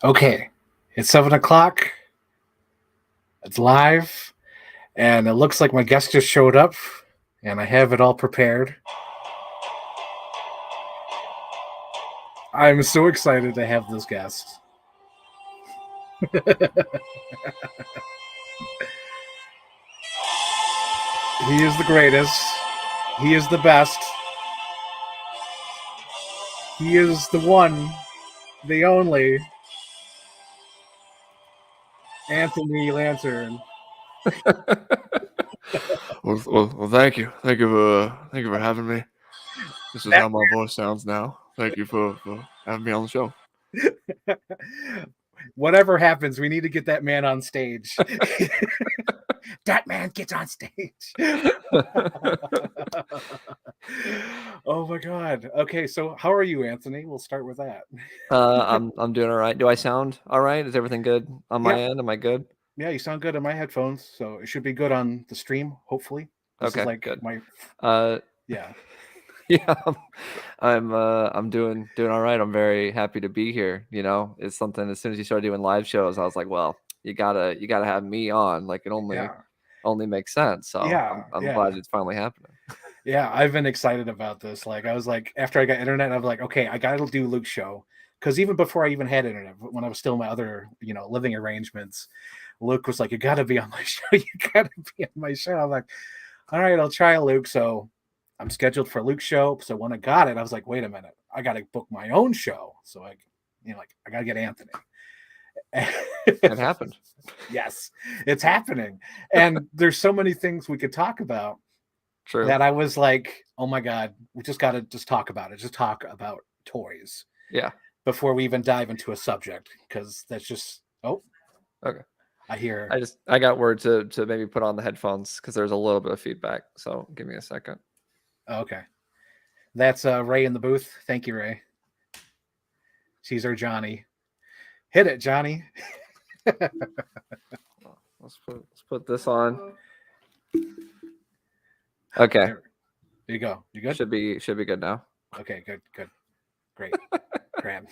Okay, it's 7 o'clock. It's live, and it looks like my guest just showed up, and I have it all prepared. I'm so excited to have this guest. He is the greatest. He is the best. He is the one, the only Anthony Lantern. Well, thank you for having me. This is how my voice sounds now. Thank you for having me on the show. Whatever happens, we need to get that man on stage. That man gets on stage. Oh my god. Okay, so how are you, Anthony? We'll start with that. I'm doing all right. Do I sound all right? Is everything good on my Yep. end? Am I good? Yeah, you sound good in my headphones, so it should be good on the stream, hopefully. This is Okay, like good. my Uh, yeah. yeah, I'm doing all right. I'm very happy to be here. You know, it's something. As soon as you started doing live shows, I was like, well, you gotta have me on. Like it Yeah. only makes sense. So Yeah. I'm Yeah. glad it's finally happening. Yeah, I've been excited about this. Like, I was like, after I got internet, I was like, okay, I got to do Luke's show. Because even before I even had internet, when I was still in my other, living arrangements, Luke was like, you got to be on my show. You got to be on my show. I'm like, all right, I'll try Luke. So I'm scheduled for Luke's show. So when I got it, I was like, wait a minute, I got to book my own show. So I got to get Anthony. It happened. Yes, it's happening. And there's so many things we could talk about True. that I was like, oh my God, we just got to just talk about it. Just talk about toys. Yeah. Before we even dive into a subject, because that's just, oh, Okay. I hear. I got word to maybe put on the headphones because there's a little bit of feedback. So give me a second. Okay. That's Ray in the booth. Thank you, Ray. She's our Johnny. Hit it, Johnny. Let's put this on. Okay. There you go. You good? Should be good now. Okay, good. Great. Grand.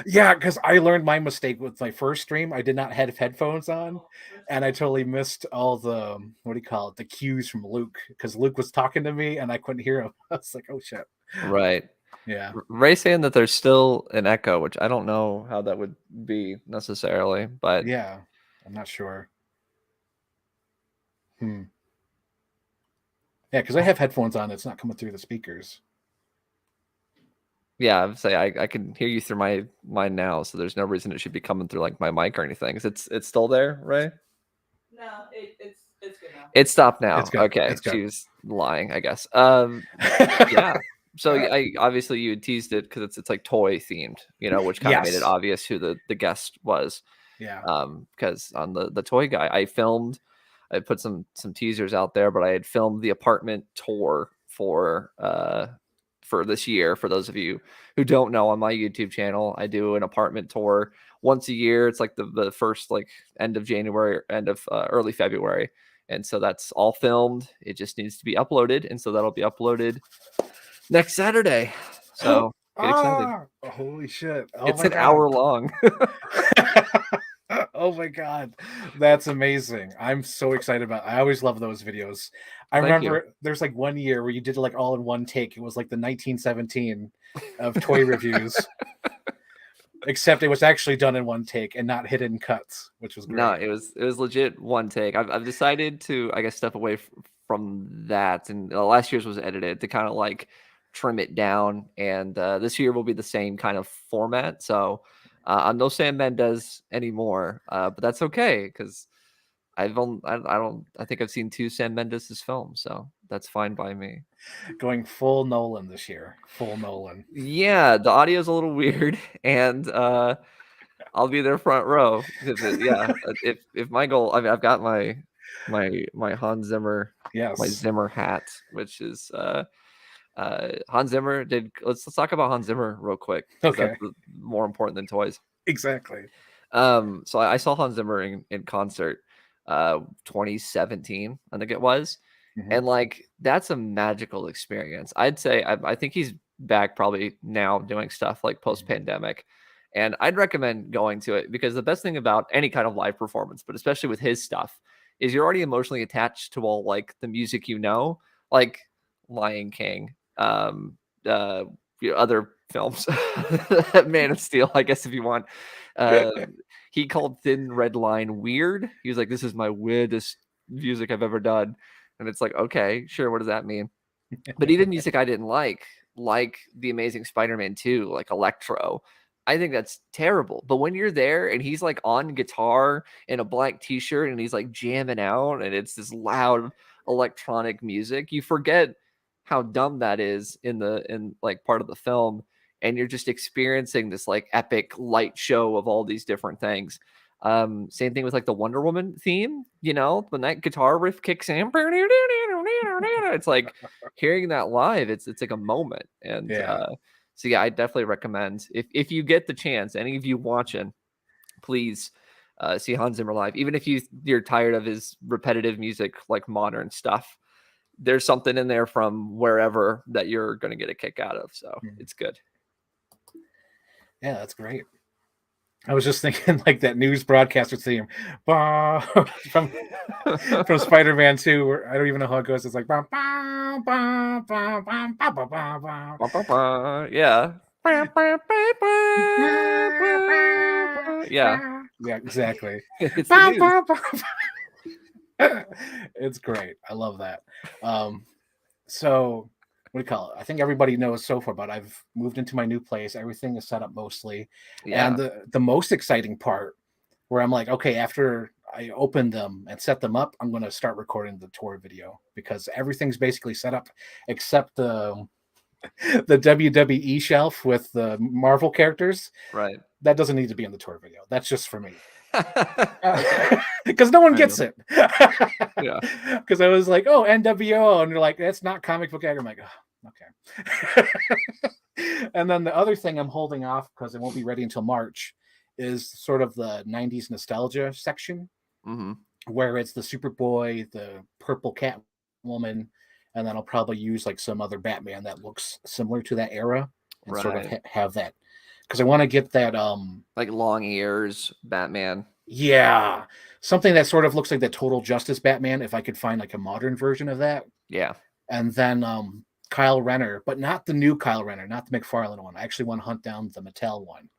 Yeah, because I learned my mistake with my first stream. I did not have headphones on, and I totally missed all the what do you call it? The cues from Luke, because Luke was talking to me and I couldn't hear him. I was like, oh shit. Right. Yeah. Ray saying that there's still an echo, which I don't know how that would be necessarily, but Yeah, I'm not sure. Yeah, because I have headphones on. It's not coming through the speakers. yeah, I'd say I can hear you through mine now, so there's no reason it should be coming through like my mic or anything. It's still there, Ray? No, it's good now. It stopped now. It's good. Okay, It's good. she was lying, I guess. Yeah. So I obviously you had teased it because it's like toy themed, which kind of made it Yes. obvious who the guest was. Yeah. Because on the toy guy, I put some teasers out there, but I had filmed the apartment tour for this year. For those of you who don't know, on my YouTube channel, I do an apartment tour once a year. It's like the first like end of January, end of early February. And so that's all filmed. It just needs to be uploaded. And so that'll be uploaded next Saturday. So get excited. Holy shit. Oh It's my an God. hour long. Oh my God. That's amazing. I'm so excited about it. I always love those videos. I remember there's like one year where you did like all in one take. It was like the 1917 of toy reviews. Except it was actually done in one take and not hidden cuts, which was great. No, it was legit one take. I've decided to, I guess, step away from that, and last year's was edited to kind of like trim it down, and this year will be the same kind of format. So I'm no Sam Mendes anymore, but that's okay because I think I've seen 2 Sam Mendes' films, so that's fine by me. Going full Nolan this year. Full Nolan. Yeah, the audio's a little weird, and I'll be there front row because if my goal, I mean, I've got my Hans Zimmer, my Zimmer hat, which is Hans Zimmer did. Let's talk about Hans Zimmer real quick. Okay, that's more important than toys. Exactly. So I saw Hans Zimmer in concert, 2017, I think it was, and like that's a magical experience. I'd say I think he's back probably now doing stuff like post pandemic. And I'd recommend going to it because the best thing about any kind of live performance, but especially with his stuff, is you're already emotionally attached to all like the music, like Lion King, other films, Man of Steel, I guess if you want. He called Thin Red Line weird. He was like, "This is my weirdest music I've ever done," and it's like, okay, sure, what does that mean? But even music I didn't like The Amazing Spider-Man 2, like Electro, I think that's terrible. But when you're there and he's like on guitar in a black t-shirt and he's like jamming out and it's this loud electronic music, you forget how dumb that is in like part of the film, and you're just experiencing this like epic light show of all these different things. Same thing with like the Wonder Woman theme, when that guitar riff kicks in, it's like hearing that live, it's like a moment. And Yeah. so yeah, I definitely recommend if you get the chance, any of you watching, please see Hans Zimmer live. Even if you're tired of his repetitive music, like modern stuff, there's something in there from wherever that you're going to get a kick out of. So it's good. Yeah, that's great. I was just thinking like that news broadcaster theme from Spider-Man 2, where I don't even know how it goes. It's like yeah. Yeah, exactly. It's the news. It's great. I love that. So what do you call it? I think everybody knows so far, but I've moved into my new place. Everything is set up mostly. Yeah. And the most exciting part where I'm like, okay, after I open them and set them up, I'm going to start recording the tour video because everything's basically set up except the WWE shelf with the Marvel characters. Right. That doesn't need to be in the tour video. That's just for me. Because no one gets it. Yeah. Because I was like, oh, NWO. And you're like, that's not comic book act. I'm like, oh, okay. And then the other thing I'm holding off because it won't be ready until March is sort of the 90s nostalgia section, where it's the Superboy, the purple Catwoman, and then I'll probably use like some other Batman that looks similar to that era and sort of have that. Because I want to get that like long ears Batman. Yeah. Something that sort of looks like the Total Justice Batman, if I could find like a modern version of that. Yeah. And then Kyle Renner, but not the new Kyle Renner, not the McFarlane one. I actually want to hunt down the Mattel one.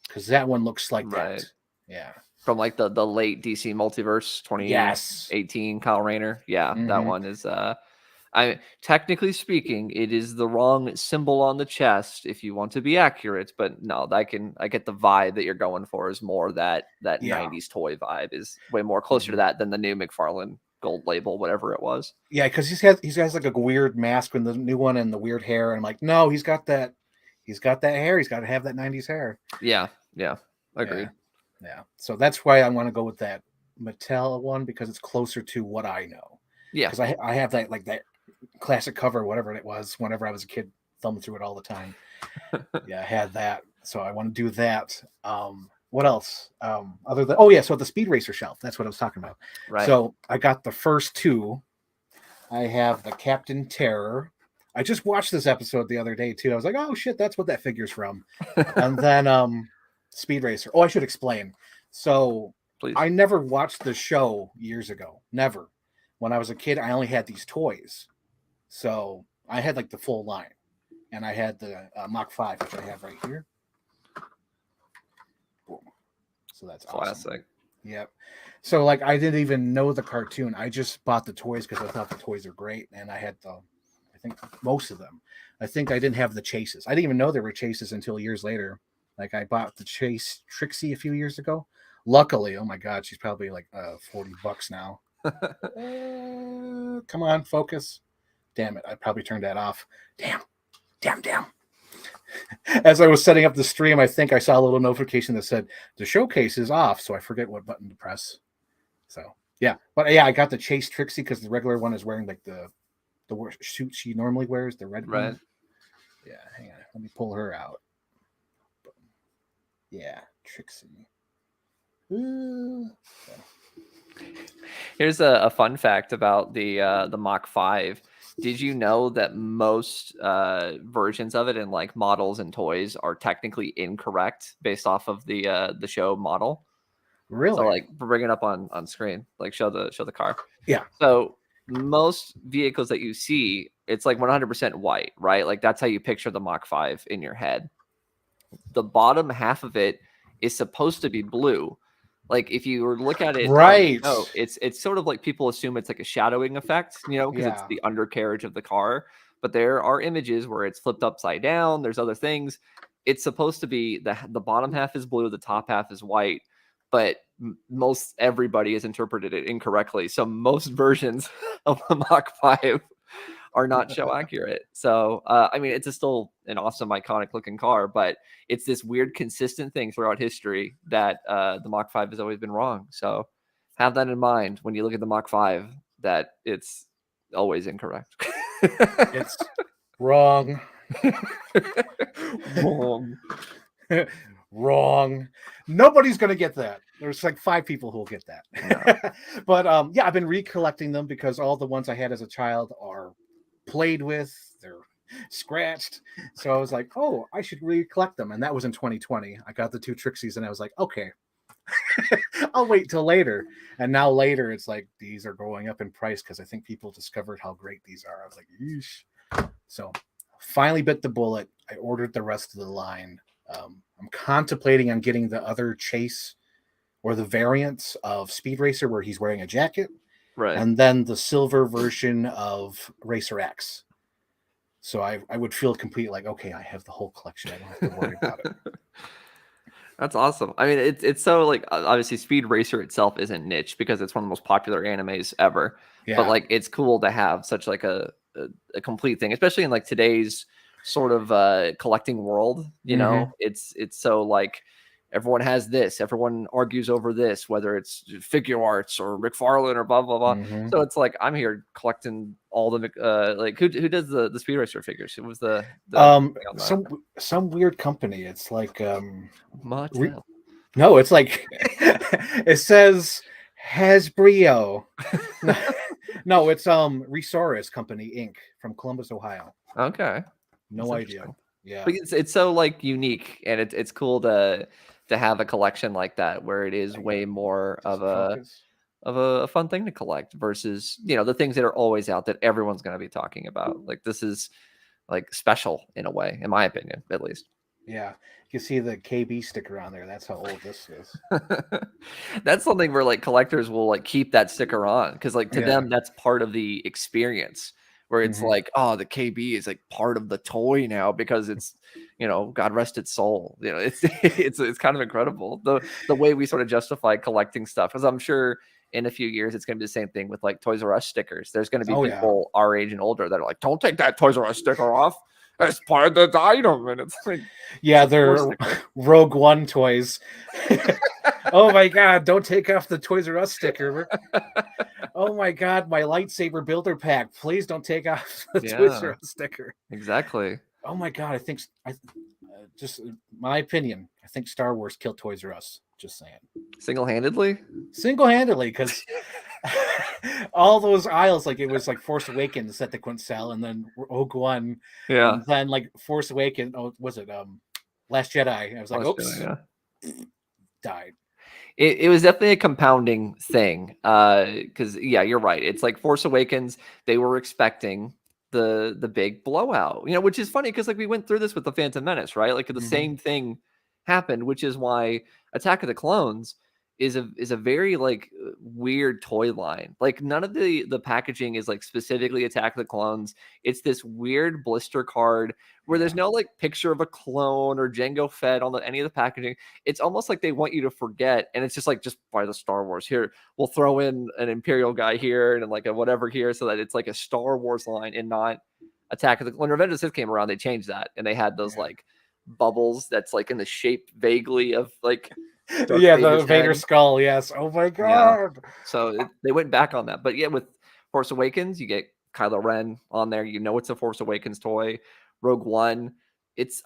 Because that one looks like that. Yeah. From like the late DC Multiverse 2018 Kyle Rayner. Yeah, that one is technically speaking, it is the wrong symbol on the chest if you want to be accurate, but no, I get the vibe that you're going for is more that 90s toy vibe is way more closer to that than the new McFarlane gold label, whatever it was. Yeah, because he has like a weird mask in the new one and the weird hair, and I'm like, no, he's got that hair. He's got to have that 90s hair. Yeah, agreed. Yeah. So that's why I want to go with that Mattel one because it's closer to what I know. Yeah, because I have that like that classic cover, whatever it was, whenever I was a kid, thumbing through it all the time. Yeah, I had that, so I want to do that. What else? Other than so the Speed Racer shelf. That's what I was talking about. Right. So I got the first two. I have the Captain Terror. I just watched this episode the other day too. I was like, oh shit, that's what that figure's from. And then Speed Racer. Oh, I should explain. So please. I never watched the show years ago. Never. When I was a kid, I only had these toys. So I had like the full line. And I had the Mach 5, which I have right here. Boom. So that's classic. Awesome. Yep. So like I didn't even know the cartoon. I just bought the toys because I thought the toys are great. And I had I think most of them. I think I didn't have the chases. I didn't even know there were chases until years later. Like I bought the Chase Trixie a few years ago. Luckily, oh my God, she's probably like $40 now. Come on, focus. Damn it. I probably turned that off. Damn. As I was setting up the stream, I think I saw a little notification that said the showcase is off. So I forget what button to press. So yeah. But yeah, I got the Chase Trixie because the regular one is wearing like the suit she normally wears, the red one. Yeah, hang on. Let me pull her out. Yeah, Trixie. Ooh. Here's a fun fact about the Mach 5. Did you know that most versions of it and like models and toys are technically incorrect based off of the show model? Really? So like bring it up on screen, like show the car. Yeah. So most vehicles that you see, it's like 100% white, right? Like that's how you picture the Mach 5 in your head. The bottom half of it is supposed to be blue. Like if you look at it, Right. it's sort of like people assume it's like a shadowing effect, because it's Yeah. the undercarriage of the car. But there are images where it's flipped upside down. There's other things. It's supposed to be the bottom half is blue, the top half is white. But most everybody has interpreted it incorrectly. So most versions of the Mach 5 are not show accurate. So, I mean, it's still an awesome, iconic looking car, but it's this weird, consistent thing throughout history that the Mach 5 has always been wrong. So, have that in mind when you look at the Mach 5, that it's always incorrect. It's wrong. Wrong. Wrong. Nobody's gonna get that. There's like 5 people who will get that. But yeah, I've been recollecting them because all the ones I had as a child are played with, they're scratched. So I was like, oh, I should recollect them. And that was in 2020. I got the 2 Trixies and I was like, okay, I'll wait till later. And now later it's like these are going up in price because I think people discovered how great these are. I was like, yeesh. So finally bit the bullet. I ordered the rest of the line. I'm contemplating on getting the other chase or the variants of Speed Racer where he's wearing a jacket, Right. and then the silver version of Racer X. So I would feel complete, like, okay, I have the whole collection. I don't have to worry about it. That's awesome. I mean, it's so like obviously Speed Racer itself isn't niche because it's one of the most popular animes ever. Yeah. But like it's cool to have such like a complete thing, especially in like today's sort of collecting world. You know, it's so like everyone has this, everyone argues over this, whether it's figure arts or McFarlane or blah blah blah. So it's like I'm here collecting all the like who does the Speed Racer figures? It was the some weird company. It's like Mattel. no, it's like it says Hasbro. No, it's Resaurus Company Inc. from Columbus, Ohio. Okay. No idea. Yeah. But it's so like unique, and it's cool to have a collection like that where it is way more of a fun thing to collect versus the things that are always out that everyone's going to be talking about. Like this is like special in a way, in my opinion, at least. Yeah, you can see the KB sticker on there. That's how old this is. That's something where like collectors will like keep that sticker on because like to them that's part of the experience. Where it's like, oh, the KB is like part of the toy now because it's, God rest its soul. It's kind of incredible the way we sort of justify collecting stuff. Because I'm sure in a few years it's going to be the same thing with like Toys R Us stickers. There's going to be people our age and older that are like, don't take that Toys R Us sticker off. It's part of the item, and it's like, yeah, they're Rogue One toys. Oh my God! Don't take off the Toys R Us sticker. Oh my God! My lightsaber builder pack. Please don't take off the Toys R Us sticker. Exactly. Oh my God! I think just my opinion. I think Star Wars killed Toys R Us. Just saying. Single-handedly, because all those aisles, like it was like Force Awakens that they couldn't sell, and then Rogue One, and then like Force Awakens. Oh, was it Last Jedi? I was like, oops, died. It was definitely a compounding thing because you're right. It's like Force Awakens. They were expecting the big blowout, which is funny because like we went through this with the Phantom Menace, right? Like the same thing happened, which is why Attack of the Clones is a very like weird toy line. Like none of the packaging is like specifically Attack of the Clones. It's this weird blister card where there's no like picture of a clone or Jango Fett on any of the packaging. It's almost like they want you to forget, and it's just like, just buy the Star Wars here. We'll throw in an Imperial guy here and like a whatever here, so that it's like a Star Wars line and not Attack of the. When Revenge of the Sith came around, they changed that, and they had those like bubbles that's like in the shape vaguely of like. The Vader skull, yes. Oh my God. So they went back on that. But with Force Awakens, you get Kylo Ren on there. It's a Force Awakens toy. Rogue One,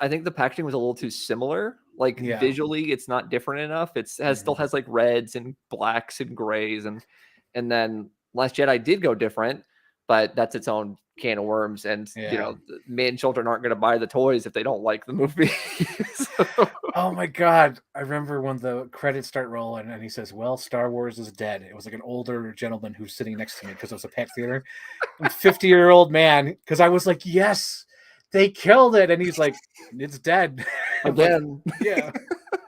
I think the packaging was a little too similar. Like visually, it's not different enough. Still has like reds and blacks and grays, and then Last Jedi did go different, but that's its own can of worms, and Yeah. me and children aren't going to buy the toys if they don't like the movie. So- Oh my God. I remember when the credits start rolling and he says, well, Star Wars is dead. It was like an older gentleman who's sitting next to me because it was a packed theater. I'm 50-year-old man. Because I was like, yes, they killed it. And he's like, it's dead. I'm like, Again. yeah,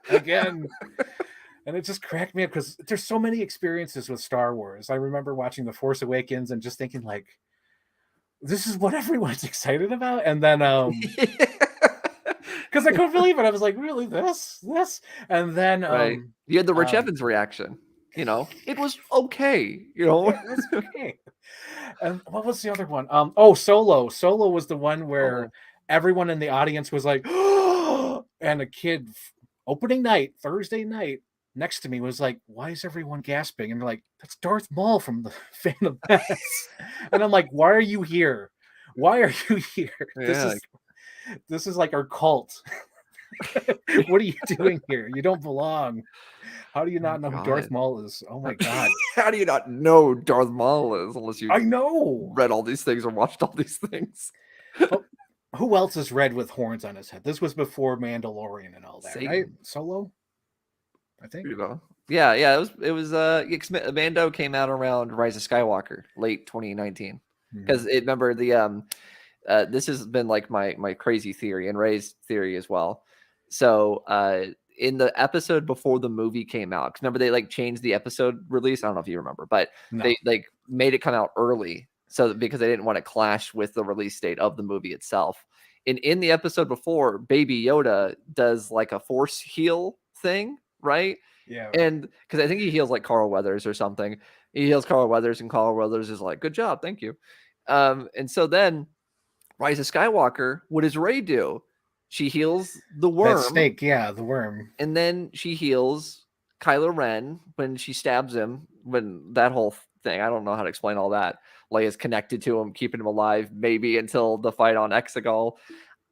again. And it just cracked me up because there's so many experiences with Star Wars. I remember watching The Force Awakens and just thinking like, this is what everyone's excited about. And then because I couldn't believe it. I was like, really, this? And then Right. You had the Rich um, Evans reaction. It was okay. yeah, it's okay. And what was the other one? Oh, Solo. Solo was the one where everyone in the audience was like, and a kid opening night, Thursday night, next to me was like, why is everyone gasping? And they're like, that's Darth Maul from the Phantom Menace. And I'm like, why are you here? Why are you here? Yeah. This is like our cult. What are you doing here? You don't belong. How do you not know who Darth Maul is? Oh my God. How do you not know Darth Maul is unless you I know. read all these things or watched all these things? But who else is red with horns on his head? This was before Mandalorian and all that, Satan. right? Solo, I think. Yeah. It was Mando came out around Rise of Skywalker, late 2019. Because remember the this has been like my crazy theory and Ray's theory as well. So in the episode before the movie came out, because remember they like changed the episode release. I don't know if you remember, but they like made it come out early, so because they didn't want to clash with the release date of the movie itself. And in the episode before, Baby Yoda does like a force heal thing, right? Yeah. And because I think he heals like Carl Weathers or something. He heals Carl Weathers, and Carl Weathers is like, "Good job, thank you." And so then Rise of Skywalker, what does Rey do? She heals the worm. That snake, yeah, the worm. And then she heals Kylo Ren when she stabs him. When that whole thing, I don't know how to explain all that. Leia's connected to him, keeping him alive, maybe until the fight on Exegol.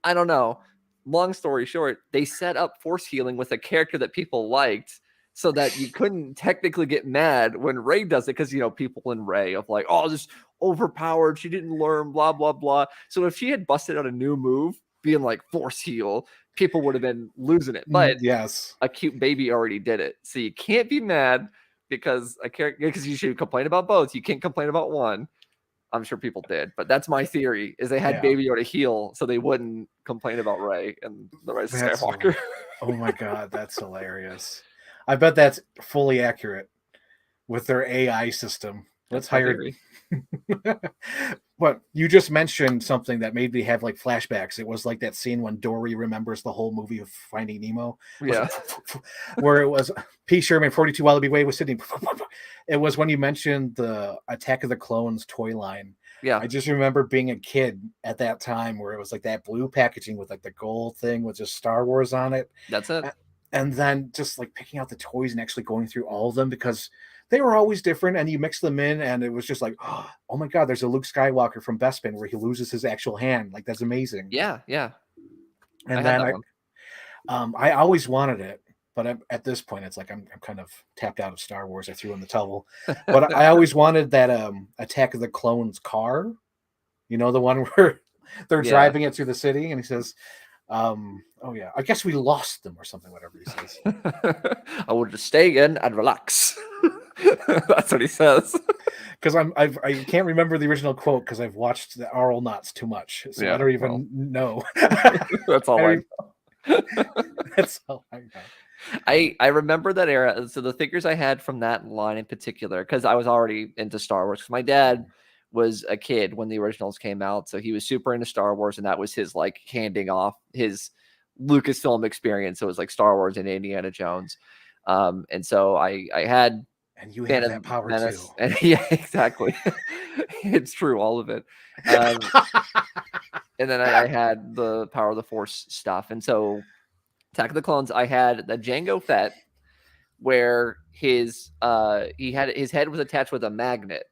I don't know. Long story short, they set up force healing with a character that people liked so that you couldn't technically get mad when Rey does it because, people in Rey of like, oh, this overpowered, she didn't learn, blah, blah, blah. So if she had busted out a new move, being like force heal, people would have been losing it. But yes, a cute baby already did it. So you can't be mad because you should complain about both. You can't complain about one. I'm sure people did, but that's my theory: is they had Baby Yoda heal so they wouldn't complain about Rey and the Rise of Skywalker. Oh my God, that's hilarious! I bet that's fully accurate with their AI system. Let's hire. But you just mentioned something that made me have like flashbacks. It was like that scene when Dory remembers the whole movie of Finding Nemo. Yeah. Where it was P. Sherman, 42 Wallaby Way was sitting. It was when you mentioned the Attack of the Clones toy line. Yeah. I just remember being a kid at that time where it was like that blue packaging with like the gold thing with just Star Wars on it. That's it. And then just like picking out the toys and actually going through all of them because they were always different, and you mix them in, and it was just like, oh my God, there's a Luke Skywalker from Bespin where he loses his actual hand. Like, that's amazing. Yeah. And I always wanted it, but at this point, it's like I'm kind of tapped out of Star Wars. I threw in the towel, but I always wanted that Attack of the Clones car. You know, the one where they're driving it through the city, and he says, oh yeah, I guess we lost them or something, whatever he says. I would just stay in and relax. That's what he says. Because I can't remember the original quote because I've watched the Arl Knots too much, so I don't even know. That's all I know. That's all I know. I remember that era. So the figures I had from that line in particular, because I was already into Star Wars. Because my dad was a kid when the originals came out, so he was super into Star Wars, and that was his like handing off his Lucasfilm experience. So it was like Star Wars and Indiana Jones, and so I had. And you have that power too. And, yeah, exactly. It's true, all of it. And then I had the Power of the Force stuff. And so Attack of the Clones, I had the Jango Fett where his head was attached with a magnet,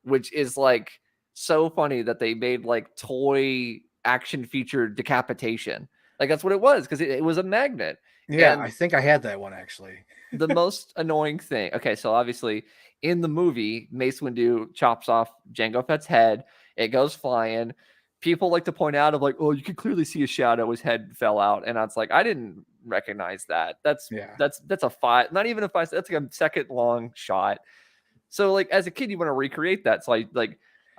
which is like so funny that they made like toy action feature decapitation. Like that's what it was, because it was a magnet. Yeah, I think I had that one actually. The most annoying thing. Okay, so obviously in the movie, Mace Windu chops off Jango Fett's head, It goes flying. People like to point out of like, oh, you can clearly see a shadow. His head fell out, and it's like I didn't recognize that. That's a 5, not even a 5. That's like a second long shot. So like as a kid, you want to recreate that. So I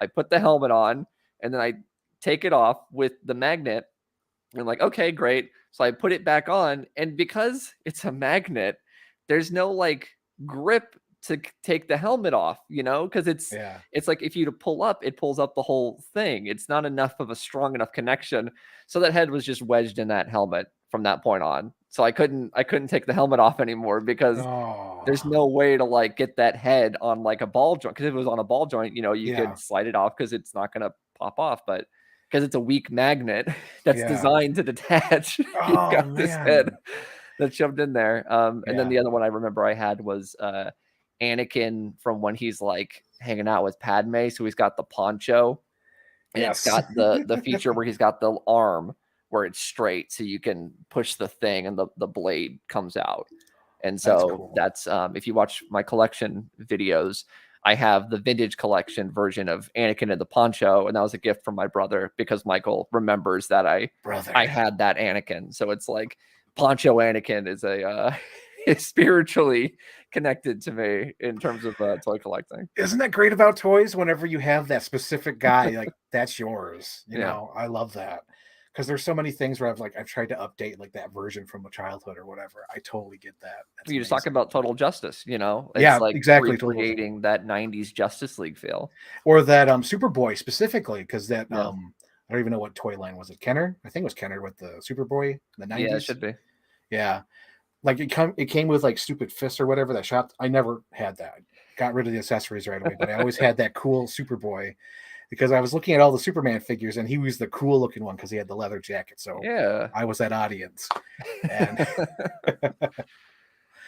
put the helmet on, and then I take it off with the magnet. And I'm like, okay, great. So I put it back on, and because it's a magnet, there's no like grip to take the helmet off, because it's like if you to pull up, it pulls up the whole thing. It's not enough of a strong enough connection. So that head was just wedged in that helmet from that point on. So I couldn't take the helmet off anymore because there's no way to like get that head on like a ball joint. Because if it was on a ball joint, you could slide it off because it's not gonna pop off. But because it's a weak magnet that's designed to detach, you've got this head that's shoved in there. And then the other one I remember I had was Anakin from when he's like hanging out with Padme. So he's got the poncho, and it's got the feature where he's got the arm where it's straight, so you can push the thing and the blade comes out. And so that's if you watch my collection videos, I have the vintage collection version of Anakin in the poncho, and that was a gift from my brother because Michael remembers that I had that Anakin. So it's like poncho Anakin is is spiritually connected to me in terms of toy collecting. Isn't that great about toys? Whenever you have that specific guy, like that's yours. You know, I love that. Because there's so many things where I've tried to update like that version from a childhood or whatever. I totally get that. You're just talking about Total Justice, It's like exactly. Recreating that 90s Justice League feel. Or that Superboy specifically, because that I don't even know what toy line was it. Kenner? I think it was Kenner with the Superboy in the 90s. Yeah, it should be. Yeah. Like it came with like stupid fists or whatever that shot. I never had that. Got rid of the accessories right away, but I always had that cool Superboy. Because I was looking at all the Superman figures, and he was the cool looking one because he had the leather jacket. So I was that audience. And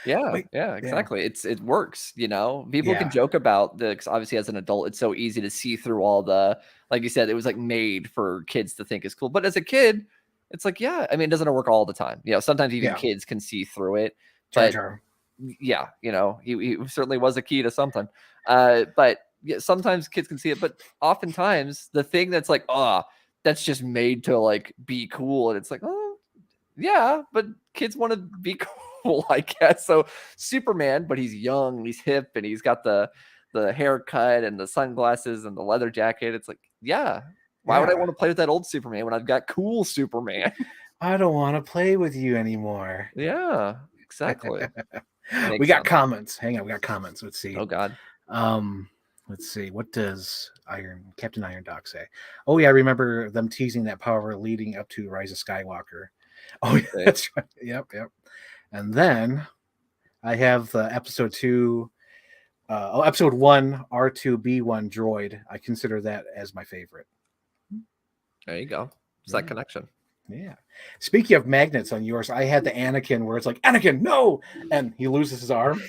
exactly. It works. People can joke about because obviously as an adult, it's so easy to see through all the, like you said, it was like made for kids to think is cool. But as a kid, it's like, it doesn't work all the time. Sometimes even kids can see through it. But he certainly was a key to something. But sometimes kids can see it, but oftentimes the thing that's like, that's just made to like be cool, and it's like, but kids want to be cool, I guess. So Superman, but he's young, he's hip, and he's got the haircut and the sunglasses and the leather jacket. It's like, why would I want to play with that old Superman when I've got cool Superman? I don't want to play with you anymore. Yeah, exactly. We got comments. Hang on, we got comments. Let's see. Oh God. Let's see. What does Captain Iron Doc say? Oh yeah, I remember them teasing that power leading up to Rise of Skywalker. Oh yeah, that's right. Yep. And then I have episode 2. Episode 1, R2B1 droid. I consider that as my favorite. There you go. It's that connection. Yeah. Speaking of magnets on yours, I had the Anakin where it's like, Anakin, no! And he loses his arm.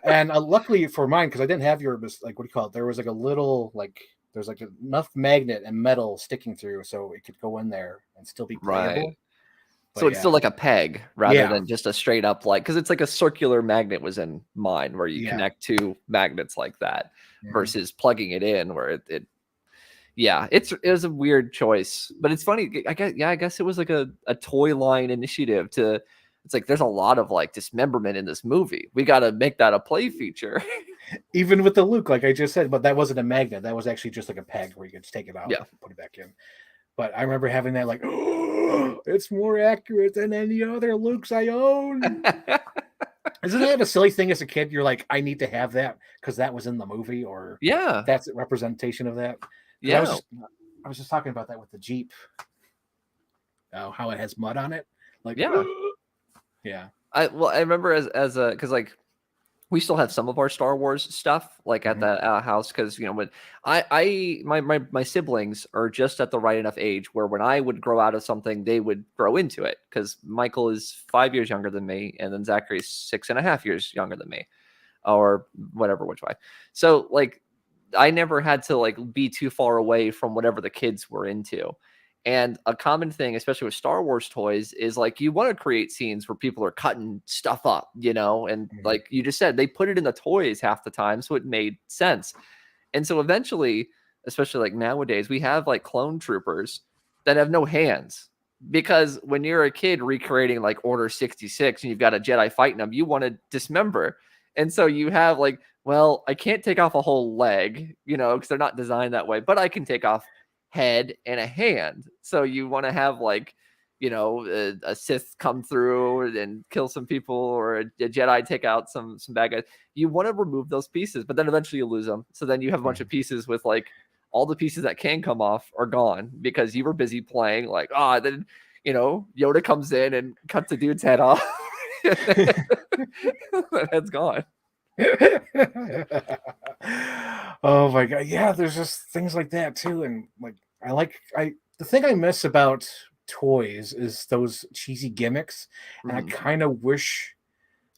And luckily for mine, because I didn't have your, like, what do you call it? There was like a little, like, there's like enough magnet and metal sticking through so it could go in there and still be playable. Right. So it's still like a peg rather than just a straight up, like, because it's like a circular magnet was in mine where you connect two magnets like that versus plugging it in where it was a weird choice, but it's funny. I guess it was like a toy line initiative to, it's like, there's a lot of like dismemberment in this movie. We got to make that a play feature. Even with the Luke, like I just said, but that wasn't a magnet. That was actually just like a peg where you could just take it out and put it back in. But I remember having that like, oh, it's more accurate than any other Lukes I own. Isn't that a silly thing as a kid? You're like, I need to have that because that was in the movie, or that's a representation of that. I was just talking about that with the Jeep. How it has mud on it. Like, I remember as a, because like we still have some of our Star Wars stuff like at the house, because when my siblings are just at the right enough age where when I would grow out of something, they would grow into it, because Michael is 5 years younger than me, and then Zachary's 6.5 years younger than me, or whatever, which way. So like I never had to like be too far away from whatever the kids were into. And a common thing, especially with Star Wars toys, is like you want to create scenes where people are cutting stuff up, and like you just said, they put it in the toys half the time, so it made sense. And so eventually especially like nowadays, we have like clone troopers that have no hands. Because when you're a kid recreating like Order 66 and you've got a Jedi fighting them, you want to dismember. And so you have like, well, I can't take off a whole leg, because they're not designed that way, but I can take off head and a hand. So you want to have like, a Sith come through and kill some people, or a Jedi take out some bad guys. You want to remove those pieces, but then eventually you lose them. So then you have a bunch of pieces with like all the pieces that can come off are gone because you were busy playing. Like, then Yoda comes in and cuts a dude's head off. That head's gone. Oh my god, yeah, there's just things like that too. And like the thing I miss about toys is those cheesy gimmicks. And I kind of wish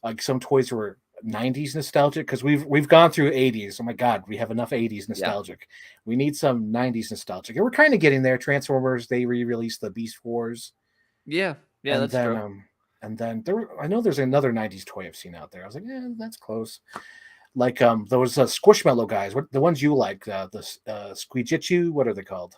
like some toys were 90s nostalgic, because we've gone through 80s. Oh my god, we have enough 80s nostalgic. We need some 90s nostalgic, and we're kind of getting there. Transformers, they re-released the Beast Wars. Yeah, And that's then true. and then I know there's another 90s toy I've seen out there. I was like, that's close. Like those Squishmallow guys, the ones you like, the Squeejitsu, what are they called?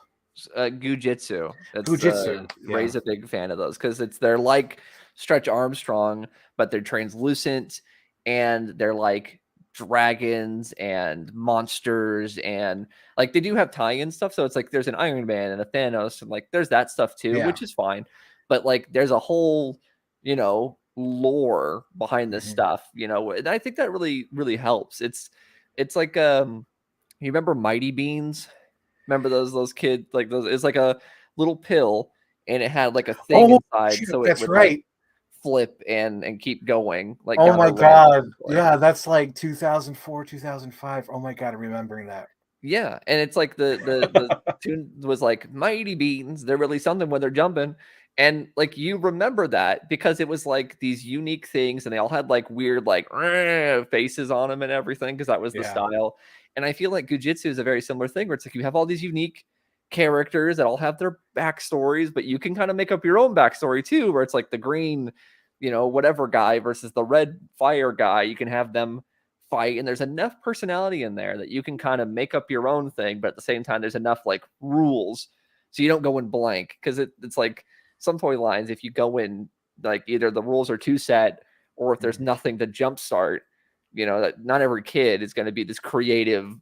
Gujitsu. Gujitsu, yeah. Ray's a big fan of those because they're like Stretch Armstrong, but they're translucent and they're like dragons and monsters, and like they do have tie-in stuff. So it's like there's an Iron Man and a Thanos, and like there's that stuff too, Yeah. which is fine. But like there's a whole, lore behind this stuff, and I think that really, really helps. It's like you remember Mighty Beans? Remember those kids, like those, it's like a little pill and it had like a thing inside, shoot, so it that's would right. like flip and keep going like Oh down my a god, road. yeah, that's like 2004, 2005. Oh my god, I'm remembering that. Yeah, and it's like the tune was like Mighty Beans. They're really something when they're jumping, and like you remember that because it was like these unique things, and they all had like weird like faces on them and everything because that was the style. And I feel like Gujitsu is a very similar thing where it's like you have all these unique characters that all have their backstories, but you can kind of make up your own backstory too, where it's like the green, whatever guy versus the red fire guy. You can have them fight, and there's enough personality in there that you can kind of make up your own thing, but at the same time there's enough like rules so you don't go in blank, because it's like some toy lines, if you go in like either the rules are too set or if there's nothing to jumpstart, that not every kid is going to be this creative,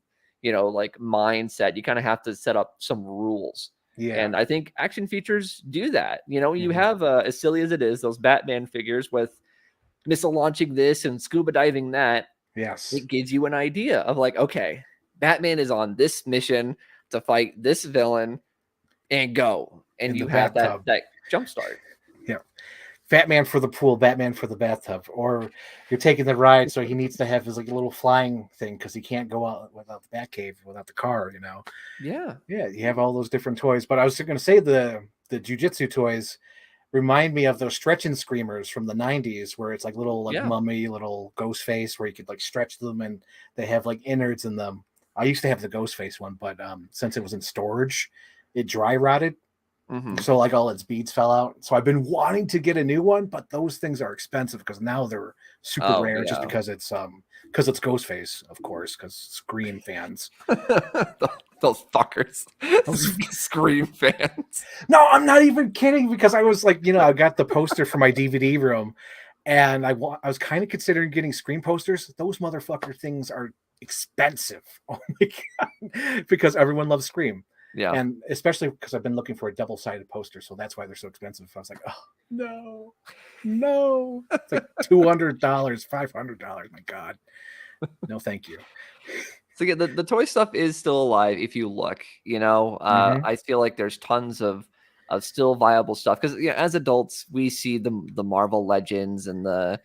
like mindset. You kind of have to set up some rules. And I think action features do that. You have as silly as it is, those Batman figures with missile launching this and scuba diving that. Yes. It gives you an idea of like, okay, Batman is on this mission to fight this villain and go. And you have that jump start. Yeah. Batman for the pool, Batman for the bathtub. Or you're taking the ride, so he needs to have his like little flying thing because he can't go out without the Batcave, without the car, Yeah. Yeah, you have all those different toys. But I was going to say the jiu-jitsu toys remind me of those stretching screamers from the 90s, where it's like little like mummy, little ghost face, where you could like stretch them and they have like innards in them. I used to have the ghost face one, but since it was in storage, it dry rotted. So like all its beads fell out. So I've been wanting to get a new one, but those things are expensive because now they're super rare just because it's Ghostface, of course, because Scream fans. Those fuckers. Those Scream fans. No, I'm not even kidding, because I was like, I got the poster for my DVD room, and I was kind of considering getting Scream posters. Those motherfucker things are expensive. Oh my god, because everyone loves Scream. Yeah. And especially because I've been looking for a double-sided poster, so that's why they're so expensive. I was like, oh no. It's like $200, $500. My god. No, thank you. So yeah, the toy stuff is still alive if you look, I feel like there's tons of still viable stuff, because as adults we see the Marvel Legends and the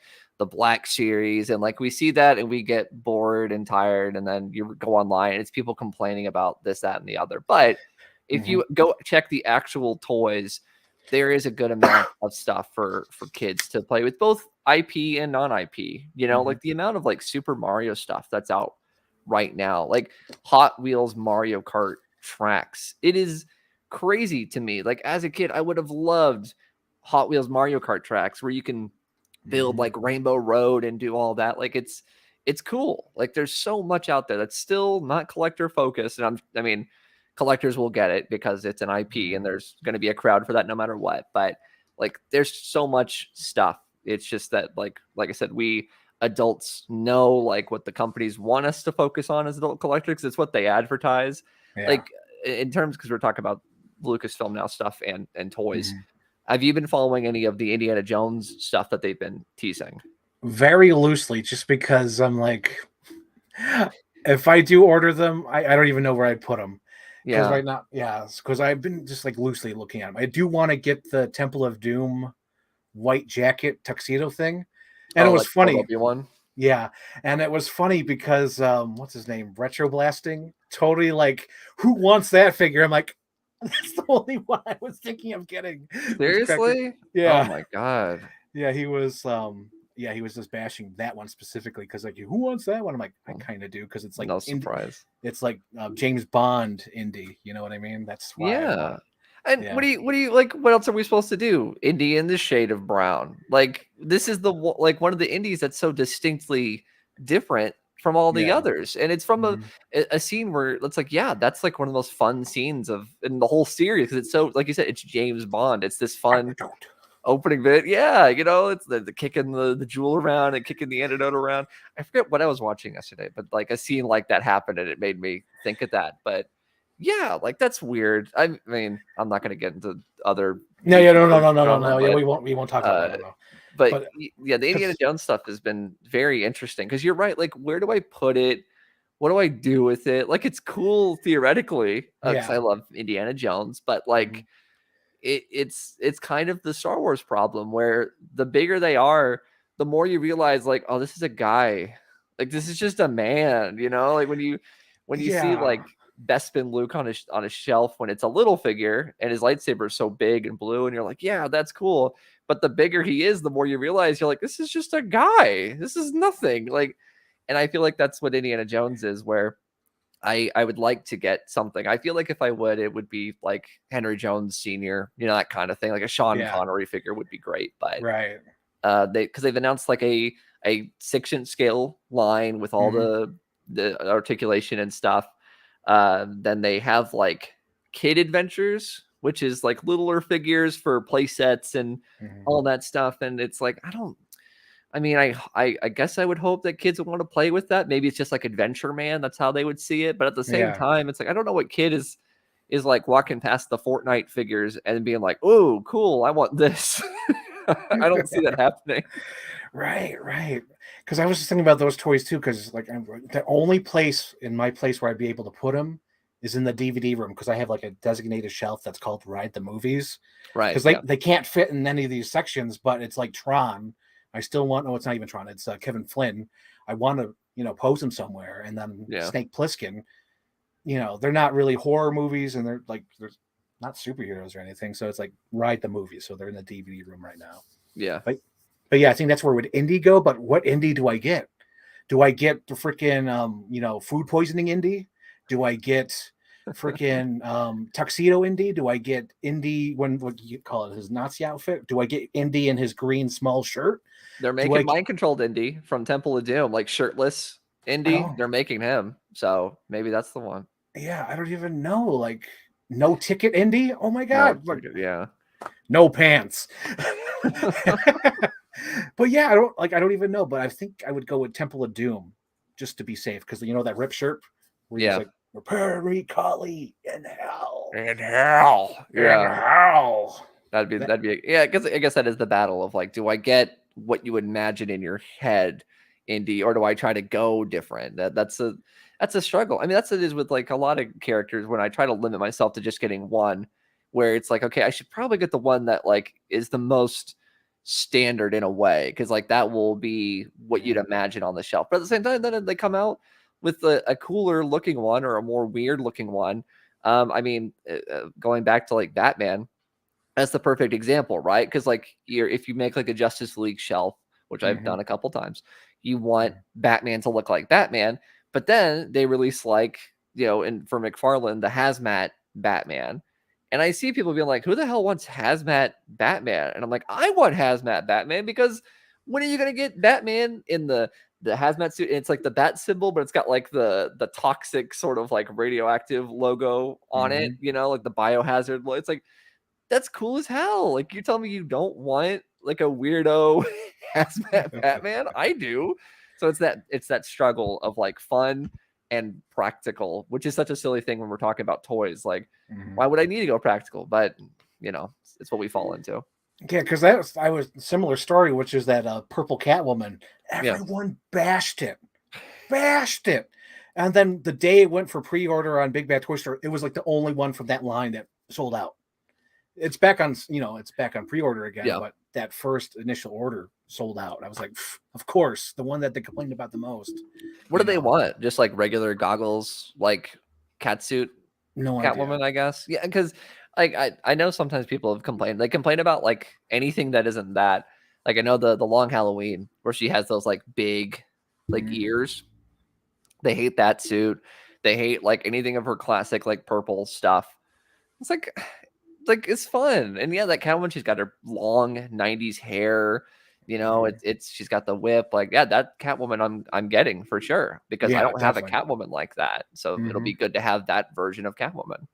Black Series, and like we see that and we get bored and tired, and then you go online and it's people complaining about this, that, and the other. But if you go check the actual toys, there is a good amount of stuff for kids to play with, both IP and non-IP. Like the amount of like Super Mario stuff that's out right now, like Hot Wheels Mario Kart tracks. It is crazy to me. Like as a kid, I would have loved Hot Wheels Mario Kart tracks where you can build like Rainbow Road and do all that. Like it's cool. Like there's so much out there that's still not collector focused. And I mean, collectors will get it because it's an IP and there's going to be a crowd for that no matter what. But like, there's so much stuff. It's just that, like I said, we adults know like what the companies want us to focus on as adult collectors. It's what they advertise. Yeah. Like in terms, because we're talking about Lucasfilm now stuff and toys. Mhm. Have you been following any of the Indiana Jones stuff that they've been teasing? Very loosely, just because I'm like, if I do order them, I don't even know where I'd put them. Because Yeah. right now, because I've been just like loosely looking at them. I do want to get the Temple of Doom white jacket tuxedo thing, and it was like funny. one. Yeah, and it was funny because what's his name? Retro Blasting. Totally like, who wants that figure? I'm like, that's the only one I was thinking of getting. Seriously? Yeah. Oh my god. Yeah, he was he was just bashing that one specifically because like, who wants that one? I'm like, I kind of do, because it's like No surprise. it's like James Bond indie, you know what I mean? That's why I want Yeah. it. And Yeah. what do you like? What else are we supposed to do? Indie in the shade of brown. Like, this is like one of the indies that's so distinctly different from all the Yeah. others, and it's from Mhm. a scene where it's like, yeah, that's like one of the most fun scenes of in the whole series, because it's so, like you said, it's James Bond. It's this fun opening bit. Yeah, you know, it's the kicking the jewel around and kicking the antidote around. I forget what I was watching yesterday, but like a scene like that happened and it made me think of that. But yeah, like, that's weird. I mean, I'm not going to get into other No, geeky no. drama, Yeah, but we won't talk about that. No. but But yeah, the Indiana Jones stuff has been very interesting, because you're right. Like, where do I put it? What do I do with it? Like, it's cool theoretically, because yeah. I love Indiana Jones, but like, it's kind of the Star Wars problem, where the bigger they are, the more you realize, like, oh, this is a guy. Like, this is just a man, you know? Like, when you see Yeah. like Bespin Luke on a shelf, when it's a little figure and his lightsaber is so big and blue, and you're like, yeah, that's cool. But the bigger he is, the more you realize you're like, this is just a guy. This is nothing. Like, and I feel like that's what Indiana Jones is, where I would like to get something. I feel like if I would, it would be like Henry Jones Sr., you know, that kind of thing. Like a Sean Yeah. Connery figure would be great. But Right. because they've announced like a 6-inch scale line with all the articulation and stuff. Then they have like Kid Adventures, which is like littler figures for play sets and all that stuff. And it's like, I mean, I guess I would hope that kids would want to play with that. Maybe it's just like Adventure Man. That's how they would see it. But at the same Yeah. time, it's like, I don't know what kid is like walking past the Fortnite figures and being like, oh, cool, I want this. I don't see that happening. Right. Because I was just thinking about those toys too. Because like the only place in my place where I'd be able to put them is in the DVD room, because I have like a designated shelf that's called Ride the Movies. Right. Because they can't fit in any of these sections, but it's like Tron. I still want. No, it's not even Tron. It's Kevin Flynn. I want to pose him somewhere, and then Snake Plissken. They're not really horror movies, and they're not superheroes or anything. So it's like Ride the Movies. So they're in the DVD room right now. Yeah. But yeah, I think that's where would indie go. But what indie do I get? Do I get the freaking food poisoning indie? Do I get freaking tuxedo indie? Do I get indie what do you call it, his Nazi outfit? Do I get indie in his green small shirt? They're making mind controlled indie from Temple of Doom, like shirtless indie. They're making him. So maybe that's the one. Yeah, I don't even know. Like, no ticket indie? Oh my god. No, yeah. No pants. But yeah, I don't even know. But I think I would go with Temple of Doom just to be safe, because that rip shirt where he's like, prepare me, Kali, in hell. In hell. Yeah. In hell. That'd be yeah, I guess that is the battle of like, do I get what you would imagine in your head indie, or do I try to go different? That's a struggle. I mean, that's what it is with like a lot of characters, when I try to limit myself to just getting one, where it's like, okay, I should probably get the one that like is the most standard in a way, because like that will be what you'd imagine on the shelf. But at the same time, then they come out with a cooler looking one or a more weird looking one. I mean, going back to like Batman, that's the perfect example, right? Because like if you make like a Justice League shelf, which I've done a couple times, you want Batman to look like Batman, but then they release like, and for McFarlane, the hazmat Batman. And I see people being like, who the hell wants hazmat Batman? And I'm like, I want hazmat Batman, because when are you going to get Batman in the the hazmat suit. It's like the bat symbol, but it's got like the toxic sort of like radioactive logo on it, Mhm. you know, like the biohazard. It's like, that's cool as hell. Like, you tell me you don't want like a weirdo hazmat Batman? I do. So it's that struggle of like fun and practical, which is such a silly thing when we're talking about toys. Like, Mhm. why would I need to go practical? But you know, it's what we fall into. Yeah, because I was similar story, which is that purple Catwoman. Yeah. Everyone bashed it, and then the day it went for pre-order on Big Bad Toy Store, it was like the only one from that line that sold out. It's back on, it's back on pre-order again, Yeah. but that first initial order sold out. I was like, of course, the one that they complained about the most. What do they want? Just like regular goggles, like catsuit No Catwoman, idea. I guess. Yeah, because like I know sometimes people have complained. They complain about like anything that isn't that. Like I know the Long Halloween where she has those like big like Mhm. ears. They hate that suit. They hate like anything of her classic like purple stuff. It's like it's fun. And yeah, that Catwoman, she's got her long 90s hair. You know, Mhm. it's she's got the whip. Like, yeah, that Catwoman I'm getting for sure because I Yeah, don't have a definitely. Catwoman like that. So it'll be Mhm. good to have that version of Catwoman.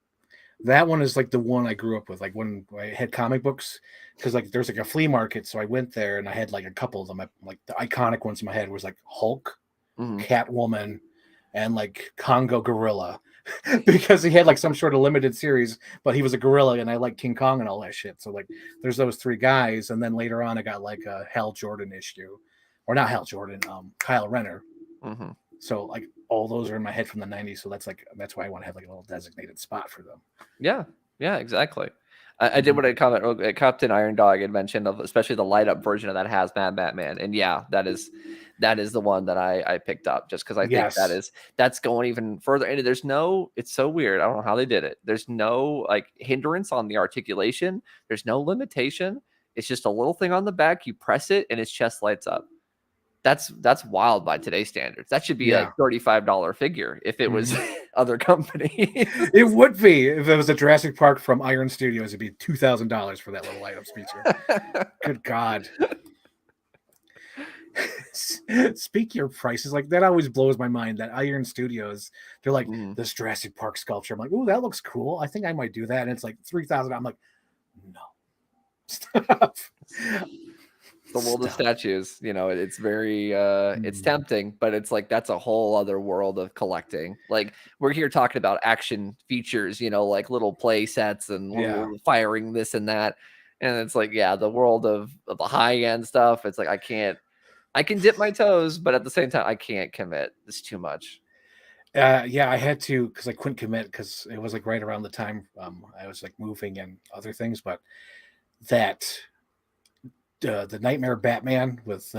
That one is like the one I grew up with. Like when I had comic books, because like there's like a flea market, so I went there and I had like a couple of them. Like the iconic ones in my head was like Hulk, Mhm. Catwoman, and like Congo Gorilla, because he had like some sort of limited series, but he was a gorilla, and I like King Kong and all that shit. So like, there's those three guys, and then later on, I got like a Hal Jordan issue, or not Hal Jordan, Kyle Renner. Mhm. So like all those are in my head from the '90s. So that's why I want to have like a little designated spot for them. Yeah. Yeah, exactly. I did want to comment real quick. Captain Iron Dog had mentioned of especially the light up version of that Hazmat Batman. And yeah, that is the one that I picked up just because I think Yes. that's going even further. And there's no, it's so weird. I don't know how they did it. There's no like hindrance on the articulation. There's no limitation. It's just a little thing on the back. You press it and his chest lights up. That's wild by today's standards. That should be a Yeah. $35 figure if it was other companies. It would be if it was a Jurassic Park from Iron Studios. It'd be $2,000 for that little item feature. Good God. Speak your prices. Like that always blows my mind. That Iron Studios, they're like Mhm. this Jurassic Park sculpture. I'm like, oh, that looks cool. I think I might do that. And it's like 3,000. I'm like, no, stop. The world of Stop. statues, you know, it's very it's Mm. tempting, but it's like that's a whole other world of collecting. Like we're here talking about action features, you know, like little play sets and Yeah. little firing this and that. And it's like, yeah, the world of the high end stuff. It's like I can dip my toes, but at the same time, I can't commit. It's too much. Yeah, I had to because I couldn't commit because it was like right around the time I was like moving and other things. But that the Nightmare Batman with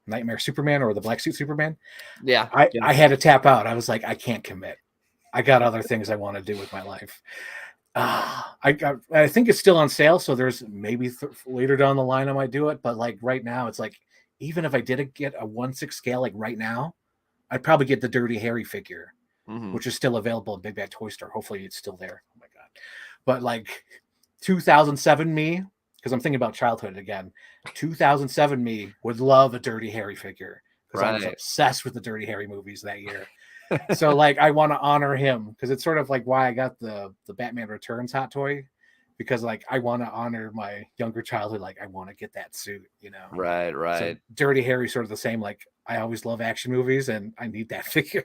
Nightmare Superman or the Black Suit Superman, Yeah. Yeah. I had to tap out. I was like, I can't commit. I got other things I want to do with my life. I think it's still on sale, so there's maybe later down the line I might do it. But like right now, it's like even if I did get a 1/6 scale, like right now, I'd probably get the Dirty Harry figure, Mhm. which is still available at Big Bad Toy Store. Hopefully, it's still there. Oh my god! But like 2007 me, because I'm thinking about childhood again. 2007 me would love a Dirty Harry figure because I was Right. obsessed with the Dirty Harry movies that year. So like I want to honor him because it's sort of like why I got the Batman Returns hot toy, because like I want to honor my younger childhood. Like I want to get that suit, you know. Right, So right. Dirty Harry sort of the same. Like I always love action movies and I need that figure.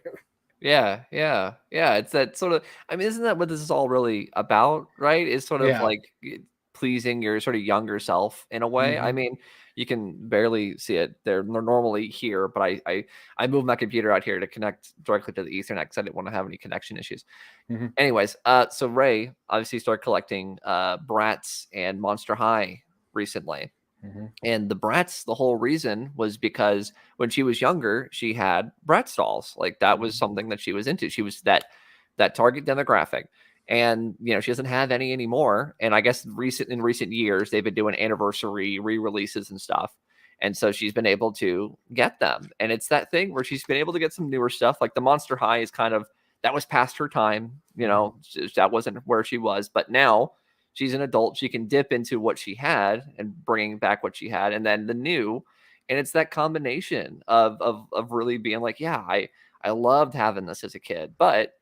Yeah, yeah, yeah. It's that sort of. I mean, isn't that what this is all really about, right? Is sort of Yeah. like pleasing your sort of younger self in a way. I Hmm. mean, you can barely see it. They're normally here, but I moved my computer out here to connect directly to the Ethernet because I didn't want to have any connection issues. Hmm. Anyways, so Ray obviously started collecting Bratz and Monster High recently. Hmm. And the Bratz, the whole reason was because when she was younger, she had Bratz dolls. Like that was something that she was into. She was that target demographic. And you know, she doesn't have any anymore. And I guess in recent years, they've been doing anniversary re-releases and stuff. And so she's been able to get them. And it's that thing where she's been able to get some newer stuff. Like the Monster High is kind of that was past her time, you know, that wasn't where she was. But now she's an adult. She can dip into what she had and bring back what she had. And then the new And it's that combination of really being like, yeah, I loved having this as a kid, but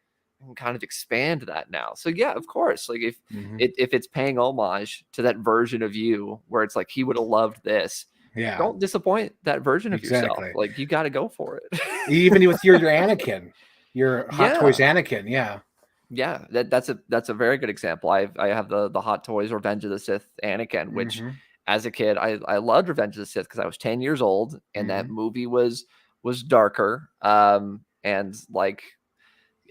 I can kind of expand that now. So yeah, of course, like if it's paying homage to that version of you where it's like he would have loved this, Yeah, don't disappoint that version of yourself. exactly. Like you got to go for it. Even with your Anakin, your Hot Toys Yeah. Anakin. Yeah. Yeah, that's a very good example. I have the Hot Toys Revenge of the Sith Anakin, which Mhm. as a kid I loved Revenge of the Sith because I was 10 years old and that Mhm. movie was darker. And like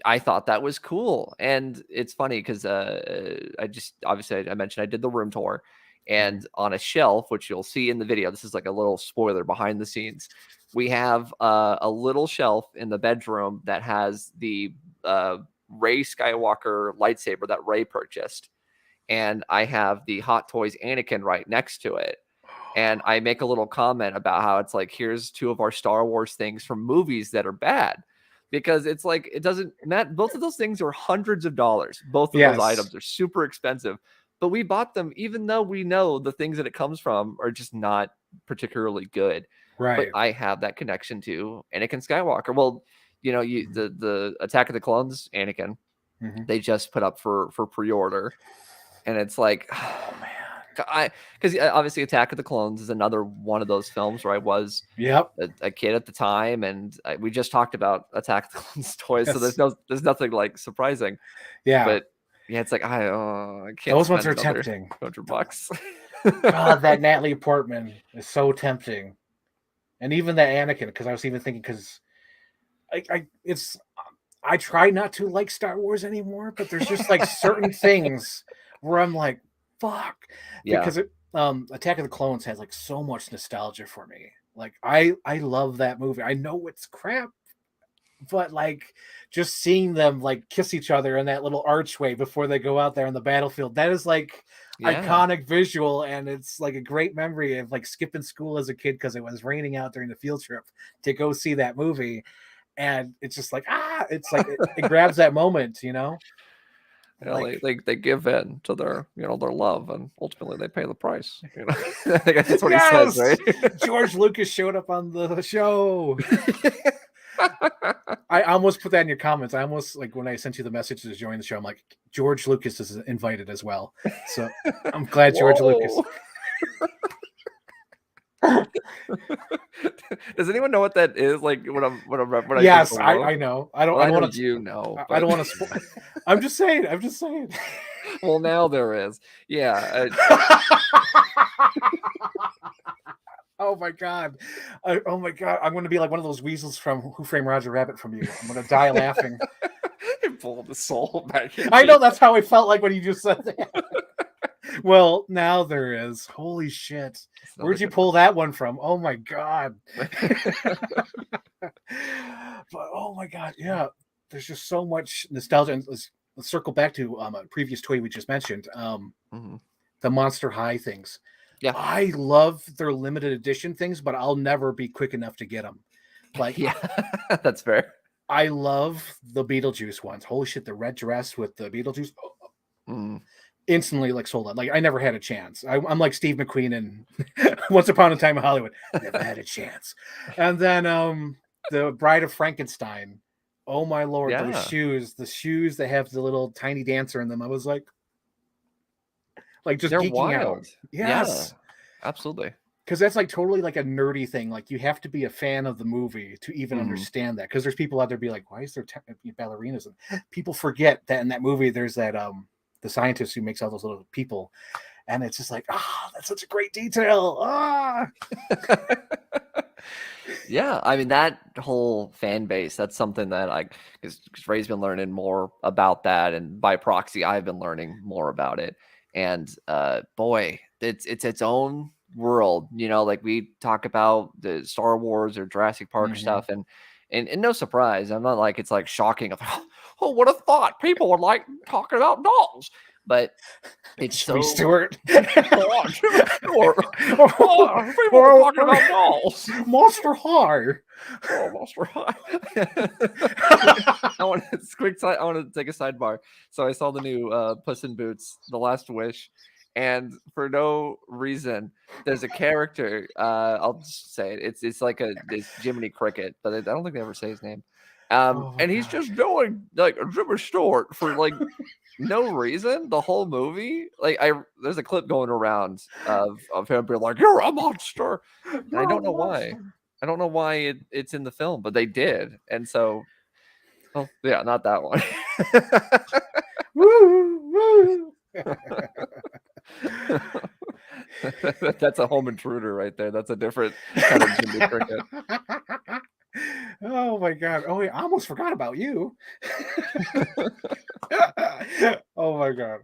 I thought that was cool. And it's funny because I just obviously I mentioned I did the room tour, Mhm. and on a shelf, which you'll see in the video, this is like a little spoiler behind the scenes. We have a little shelf in the bedroom that has the Rey Skywalker lightsaber that Rey purchased, and I have the Hot Toys Anakin right next to it. And I make a little comment about how it's like, here's two of our Star Wars things from movies that are bad. Because it's like, it doesn't matter. Both of those things are hundreds of dollars. Both of those Yes. items are super expensive. But we bought them even though we know the things that it comes from are just not particularly good. But Right. I have that connection to Anakin Skywalker. Well, the Attack of the Clones Anakin, Mhm. they just put up for pre-order. And it's like, Oh man. because obviously Attack of the Clones is another one of those films where I was Yep. a kid at the time, and we just talked about Attack of the Clones toys, so Yes. there's nothing like surprising. Yeah. But yeah, it's like I can't Those ones spend are another tempting. $200. God, that Natalie Portman is so tempting, and even that Anakin. Because I was even thinking, because I try not to like Star Wars anymore, but there's just like certain things where I'm like, fuck, Yeah, because Attack of the Clones has like so much nostalgia for me. Like I love that movie. I know it's crap, but like just seeing them like kiss each other in that little archway before they go out there on the battlefield, that is like yeah, iconic visual, and it's like a great memory of like skipping school as a kid because it was raining out during the field trip to go see that movie. And it's just like it's like it grabs that moment, like they give in to their their love, and ultimately they pay the price. I think that's what he says, yes, right? George Lucas showed up on the show. I almost put that in your comments. I almost, like, when I sent you the message to join the show, I'm like, George Lucas is invited as well. So I'm glad George Lucas. Whoa. Does anyone know what that is? Like when I think Yes, of whoa. I know. I don't Well, I I don't know want to you know, I but don't want to I'm just saying. I'm just saying. well, now there is. Yeah. Oh my god. Oh my god. I'm going to be like one of those weasels from Who Framed Roger Rabbit from you. I'm going to die laughing. Pull the soul back in. I know that's how I felt like when you just said that. Well, now there is. Holy shit. That's another Where'd you good pull that one from? Oh my god. one. But oh my god, yeah. There's just so much nostalgia. And let's circle back to a previous toy we just mentioned. Mhm. The Monster High things. Yeah. I love their limited edition things, but I'll never be quick enough to get them. Like Yeah. That's fair. I love the Beetlejuice ones. Holy shit, the red dress with the Beetlejuice. Mm. Instantly like sold out. Like I never had a chance. I'm like Steve McQueen in Once Upon a Time in Hollywood. Never had a chance. And then the Bride of Frankenstein. Oh my lord, those Yeah. shoes, the shoes that have the little tiny dancer in them. I was like just They're geeking out. wild. Yeah. Yes. Absolutely. Because that's like totally like a nerdy thing. Like you have to be a fan of the movie to even Mhm. understand that. Because there's people out there be like, why is there ballerinas? And people forget that in that movie there's that the scientist who makes all those little people, and it's just like, that's such a great detail. Yeah, I mean that whole fan base, that's something that because Ray's been learning more about that, and by proxy I've been learning more about it. And boy, it's its own world. Like we talk about the Star Wars or Jurassic Park Mm-hmm. stuff, and no surprise, I'm not like it's like shocking of oh, what a thought, people would like talking about dolls. But it's Jimmy so Stewart. oh, people were talking about dolls. Monster High. Oh, Monster High. I want to take a sidebar. So I saw the new Puss in Boots: The Last Wish, And for no reason, there's a character. I'll just say it. It's like it's Jiminy Cricket, but I don't think they ever say his name. Oh my And he's God. just doing like a Jimmy Stewart for like no reason the whole movie. Like there's a clip going around of him being like, "You're a monster," and I don't know why. I don't know why it's in the film, but they did, and so, well, yeah, not that one. Woo, woo. That's a home intruder right there. That's a different kind of Jimmy Cricket. Oh my God. Oh, I almost forgot about you. Oh my God.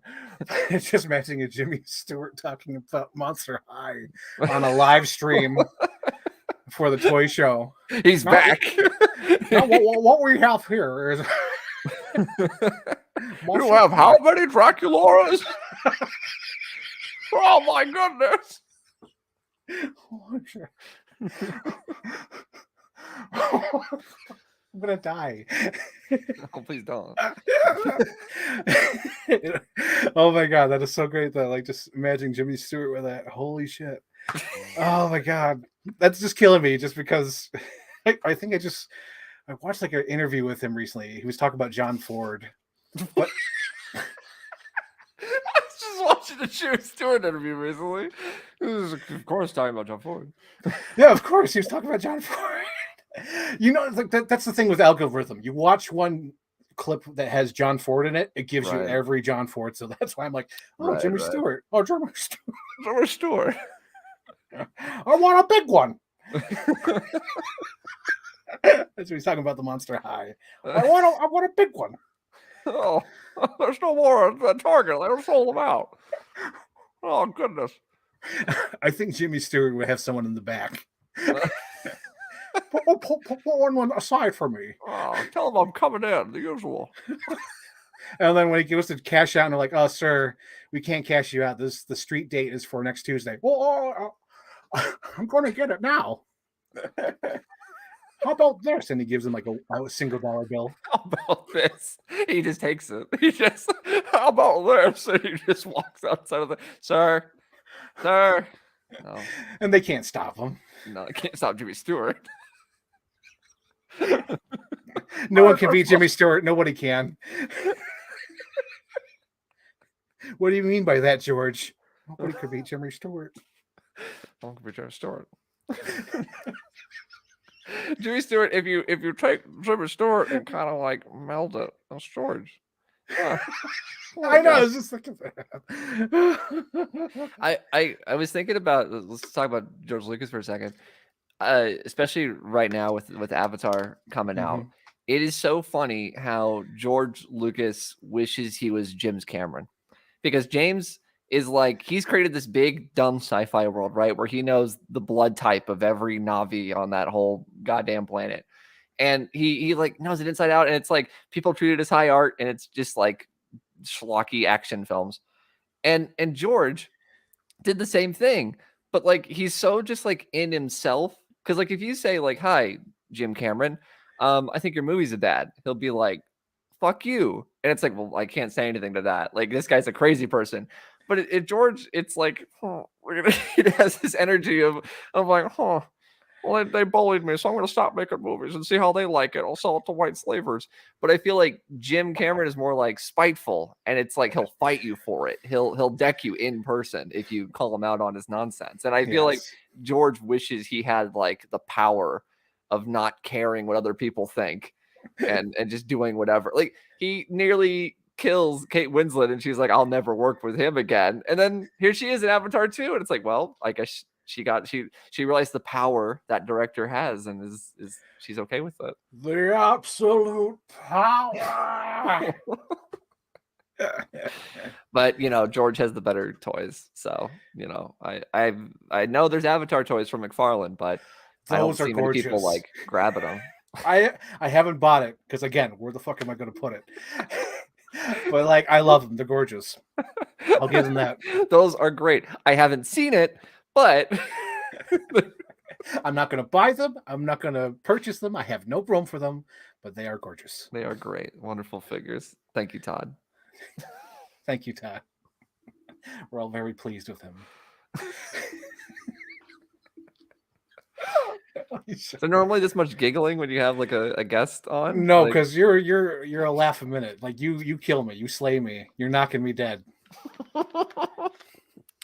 It's just imagining a Jimmy Stewart talking about Monster High on a live stream for the toy show. He's Now- back. Now, what we have here is You have how many Draculas? Oh my goodness. I'm gonna die. Oh, please don't. Oh my God, that is so great though. Like just imagining Jimmy Stewart with that. Holy shit. Oh my God. That's just killing me just because I think I watched like an interview with him recently. He was talking about John Ford. But I was just watching the Jimmy Stewart interview recently. Of course, talking about John Ford. yeah, of course, he was talking about John Ford. You know, like that's the thing with algorithm. You watch one clip that has John Ford in it, it gives you Right. every John Ford. So that's why I'm like, oh, Right, Jimmy right. Stewart. Oh, Jimmy Stewart. Jimmy Stewart. I want a big one. That's what he's talking about, the Monster High. I want a big one. Oh, there's no more at Target. They sold them out. Oh, goodness. I think Jimmy Stewart would have someone in the back. Put one aside for me. Oh, tell them I'm coming in, the usual. And then when he goes to cash out, and they're like, "Oh, sir, we can't cash you out. The street date is for next Tuesday." Well, I'm going to get it now. How about this? And he gives him like a single dollar bill. How about this? He just takes it. How about this? And he just walks outside of the, sir. No, And they can't stop him. no, I can't stop Jimmy Stewart. No one can beat Jimmy Stewart. Nobody can. What do you mean by that, George? Nobody could beat Jimmy Stewart. I'm gonna be Jimmy Stewart. Jimmy Stewart, if you take Jimmy Stewart and kind of like meld it, that's George. Yeah. I know. I was just thinking that. I was thinking about, let's talk about George Lucas for a second. Especially right now with Avatar coming out. Mhm. It is so funny how George Lucas wishes he was James Cameron, because James is like, he's created this big dumb sci-fi world, right, where he knows the blood type of every Na'vi on that whole goddamn planet, and he like knows it inside out, and it's like people treat it as high art, and it's just like schlocky action films, and George did the same thing, but like he's so just like in himself, because like if you say like, "Hi, Jim Cameron, I think your movies are bad," he'll be like, "Fuck you," and it's like, well, I can't say anything to that. Like, this guy's a crazy person. But George, it's like, it has this energy of like, well, they bullied me, so I'm going to stop making movies and see how they like it. I'll sell it to white slavers. But I feel like Jim Cameron is more like spiteful, and it's like he'll fight you for it. He'll deck you in person if you call him out on his nonsense. And I feel like Yes. George wishes he had like the power of not caring what other people think and just doing whatever. Like, he nearly kills Kate Winslet, and she's like, "I'll never work with him again." And then here she is in Avatar 2, and it's like, well, I guess she realized the power that director has, and is she's okay with it. The absolute power. But George has the better toys, so I know there's Avatar toys from McFarlane, but I don't Those are see many people gorgeous. like grabbing them. I haven't bought it because again, where the fuck am I going to put it? But like, I love them. They're gorgeous. I'll give them that. Those are great. I haven't seen it, but I'm not going to buy them. I'm not going to purchase them. I have no room for them, but they are gorgeous. they are great. Wonderful figures. Thank you, Todd. Thank you, Todd. We're all very pleased with him. So normally this much giggling when you have like a guest on? No, Like, because you're a laugh a minute. Like you kill me, you slay me, you're knocking me dead.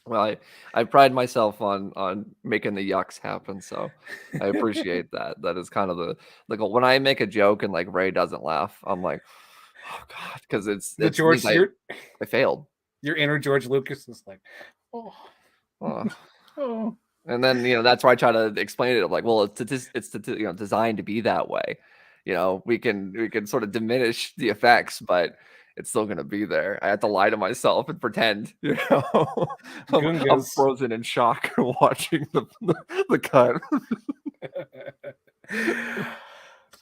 well, I pride myself on making the yucks happen, so I appreciate that. That is kind of the goal. When I make a joke and like Ray doesn't laugh, I'm like, oh god, because The it George, means I failed. your inner George Lucas is like, oh, Oh. oh. And then that's where I try to explain it. I'm like, well, it's designed to be that way. We can sort of diminish the effects, but it's still going to be there. I have to lie to myself and pretend, I'm Gungas. frozen in shock watching the cut.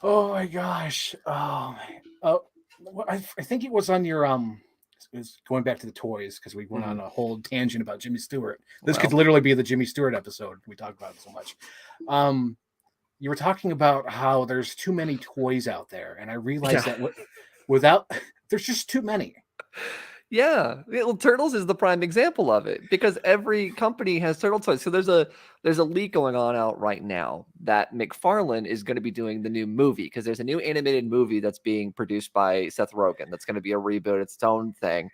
Oh my gosh. Oh my. Oh, I think it was on your It was going back to the toys because we went on a whole tangent about Jimmy Stewart. This could literally be the Jimmy Stewart episode. We talked about it so much. You were talking about how there's too many toys out there, and I realized that without there's just too many. Yeah, well, Turtles is the prime example of it because every company has turtle toys. So there's a leak going on out right now that McFarlane is going to be doing the new movie because there's a new animated movie that's being produced by Seth Rogen that's going to be a reboot, its own thing,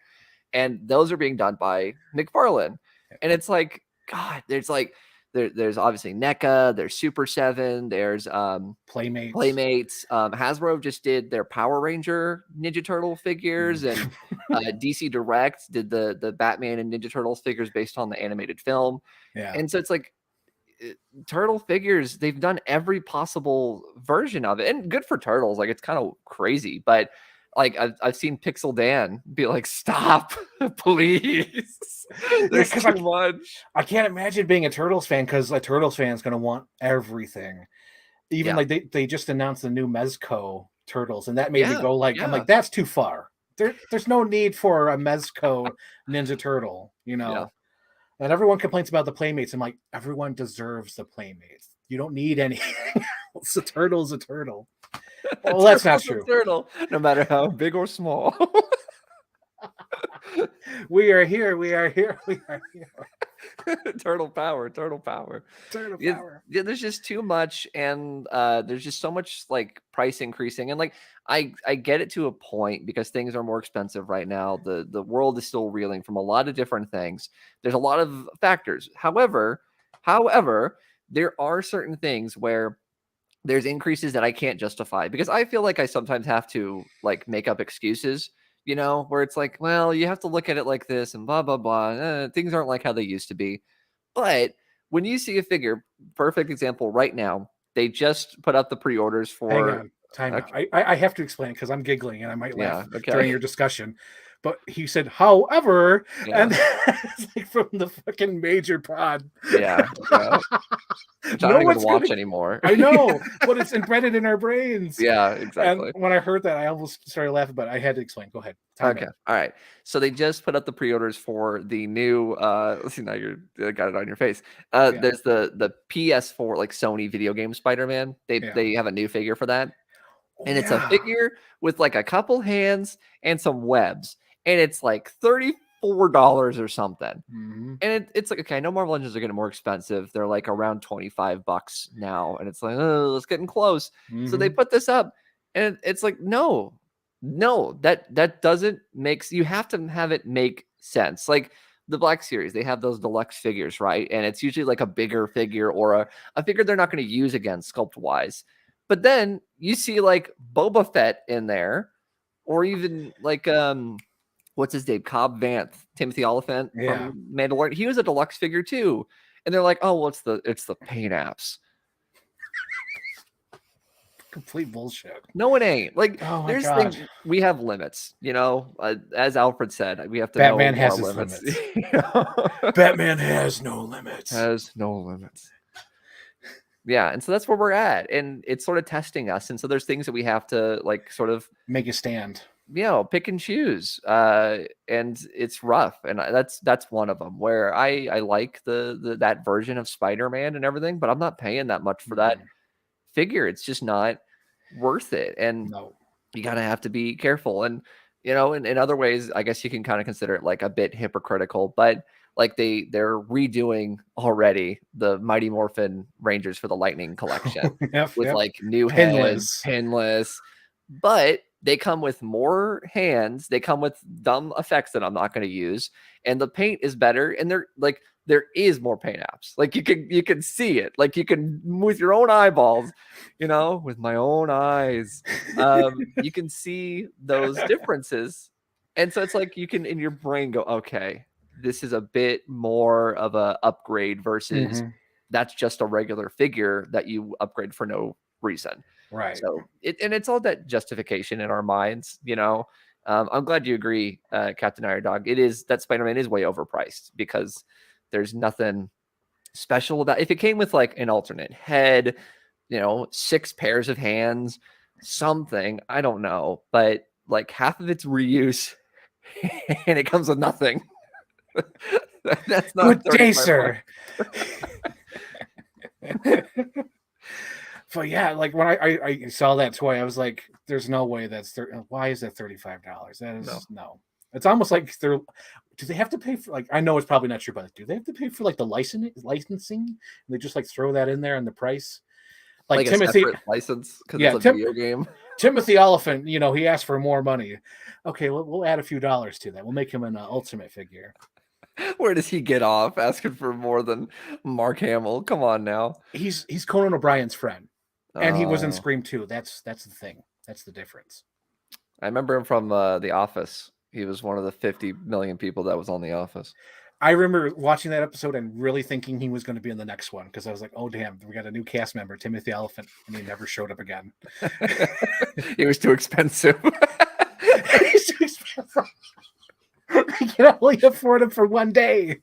and those are being done by McFarlane. And it's like, God, there's obviously NECA, there's Super 7, there's Playmates. Hasbro just did their Power Ranger Ninja Turtle figures, and DC Direct did the Batman and Ninja Turtles figures based on the animated film. Yeah. And so it's like Turtle figures, they've done every possible version of it. And good for Turtles. Like, it's kind of crazy, but like I've seen Pixel Dan be like, stop, please. There's too much. I can't imagine being a Turtles fan because a Turtles fan is going to want everything. Even like they just announced the new Mezco Turtles, and that made me go like, I'm like, that's too far. There's no need for a Mezco Ninja Turtle, And everyone complains about the Playmates. I'm like, everyone deserves the Playmates. You don't need anything else. A turtle's a turtle. Well, that's not true. Turtle, no matter how big or small. We are here. We are here. We are here. Turtle power. Turtle power. Turtle power. Yeah, there's just too much, and there's just so much like price increasing, and like I get it to a point because things are more expensive right now. The world is still reeling from a lot of different things. There's a lot of factors. However, there are certain things where there's increases that I can't justify because I feel like I sometimes have to like make up excuses, where it's like, well, you have to look at it like this and blah, blah, blah. Things aren't like how they used to be. But when you see a figure, perfect example right now, they just put up the pre-orders for. Hang on, time out. I have to explain because I'm giggling and I might laugh during your discussion. But he said, however, and it's like from the fucking major pod. Yeah. I don't even watch anymore. I know, but it's embedded in our brains. Yeah, exactly. And when I heard that, I almost started laughing, but I had to explain. Go ahead. Okay. All right. So they just put up the pre-orders for the new let's see, now you got it on your face. There's the PS4 like Sony video game Spider-Man. They have a new figure for that. And it's a figure with like a couple hands and some webs. And it's like $34 or something. Mm-hmm. And it's like, okay, I know Marvel Legends are getting more expensive. They're like around $25 now. And it's like, oh, it's getting close. Mm-hmm. So they put this up and it's like, no, that doesn't you have to have it make sense. Like the Black Series, they have those deluxe figures, right? And it's usually like a bigger figure or a figure they're not going to use again sculpt wise. But then you see like Boba Fett in there, or even like what's his name? Cobb Vanth, Timothy Oliphant from Mandalorian. He was a deluxe figure too. And they're like, oh, well, it's the paint apps. Complete bullshit. No, it ain't. Like, there's things we have limits, as Alfred said, we have to Batman know has our his limits. Batman has no limits. Has no limits. Yeah, and so that's where we're at, and it's sort of testing us, and so there's things that we have to like sort of make a stand, pick and choose, and it's rough, and that's one of them where I like that version of Spider-Man and everything, but I'm not paying that much for that figure. It's just not worth it, and you gotta have to be careful. And you know, in other ways, I guess you can kind of consider it like a bit hypocritical, but like they're redoing already the Mighty Morphin Rangers for the Lightning collection Yep, with yep. like new heads, Pinless. pinless, but they come with more hands. They come with dumb effects that I'm not going to use, and the paint is better. And they're like there is more paint apps. Like you can see it. Like you can with your own eyeballs, you know, with my own eyes, you can see those differences. And so it's like you can in your brain go, okay, this is a bit more of a upgrade versus Mhm. that's just a regular figure that you upgrade for no reason. Right. So it's all that justification in our minds, you know. I'm glad you agree, Captain Iron Dog. It is that Spider-Man is way overpriced because there's nothing special about. If it came with like an alternate head, you know, 6 pairs of hands, something I don't know, but like half of it's reuse, and it comes with nothing. That's not Good day, 35 bucks. sir. So yeah, like when I saw that toy, I was like, "There's no way that's why is that $35? That No. is no." It's almost like they're. Do they have to pay for like? I know it's probably not true, but do they have to pay for like the licensing? And they just like throw that in there in the price. Like Like a Timothy, separate license because yeah, it's a video game. Timothy Oliphant. You know, he asked for more money. Okay, we'll add a few dollars to that. We'll make him an ultimate figure. Where does he get off asking for more than Mark Hamill? Come on now. He's Conan O'Brien's friend, and he was in Oh, Scream 2. That's the thing. That's the difference. I remember him from The Office. He was one of the 50 million people that was on The Office. I remember watching that episode and really thinking he was going to be in the next one because I was like, "Oh damn, we got a new cast member, Timothy Oliphant," and he never showed up again. It was too expensive. He's too expensive. I can only afford him for one day.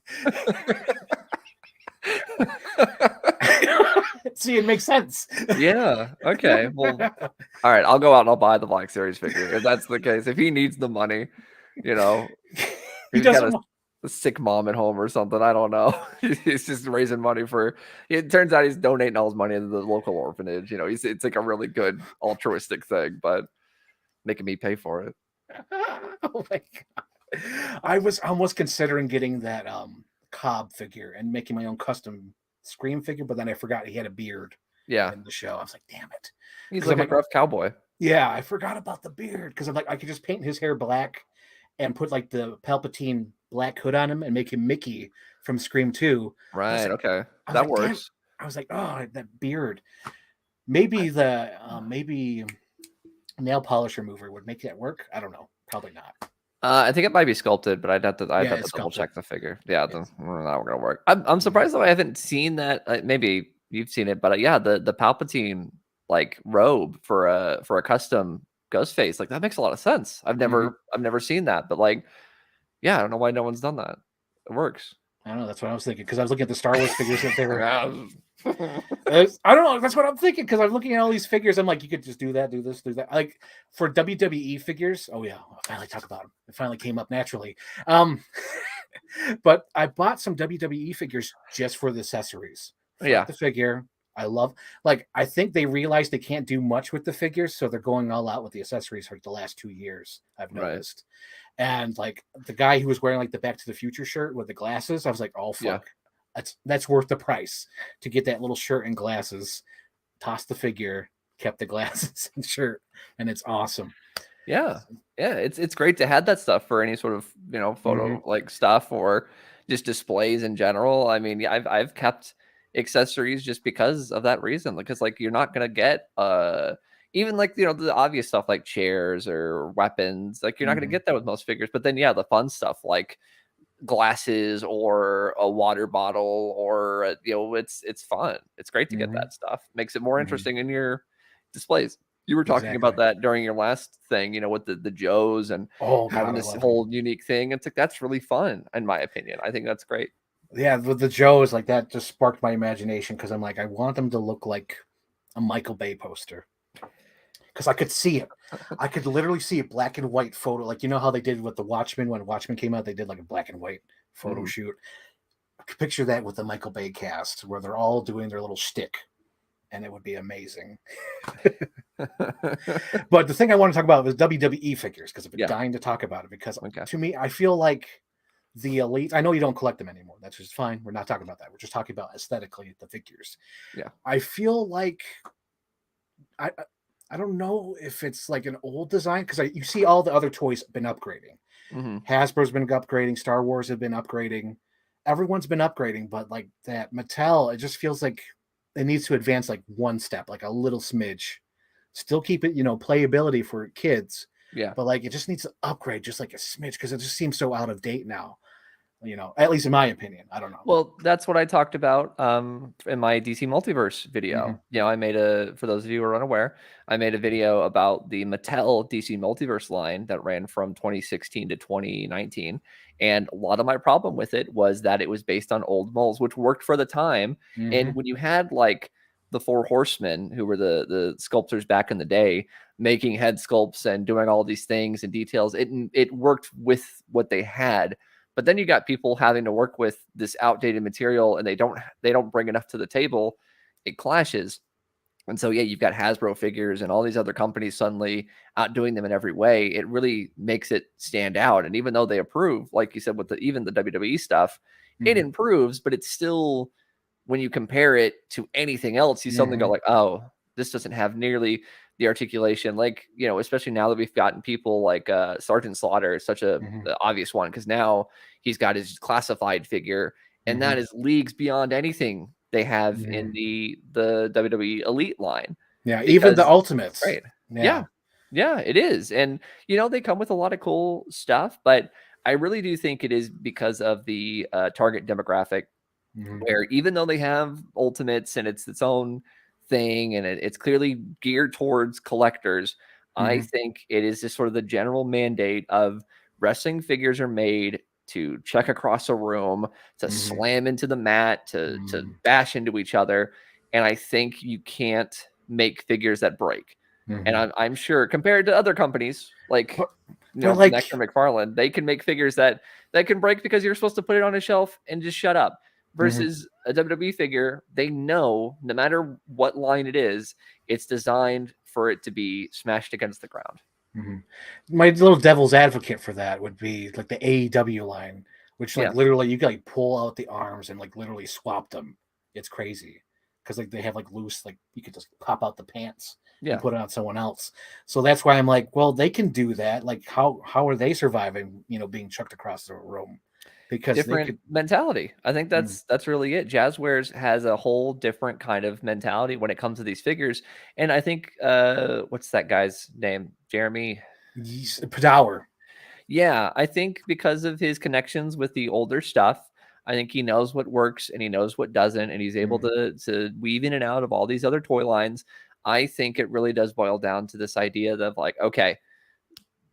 See, it makes sense. Yeah. Okay. Well, all right. I'll go out and I'll buy the Black Series figure if that's the case. If he needs the money, you know, He he's got doesn't. a sick mom at home or something. I don't know. He's just raising money for. It turns out he's donating all his money to the local orphanage. You know, it's like a really good altruistic thing, but making me pay for it. Oh my god! I was almost considering getting that Cobb figure and making my own custom Scream figure, but then I forgot he had a beard Yeah, in the show. I was like, damn it. he's 'Cause like I'm a like, gruff cowboy. yeah, I forgot about the beard because I'm like, I could just paint his hair black and put like the Palpatine black hood on him and make him Mickey from Scream 2. Right. Okay. I was That like, damn. works. I was like, oh, that beard. Maybe maybe nail polish remover would make that work. I don't know. Probably not. I think it might be sculpted, but I'd Yeah, have it's to double sculpted. check the figure. Yeah, that's not gonna work. I'm surprised though I haven't seen that. Maybe you've seen it, but yeah, the Palpatine like robe for a custom ghost face, like that makes a lot of sense. Mhm. I've never seen that, but like, yeah, I don't know why no one's done that. It works. I don't know. That's what I was thinking because I was looking at the Star Wars figures that they were. Yeah. I don't know. That's what I'm thinking because I'm looking at all these figures. I'm like, you could just do that, do this, do that. Like for WWE figures. Oh yeah, I'll finally talk about them. It finally came up naturally. Um, but I bought some WWE figures just for the accessories. For Yeah. the figure, I love. Like I think they realized they can't do much with the figures, so they're going all out with the accessories for the last 2 years. I've Right. noticed. And like the guy who was wearing like the Back to the Future shirt with the glasses, I was like, oh Yeah. fuck. That's worth the price to get that little shirt and glasses. Tossed the figure, kept the glasses and shirt, and it's awesome. Yeah. Yeah. It's great to have that stuff for any sort of, you know, photo like stuff or just displays in general. I mean, yeah, I've kept accessories just because of that reason. Because like you're not gonna get even like you know the obvious stuff like chairs or weapons, like you're not gonna Mhm. get that with most figures. But then yeah, the fun stuff like glasses or a water bottle or you know it's fun. It's great to get Mhm. that stuff. Makes it more Mhm. interesting in your displays. You were talking Exactly. about that during your last thing, you know, with the Joes and Oh having god, I this love whole them. unique thing. It's like that's really fun, in my opinion. I think that's great. Yeah, with the Joes, like that just sparked my imagination because I'm like, I want them to look like a Michael Bay poster. Because I could see it. I could literally see a black and white photo. Like you know how they did with the Watchmen when Watchmen came out, they did like a black and white photo Mhm. shoot. I could picture that with the Michael Bay cast where they're all doing their little shtick, and it would be amazing. But the thing I want to talk about is WWE figures because I've been Yeah. dying to talk about it because Okay. to me, I feel like the elite. I know you don't collect them anymore. That's just fine. We're not talking about that. We're just talking about aesthetically the figures. Yeah. I feel like I I don't know if it's like an old design because you see all the other toys been upgrading. Hmm. Hasbro's been upgrading. Star Wars have been upgrading. Everyone's been upgrading, but like that Mattel, it just feels like it needs to advance like one step, like a little smidge. Still keep it, playability for kids, Yeah. but like it just needs to upgrade just like a smidge because it just seems so out of date now. At least in my opinion. I don't know. Well, that's what I talked about in my DC Multiverse video. Mhm. You know, for those of you who are unaware, I made a video about the Mattel DC Multiverse line that ran from 2016 to 2019. And a lot of my problem with it was that it was based on old molds, which worked for the time. And Mhm. when you had like the Four Horsemen, who were the sculptors back in the day, making head sculpts and doing all these things and details, it worked with what they had. But then you got people having to work with this outdated material and they don't bring enough to the table. It clashes. And so, yeah, you've got Hasbro figures and all these other companies suddenly outdoing them in every way. It really makes it stand out. And even though they improve, like you said, with even the WWE stuff, it Mhm. improves, but it's still, when you compare it to anything else, you suddenly go Mhm. like, oh, this doesn't have nearly the articulation. Like, especially now that we've gotten people like Sergeant Slaughter is such a Mhm. obvious one because now he's got his classified figure, and that Mhm. is leagues beyond anything they have in Mhm. the WWE Elite line Yeah, even the because it's ultimates. great. Yeah. Yeah. Yeah, it is. And they come with a lot of cool stuff, but I really do think it is because of the target demographic Mhm. where even though they have ultimates and it's its own thing and it's clearly geared towards collectors, I Mhm. think it is just sort of the general mandate of wrestling figures are made to check across a room, to Mhm. slam into the mat, to Mhm. bash into each other. And I think you can't make figures that break. And Mhm. I'm sure compared to other companies like But like, Nectar McFarlane, they can make figures that can break because you're supposed to put it on a shelf and just shut up mhm. versus a WWE figure, they know no matter what line it is, it's designed for it to be smashed against the ground. Mhm. My little devil's advocate for that would be like the AEW line, which like Yeah. literally you can like pull out the arms and like literally swap them. It's crazy because like they have like loose, like you could just pop out the pants and Yeah. put it on someone else. So that's why I'm like, well, they can do that. Like how are they surviving? Being chucked across the room because they Different could. mentality. I think Mm. that's really it. Jazzwares has a whole different kind of mentality when it comes to these figures. And I think what's that guy's name? Jeremy. Power. Yeah, I think because of his connections with the older stuff, I think he knows what works and he knows what doesn't, and he's able Mm. to weave in and out of all these other toy lines. I think it really does boil down to this idea of like, okay,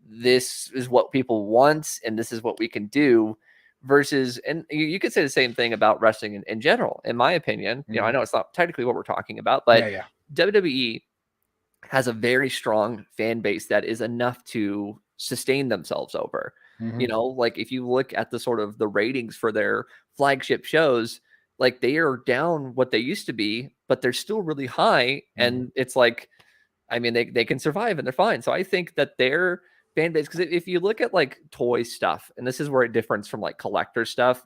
this is what people want and this is what we can do versus, and you could say the same thing about wrestling in general, in my opinion. I Mhm. know it's not technically what we're talking about, Yeah, but yeah. WWE has a very strong fan base that is enough to sustain themselves over. Mhm. Like if you look at the sort of the ratings for their flagship shows, like they are down what they used to be, but they're still really high. Mhm. And it's like, I mean, they can survive and they're fine. So I think that their fan base, because if you look at like toy stuff, and this is where it differs from like collector stuff,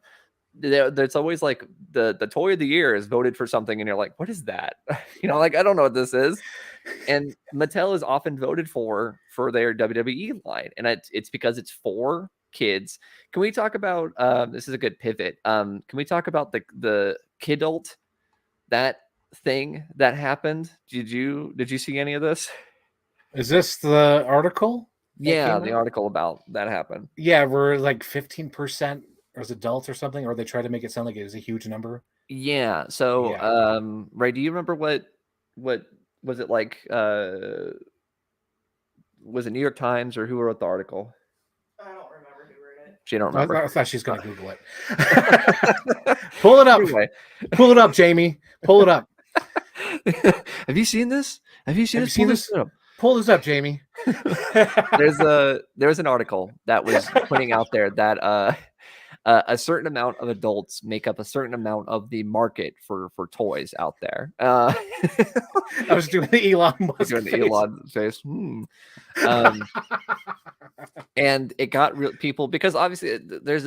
there's always like the toy of the year is voted for something, and you're like, what is that? Like I don't know what this is. And Mattel is often voted for their WWE line, and it's because it's for kids. Can we talk about this is a good pivot. Can we talk about the kidult, that thing that happened? Did you see any of this? Is this the article that Yeah, came the out? article about that happened. Yeah, we're like 15% as adults or something, or they try to make it sound like it is a huge number. Yeah. So, Yeah. Ray, do you remember what was it like? Was it New York Times or who wrote the article? I don't remember who wrote it. She don't I remember. thought she's gonna Google it. Pull it up. Anyway, Pull it up, Jamie. Pull it up. have you seen this? Have you seen Have you this? Pull seen this this? up. Pull this up, Jamie. There's an article that was putting out there that a certain amount of adults make up a certain amount of the market for toys out there. I was doing the Elon Musk doing the face. Elon face. And it got real people, because obviously there's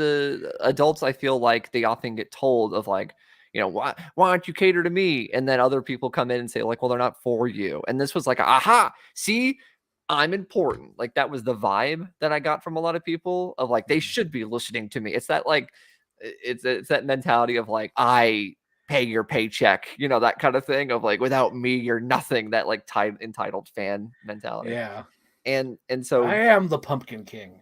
adults, I feel like they often get told of like, why don't you cater to me? And then other people come in and say like, well, they're not for you. And this was like, aha, see, I'm important. Like that was the vibe that I got from a lot of people of like, they should be listening to me. It's that like, it's that mentality of like, I pay your paycheck, that kind of thing of like, without me, you're nothing. That like entitled fan mentality. Yeah. And so I am the Pumpkin King.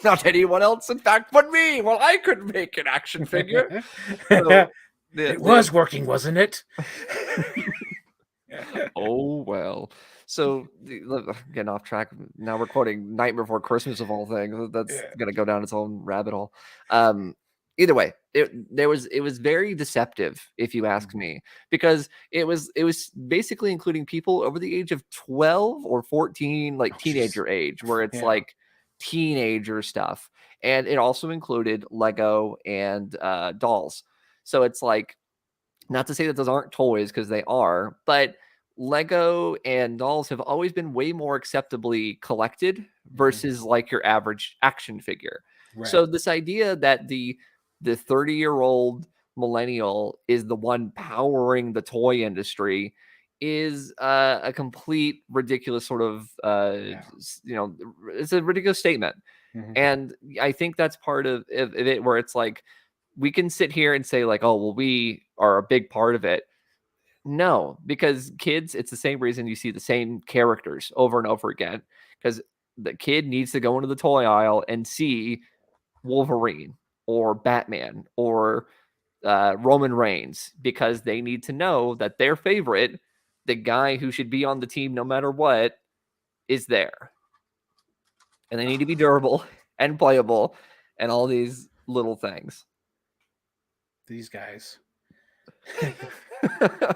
Not anyone else, in fact, but me. Well, I could make an action figure. So, it was working, wasn't it? Oh, well. So, getting off track. Now we're quoting Nightmare Before Christmas of all things. That's going to go down its own rabbit hole. Either way, it was very deceptive, if you ask me, because it was basically including people over the age of 12 or 14, like teenager age, where it's like teenager stuff. And it also included Lego and dolls. So it's like, not to say that those aren't toys, because they are, but Lego and dolls have always been way more acceptably collected versus like your average action figure. Right. So this idea that the 30-year-old millennial is the one powering the toy industry is a complete ridiculous sort of it's a ridiculous statement. And I think that's part of it, where it's like, we can sit here and say like, oh, well, we are a big part of it. No, because kids, it's the same reason you see the same characters over and over again, because the kid needs to go into the toy aisle and see Wolverine or Batman or Roman Reigns, because they need to know that their favorite, the guy who should be on the team no matter what, is there. And they need to be durable and playable and all these little things. These guys.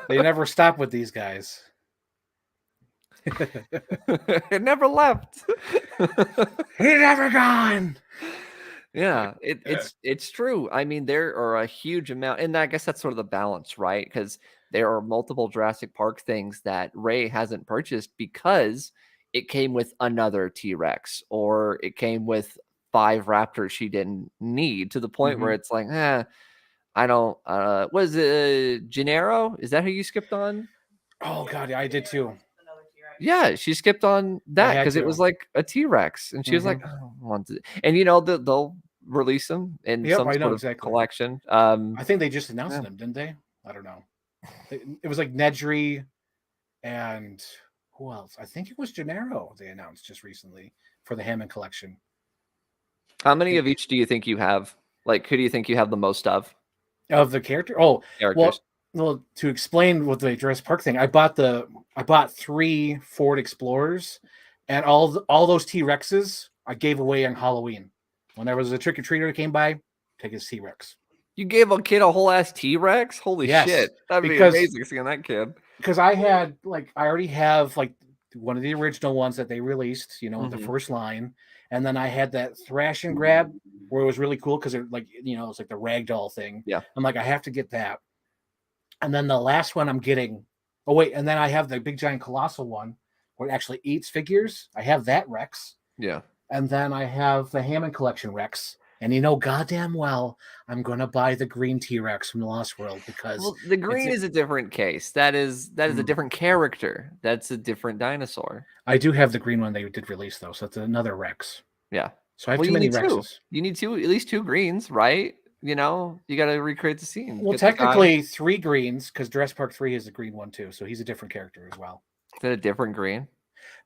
They never stop with these guys. It never left. He never gone. Yeah, it's true. I mean, there are a huge amount, and I guess that's sort of the balance, right? Because there are multiple Jurassic Park things that Ray hasn't purchased because it came with another T-Rex, or it came with 5 raptors she didn't need, to the point where it's like, I don't, was it Gennaro? Is that who you skipped on? Oh God, I did too. Yeah, she skipped on that because it was like a T-Rex, and she was like, I don't want to. And they'll release them in some sort of collection. I think they just announced them, didn't they? I don't know. It was like Nedry and who else? I think it was Gennaro they announced just recently for the Hammond collection. How many of each do you think you have? Like, who do you think you have the most of? Of the character? Oh, characters. Well, to explain what the Jurassic Park thing, I bought 3 Ford Explorers, and all those T-Rexes I gave away on Halloween. When there was a trick-or-treater that came by, take his T-Rex. You gave a kid a whole ass T-Rex? Holy shit. That'd be amazing seeing that kid. Because I already have like one of the original ones that they released, the first line. And then I had that thrash and grab where it was really cool because it's like the ragdoll thing. Yeah. I'm like, I have to get that. And then the last one I'm getting. Oh, wait. And then I have the big giant colossal one where it actually eats figures. I have that Rex. Yeah. And then I have the Hammond collection Rex. And goddamn well, I'm going to buy the green T-Rex from the Lost World because the green is a different case. That is a different character. That's a different dinosaur. I do have the green one they did release though, so it's another Rex. Yeah. So I have too many Rexes. You need at least 2 greens, right? You got to recreate the scene. Well, technically 3 greens because Jurassic Park 3 is a green one too, so he's a different character as well. Is that a different green?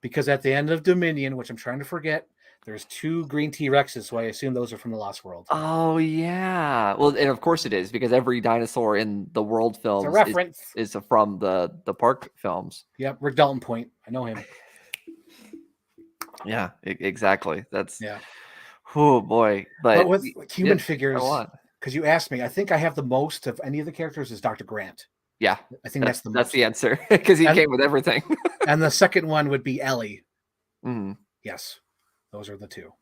Because at the end of Dominion, which I'm trying to forget, there's 2 green T-Rexes, so I assume those are from the Lost World. Oh, yeah. Well, and of course it is, because every dinosaur in the world films is from the Park films. Yep, Rick Dalton Point. I know him. Yeah, exactly. That's... Yeah. Oh, boy. But with human figures, because you asked me, I think I have the most of any of the characters is Dr. Grant. Yeah. I think that's the most. That's the answer, because he came with everything. And the second one would be Ellie. Mm-hmm. Yes. Those are the two.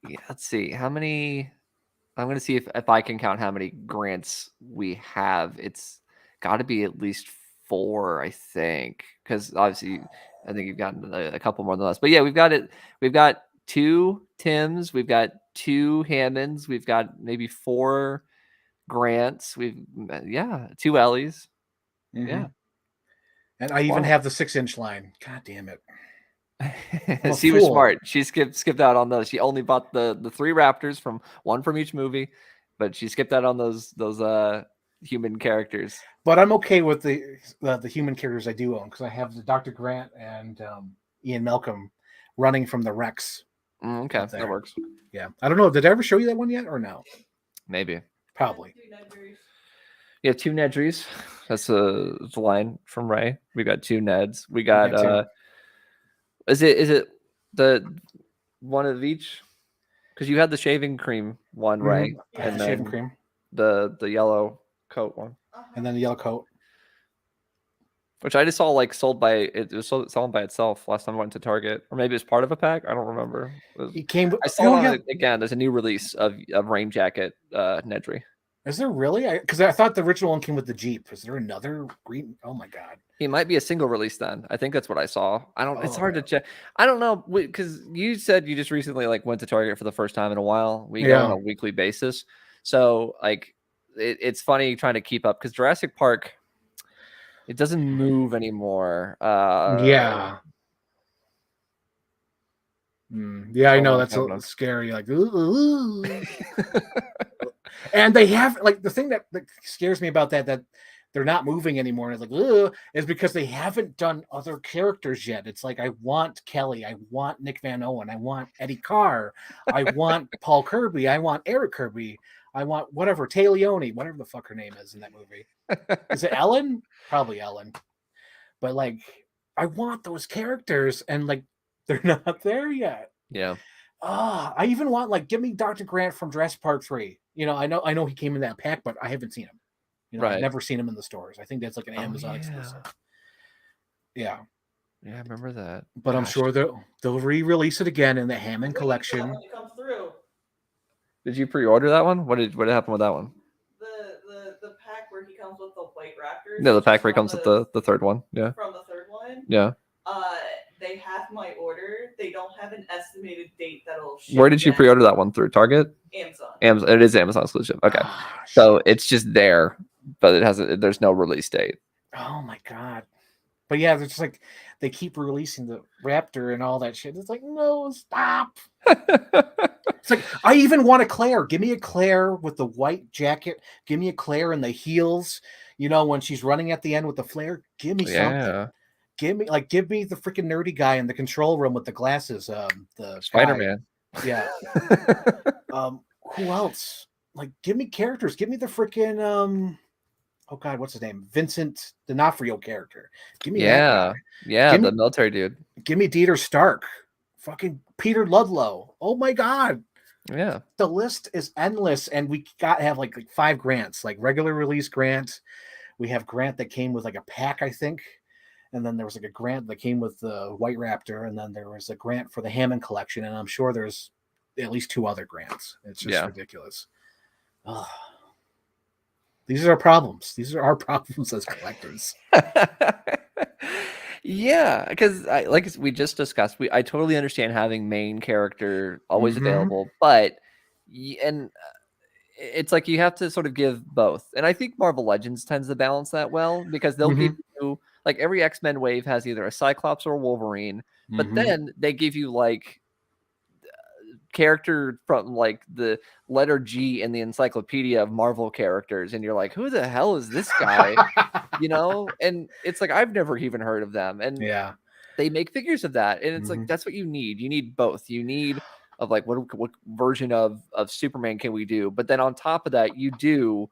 Yeah, let's see how many. I'm gonna see if I can count how many grants we have. It's got to be at least 4, I think, because obviously I think you've gotten a couple more than us. But yeah, we've got it. We've got 2 Tims. We've got 2 Hammonds. We've got maybe 4 Grants. 2 Ellies. Yeah. And I even Wow. have the 6-inch line. God damn it. She was smart. She skipped out on those. She only bought the 3 Raptors one from each movie, but she skipped out on those human characters. But I'm okay with the human characters I do own because I have the Dr. Grant and Ian Malcolm running from the Rex. Okay, that works. Yeah, I don't know. Did I ever show you that one yet or no? Maybe. Probably. You have 2 Nedries. That's the line from Ray. We got 2 Neds. We got Is it the one of each? Because you had the shaving cream one, Ray, and the shaving cream, the yellow coat one, and then the yellow coat, which I just saw like sold by sold by itself last time I went to Target, or maybe it's part of a pack. I don't remember. It came. I saw again. There's a new release of Rain Jacket Nedry. Is there really? Because I thought the original one came with the Jeep. Is there another green? Oh my god! He might be a single release then. I think that's what I saw. I don't. It's hard to check. I don't know because you said you just recently like went to Target for the first time in a while. We go on a weekly basis, so like it's funny trying to keep up because Jurassic Park, it doesn't move anymore. Yeah, I know that's scary. Like, ooh. And they have like the thing that scares me about that they're not moving anymore. And it's like, ugh, is because they haven't done other characters yet. It's like I want Kelly, I want Nick Van Owen, I want Eddie Carr, I want Paul Kirby, I want Eric Kirby, I want whatever Leone, whatever the fuck her name is in that movie. Is it Ellen? Probably Ellen. But like, I want those characters, and like they're not there yet. Yeah. I even want like give me Dr. Grant from Jurassic Park 3. You know, I know he came in that pack, but I haven't seen him. You know, I've never seen him in the stores. I think that's like an Amazon exclusive. Yeah. Yeah, I remember that. But I'm sure they'll re-release it again in the Hammond collection. When it comes through. Did you pre-order that one? What happened with that one? The pack where he comes with the white Raptors. No, the pack where he comes with the third one. Yeah. From the third one. Yeah. They have my order. They don't have an estimated date that'll ship. Where did you pre-order that one through? Target? Amazon. It is Amazon exclusive. Okay. So it's just there, but there's no release date. Oh my god. But yeah, they're just like they keep releasing the Raptor and all that shit. It's like, no, stop. It's like I even want a Claire. Give me a Claire with the white jacket. Give me a Claire in the heels. You know, when she's running at the end with the flare. Give me something. Give me the freaking nerdy guy in the control room with the glasses. The Spider-Man. Yeah. Who else? Like, give me characters. Give me the freaking oh god, what's his name? Vincent D'Onofrio character. Give me that guy. Yeah, the military dude. Give me Dieter Stark. Fucking Peter Ludlow. Oh my god. Yeah. The list is endless, and we got to have like 5 grants, like regular release grant. We have grant that came with like a pack, I think. And then there was like a grant that came with the White Raptor, and then there was a grant for the Hammond collection, and I'm sure there's at least 2 other grants. It's just ridiculous. Oh. These are our problems. These are our problems as collectors. Yeah, because like we just discussed, I totally understand having main character always available, but it's like you have to sort of give both. And I think Marvel Legends tends to balance that well because they'll give you like every X-Men wave has either a Cyclops or a Wolverine, but then they give you like character from like the letter G in the encyclopedia of Marvel characters, and you're like, who the hell is this guy? You know, and it's like I've never even heard of them, and they make figures of that, and it's like that's what you need. You need both. You need of like what version of Superman can we do, but then on top of that, you do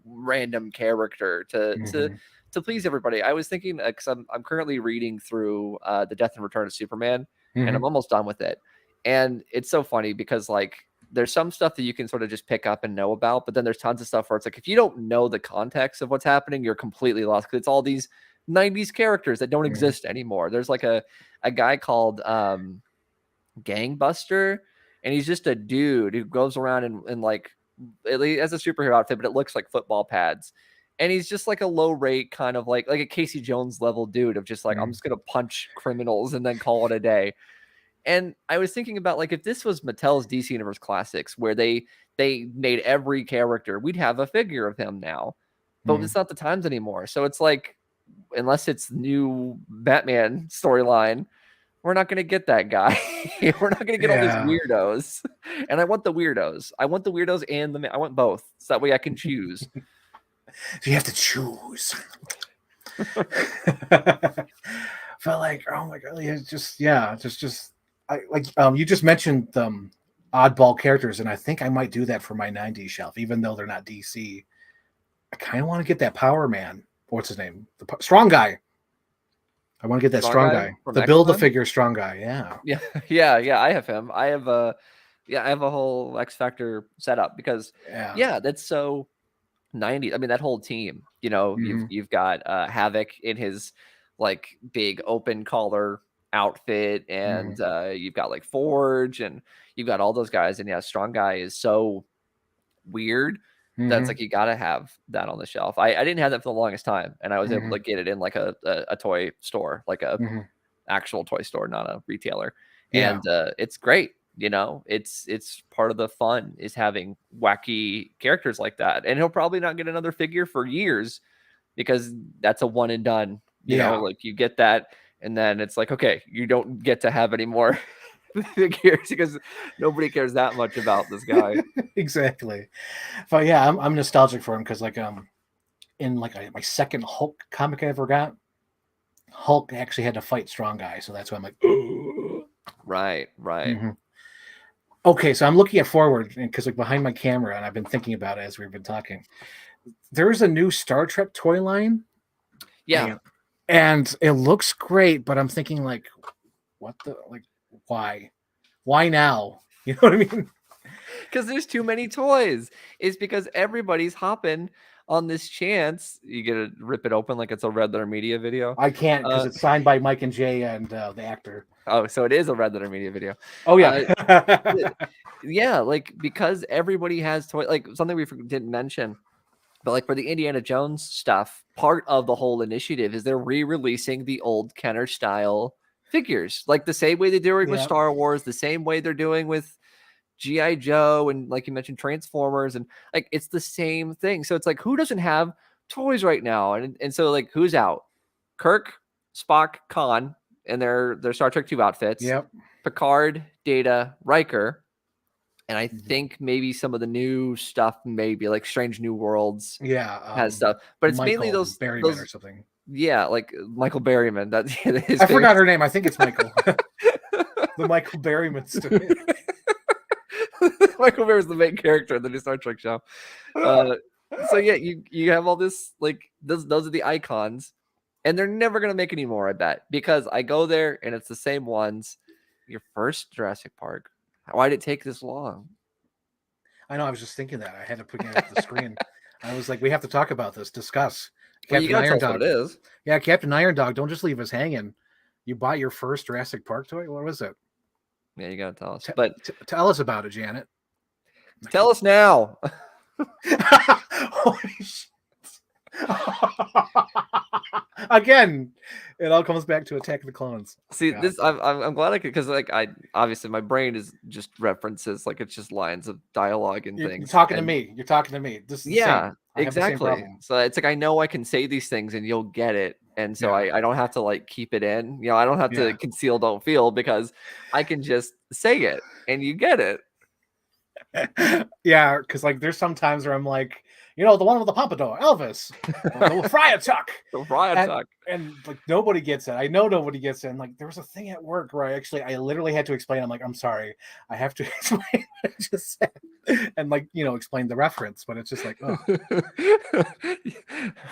random character to please everybody. I was thinking because I'm currently reading through the Death and Return of Superman, and I'm almost done with it. And it's so funny because like there's some stuff that you can sort of just pick up and know about, but then there's tons of stuff where it's like if you don't know the context of what's happening, you're completely lost because it's all these 90s characters that don't exist anymore. There's like a guy called gangbuster, and he's just a dude who goes around and like as a superhero outfit, but it looks like football pads. And he's just like a low rate kind of like a Casey Jones level dude of just like, I'm just gonna punch criminals and then call it a day. And I was thinking about like if this was Mattel's DC Universe Classics where they made every character, we'd have a figure of him now. But it's not the times anymore. So it's like, unless it's new Batman storyline, we're not going to get that guy. We're not going to get all these weirdos. And I want the weirdos. I want the weirdos and I want both. So that way I can choose. So you have to choose. Felt like, oh my god, you just mentioned oddball characters, and I think I might do that for my 90s shelf, even though they're not DC. I kind of want to get that Power Man. What's his name? The Strong Guy. I want to get that Strong Guy. The Build-A-Figure Strong Guy. Yeah. I have him. I have a whole X Factor setup because that's so 90s. I mean, that whole team. You know, you've got Havoc in his like big open collar outfit, and you've got like Forge, and you've got all those guys. And Strong Guy is so weird. That's like, you gotta have that on the shelf. I didn't have that for the longest time, and I was able to get it in like a toy store, like a actual toy store, not a retailer. And it's great. You know, it's part of the fun is having wacky characters like that. And he'll probably not get another figure for years because that's a one and done. You know, like you get that, and then it's like, okay, you don't get to have any more figures because nobody cares that much about this guy. Exactly. But yeah, I'm nostalgic for him because like in like my second Hulk comic I ever got, Hulk actually had to fight Strong Guy, so that's why I'm like, ugh. Right. Okay, so I'm looking at forward because like behind my camera, and I've been thinking about it as we've been talking. There's a new Star Trek toy line. Yeah. And it looks great, but I'm thinking like, what the like, why? Why now? You know what I mean? Because there's too many toys. It's because everybody's hopping on this chance. You get to rip it open like it's a Red Letter Media video. I can't because it's signed by Mike and Jay and the actor. Oh, so it is a Red Letter Media video. Oh yeah. Yeah, like because everybody has toys. Like something we didn't mention. But like for the Indiana Jones stuff, part of the whole initiative is they're re-releasing the old Kenner style figures, like the same way they're doing with Star Wars, the same way they're doing with G.I. Joe, and like you mentioned, Transformers, and like it's the same thing. So it's like, who doesn't have toys right now? And so like, who's out? Kirk, Spock, Khan, and their Star Trek 2 outfits. Yep. Picard, Data, Riker. And I think maybe some of the new stuff, maybe like Strange New Worlds, has stuff, but it's mainly those Berryman or something. Yeah, like Michael Berryman. That's I forgot her name. I think it's Michael. The Michael Berryman story. Michael Berryman's the main character in the new Star Trek show. So yeah, you have all this like those are the icons, and they're never gonna make any more. I bet because I go there and it's the same ones. Your first Jurassic Park. Why did it take this long? I know. I was just thinking that. I had to put it up the screen. I was like, we have to talk about this. Discuss. Well, Captain Iron Dog. What it is. Yeah, Captain Iron Dog. Don't just leave us hanging. You bought your first Jurassic Park toy? What was it? Yeah, you gotta tell us. But tell us about it, Janet. Tell us now. Holy shit. Again, it all comes back to Attack of the Clones. See, this I'm glad I could, because like I obviously my brain is just references, like it's just lines of dialogue and things. You're talking to me. You're talking to me. This is exactly. So it's like I know I can say these things and you'll get it, and so I don't have to like keep it in. You know, I don't have to conceal, don't feel, because I can just say it and you get it. Yeah, because like there's some times where I'm like, you know, the one with the pompadour, Elvis, the Friar Tuck. The Friar Tuck. And like nobody gets it. I know nobody gets it. And like there was a thing at work where I literally had to explain. I'm like, I'm sorry, I have to explain what I just said. And like, you know, explain the reference, but it's just like, oh.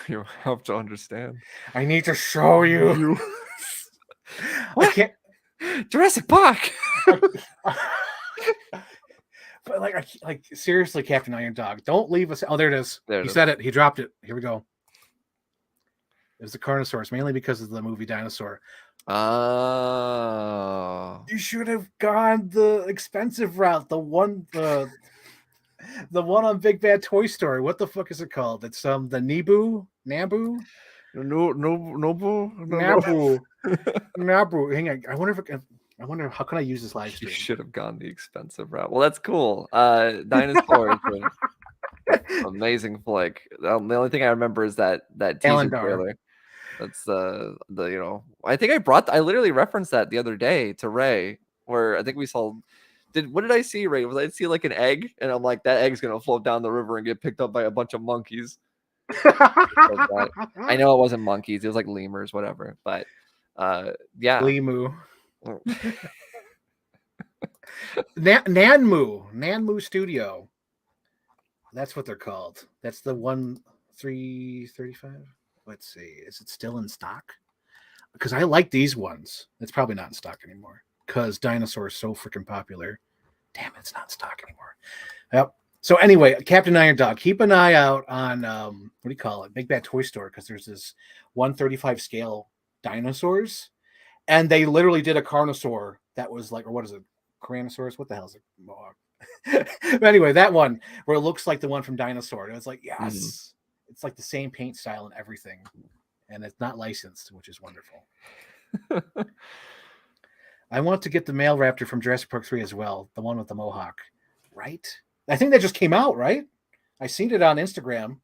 You have to understand. I need to show you. What? I can't. Jurassic Park. But like seriously, Captain Iron Dog, don't leave us. Oh, there it is. He said it. He dropped it. Here we go. It was the Carnosaurus, mainly because of the movie Dinosaur. Oh. You should have gone the expensive route. The one on Big Bad Toy Story. What the fuck is it called? It's the Nabu. No. Nabu. Hang on. I wonder how can I use this live You stream? should have gone the expensive route. Well, that's cool. Dinosaur is an amazing flick. The only thing I remember is that teaser Alandar. trailer. That's the I think I literally referenced that the other day to Ray, where I think we saw. What did I see, Ray? Was I see like an egg, and I'm like, that egg's gonna float down the river and get picked up by a bunch of monkeys. I know it wasn't monkeys; it was like lemurs, whatever. But yeah, Limu. Nanmu Studio. That's what they're called. That's the 1335. Let's see. Is it still in stock? Because I like these ones. It's probably not in stock anymore because Dinosaur is so freaking popular. Damn, it's not in stock anymore. Yep. So anyway, Captain Iron Dog, keep an eye out on what do you call it? Big Bad Toy Store, because there's this 135 scale dinosaurs, and they literally did a Carnosaur that was like, or what is it? Tyrannosaurus? What the hell is it? Mohawk. But anyway, that one where it looks like the one from Dinosaur. And it's like, yes, it's like the same paint style and everything, and it's not licensed, which is wonderful. I want to get the male raptor from Jurassic Park 3 as well, the one with the mohawk, right? I think that just came out, right? I seen it on Instagram.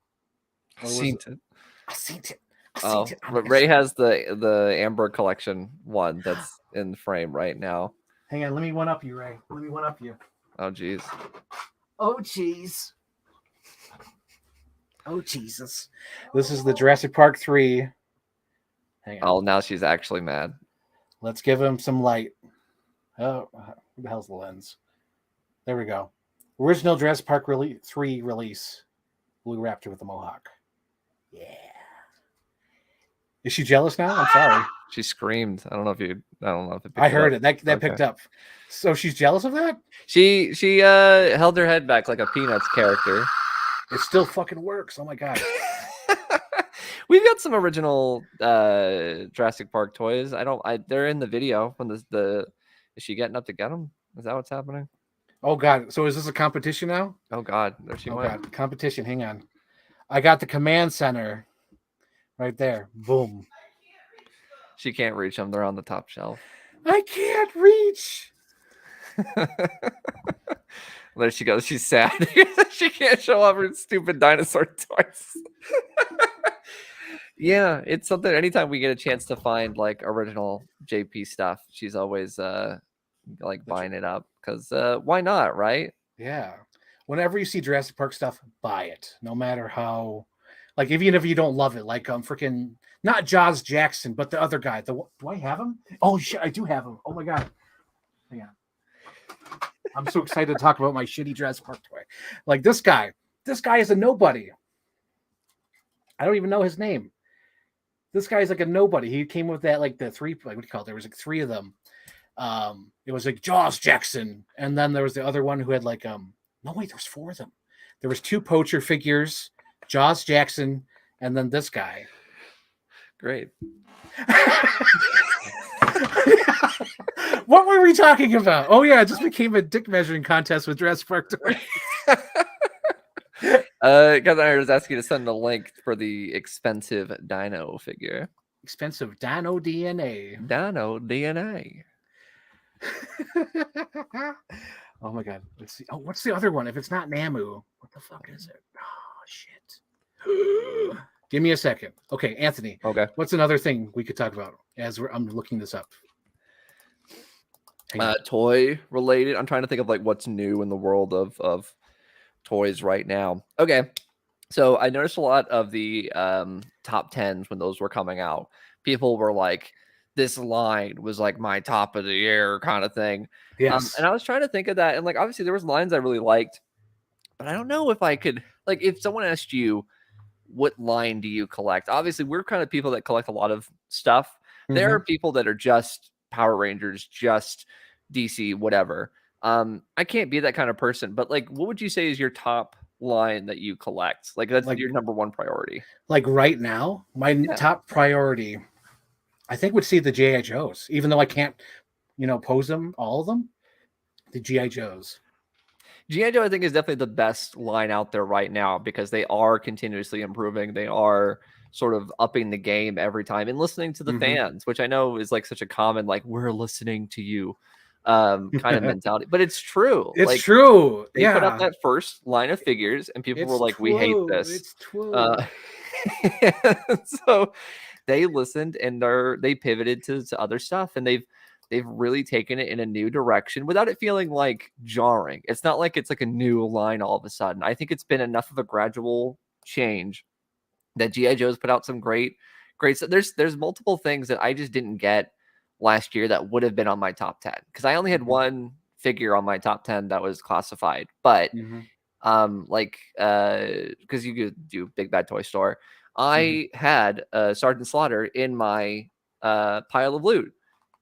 I seen it. Oh, but Ray has the Amber Collection one that's in the frame right now. Hang on, let me one up you, Ray. Let me one up you. Oh, geez. Oh, jeez. Oh, Jesus. This is the Jurassic Park 3. Hang on. Oh, now she's actually mad. Let's give him some light. Oh, what the hell's the lens? There we go. Original Jurassic Park 3 release. Blue Raptor with the mohawk. Yeah. Is she jealous now? I'm sorry. She screamed. I don't know if it I heard it. That picked up. So she's jealous of that? She held her head back like a Peanuts character. It still fucking works. Oh my god. We've got some original Jurassic Park toys. They're in the video from the is she getting up to get them? Is that what's happening? Oh god. So is this a competition now? Oh god. There she went. God. Competition. Hang on. I got the command center right there. Boom. She can't reach them. They're on the top shelf. I can't reach. There she goes. She's sad. She can't show off her stupid dinosaur toys. Yeah, it's something. Anytime we get a chance to find like original JP stuff, she's always like buying it up because why not, right? Yeah. Whenever you see Jurassic Park stuff, buy it. No matter how, like, even if you don't love it, like freaking not Jaws Jackson, but the other guy. Do I have him? Oh shit, I do have him. Oh my god. Hang on. I'm so excited to talk about my shitty Jurassic Park toy. Like this guy. This guy is a nobody. I don't even know his name. This guy's like a nobody. He came with that, like the three, like what do you call it? There was like three of them. It was like Jaws Jackson, and then there was the other one who had like no wait, there was four of them. There was two poacher figures, Jaws Jackson, and then this guy. Great. What were we talking about? Oh yeah, it just became a dick measuring contest with Jurassic Park toys. Guys, I was asking you to send the link for the expensive dino figure. Expensive dino DNA. Dino DNA. Oh my god. Let's see. Oh, what's the other one? If it's not Namu, what the fuck is it? Oh shit. Give me a second. Okay, Anthony. Okay. What's another thing we could talk about as I'm looking this up? Toy related. I'm trying to think of like what's new in the world of toys right now. Okay. So I noticed a lot of the top 10s when those were coming out. People were like, this line was like my top of the year kind of thing. Yes. And I was trying to think of that. And like, obviously there was lines I really liked, but I don't know if I could, like, if someone asked you, what line do you collect? Obviously we're kind of people that collect a lot of stuff. Mm-hmm. There are people that are just Power Rangers, just DC, whatever. I can't be that kind of person, but like, what would you say is your top line that you collect? Like that's Like- your number one priority. Like right now, my Yeah. top priority, I think, would see the GI Joes, even though I can't, pose them, all of them. The GI Joes. G.I. Joe, I think, is definitely the best line out there right now because they are continuously improving. They are sort of upping the game every time and listening to the Mhm. fans, which I know is like such a common, like, we're listening to you kind of mentality. But it's true. It's like, true. they put out Yeah. that first line of figures and people were It's like, we hate true. this. It's true. So they listened and they pivoted to other stuff, and they've really taken it in a new direction without it feeling like jarring. It's not like it's like a new line all of a sudden. I think it's been enough of a gradual change that GI Joe's put out some great stuff. There's multiple things that I just didn't get last year that would have been on my top 10 because I only had Mhm. one figure on my top 10 that was classified, but Mhm. because you could do Big Bad Toy Store, I had Sergeant Slaughter in my pile of loot,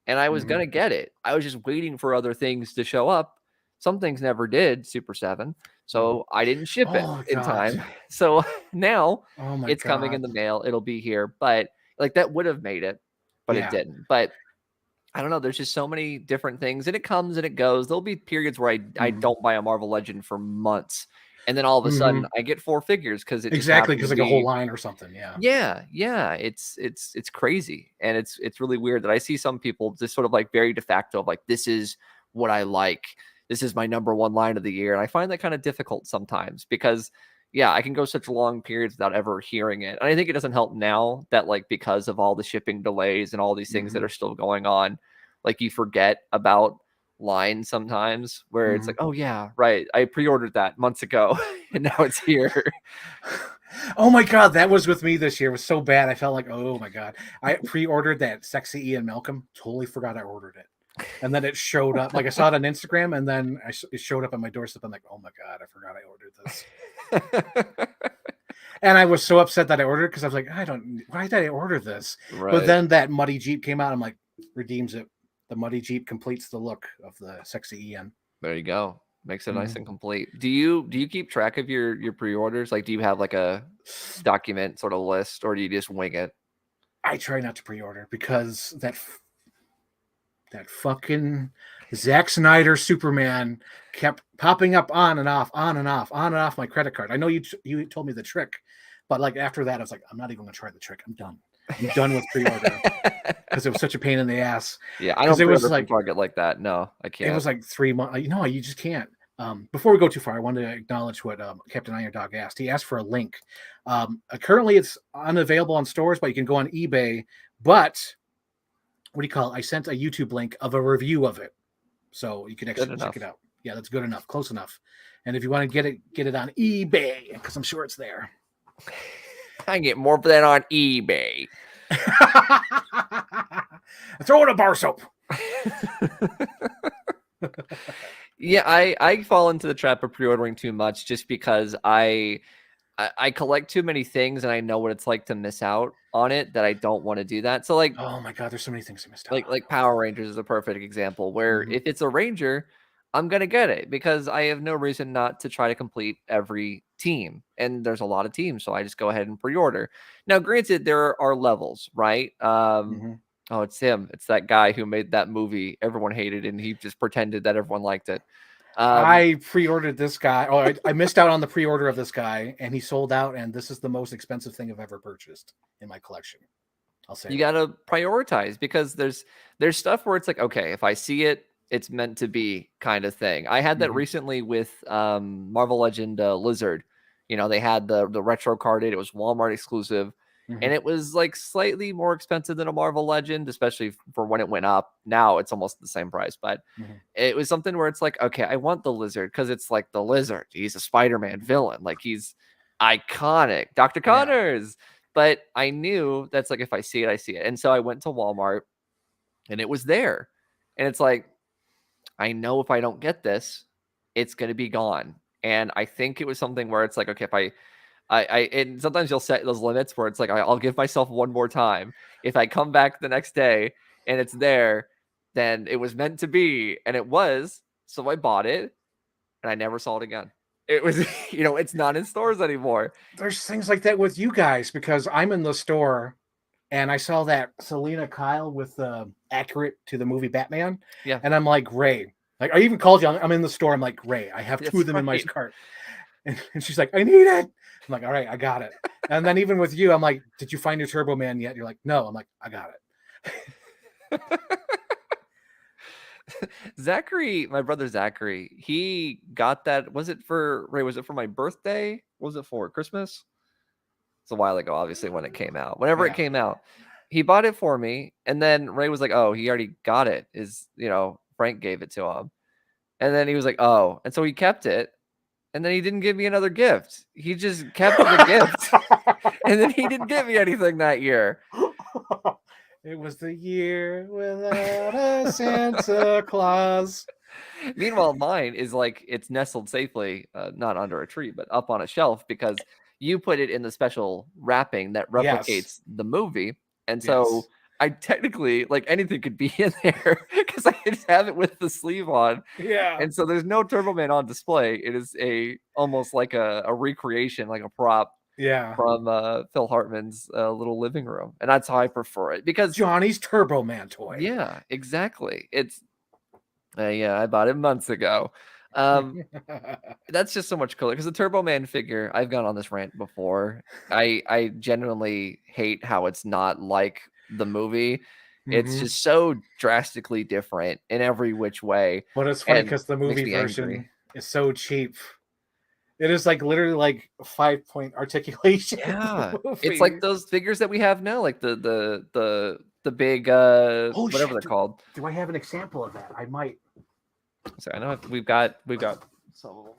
and I was Mhm. gonna get it. I was just waiting for other things to show up. Some things never did, Super 7, so I didn't ship it Oh, in God. time. So now Oh my it's coming in God. the mail. It'll be here, but like that would have made it, but it Yeah. didn't. But I don't know. There's just so many different things, and it comes and it goes. There'll be periods where I Mhm. don't buy a Marvel Legend for months, and then all of a sudden Mhm. I get 4 figures because it just Exactly, happened to because like a whole be. line or something. Yeah. Yeah. It's crazy, and it's really weird that I see some people just sort of like very de facto of like, this is what I like. This is my number one line of the year, and I find that kind of difficult sometimes because. Yeah, I can go such long periods without ever hearing it. And I think it doesn't help now that, like, because of all the shipping delays and all these things that Mhm. are still going on, like, you forget about lines sometimes where it's Mhm. like, oh yeah, right, I pre-ordered that months ago and now it's here. Oh my God, that was with me this year. It was so bad. I felt like, oh my God. I pre-ordered that sexy Ian Malcolm. Totally forgot I ordered it. And then it showed up. Like I saw it on Instagram, and then it showed up on my doorstep. I'm like, oh my God, I forgot I ordered this. And I was so upset that I ordered because I was like, why did I order this? But Right. then that Muddy Jeep came out. I'm like, redeems it. The Muddy Jeep completes the look of the sexy Ian. There you go. Makes it nice Mhm. and complete. Do you keep track of your pre-orders? Like, do you have like a document sort of list, or do you just wing it? I try not to pre-order because that fucking Zack Snyder Superman kept popping up on and off my credit card. I know you told me the trick, but like after that, I was like, I'm not even gonna try the trick. I'm done. I'm done with pre-order because it was such a pain in the ass. Yeah, I 'Cause don't it was pre-order from like Target like that. No, I it can't. was like 3 months. No, you just can't. Before we go too far, I wanted to acknowledge what Captain Iron Dog asked. He asked for a link. Currently, it's unavailable on stores, but you can go on eBay. But what do you call it? I sent a YouTube link of a review of it, so you can actually check enough. it out. Yeah, that's good enough, close enough. And if you want to get it on eBay, because I'm sure it's there. I can get more for that on eBay. Throw in a bar soap. Yeah, I fall into the trap of pre-ordering too much just because I collect too many things and I know what it's like to miss out on it that I don't want to do that. So like Oh my God, there's so many things I missed out on. Power Rangers is a perfect example where Mhm. if it's a Ranger, I'm gonna get it because I have no reason not to try to complete every team. And there's a lot of teams, so I just go ahead and pre-order. Now, granted, there are levels, right? Mhm. Oh, it's him. It's that guy who made that movie everyone hated, and he just pretended that everyone liked it. I pre-ordered this guy. Oh, I missed out on the pre-order of this guy, and he sold out. And this is the most expensive thing I've ever purchased in my collection. I'll say You that. got to prioritize because there's stuff where it's like, okay, if I see it, it's meant to be kind of thing. I had that Mhm. recently with Marvel Legend Lizard. You know, they had the retro carded. It was Walmart exclusive, and Mhm. it was like slightly more expensive than a Marvel Legend, especially for when it went up. Now it's almost the same price, but Mhm. it was something where it's like, okay, I want the Lizard because it's like the Lizard. He's a Spider-Man villain. Like, he's iconic. Dr. Yeah. Connors. But I knew that's like, if I see it, I see it. And so I went to Walmart and it was there. And it's like, I know if I don't get this, it's going to be gone. And I think it was something where it's like, okay, if and sometimes you'll set those limits where it's like, I'll give myself one more time. If I come back the next day and it's there, then it was meant to be. And it was. So I bought it and I never saw it again. It was, it's not in stores anymore. There's things like that with you guys because I'm in the store and I saw that Selena Kyle with accurate to the movie Batman. Yeah. And I'm like, Ray, like I even called you. I'm in the store. I'm like, Ray, I have 2 That's of them in my right. cart. And she's like, I need it. I'm like, all right, I got it. And then even with you, I'm like, did you find your Turbo Man yet? You're like, no. I'm like, I got it. Zachary, my brother Zachary, he got that. Was it for Ray? Was it for my birthday? What was it for Christmas? It's a while ago, obviously, when it came out. Whenever it came out, he bought it for me. And then Ray was like, oh, he already got it. Frank gave it to him. And then he was like, oh. And so he kept it. And then he didn't give me another gift. He just kept the gift. And then he didn't give me anything that year. It was the year without a Santa Claus. Meanwhile, mine is like it's nestled safely, not under a tree, but up on a shelf because you put it in the special wrapping that replicates the movie. And so I technically, like anything could be in there because I just have it with the sleeve on. Yeah. And so there's no Turbo Man on display. It is almost like a recreation, like a prop. Yeah. From Phil Hartman's little living room. And that's how I prefer it because Johnny's Turbo Man toy. Yeah, exactly. It's I bought it months ago. That's just so much cooler because the Turbo Man figure, I've gone on this rant before. I genuinely hate how it's not like the movie. It's just so drastically different in every which way. But it's funny because the movie version is so cheap. It is like literally like 5-point articulation. Yeah, it's like those figures that we have now, like the big whatever they're called. Do I have an example of that? I might. So I know we've got some of them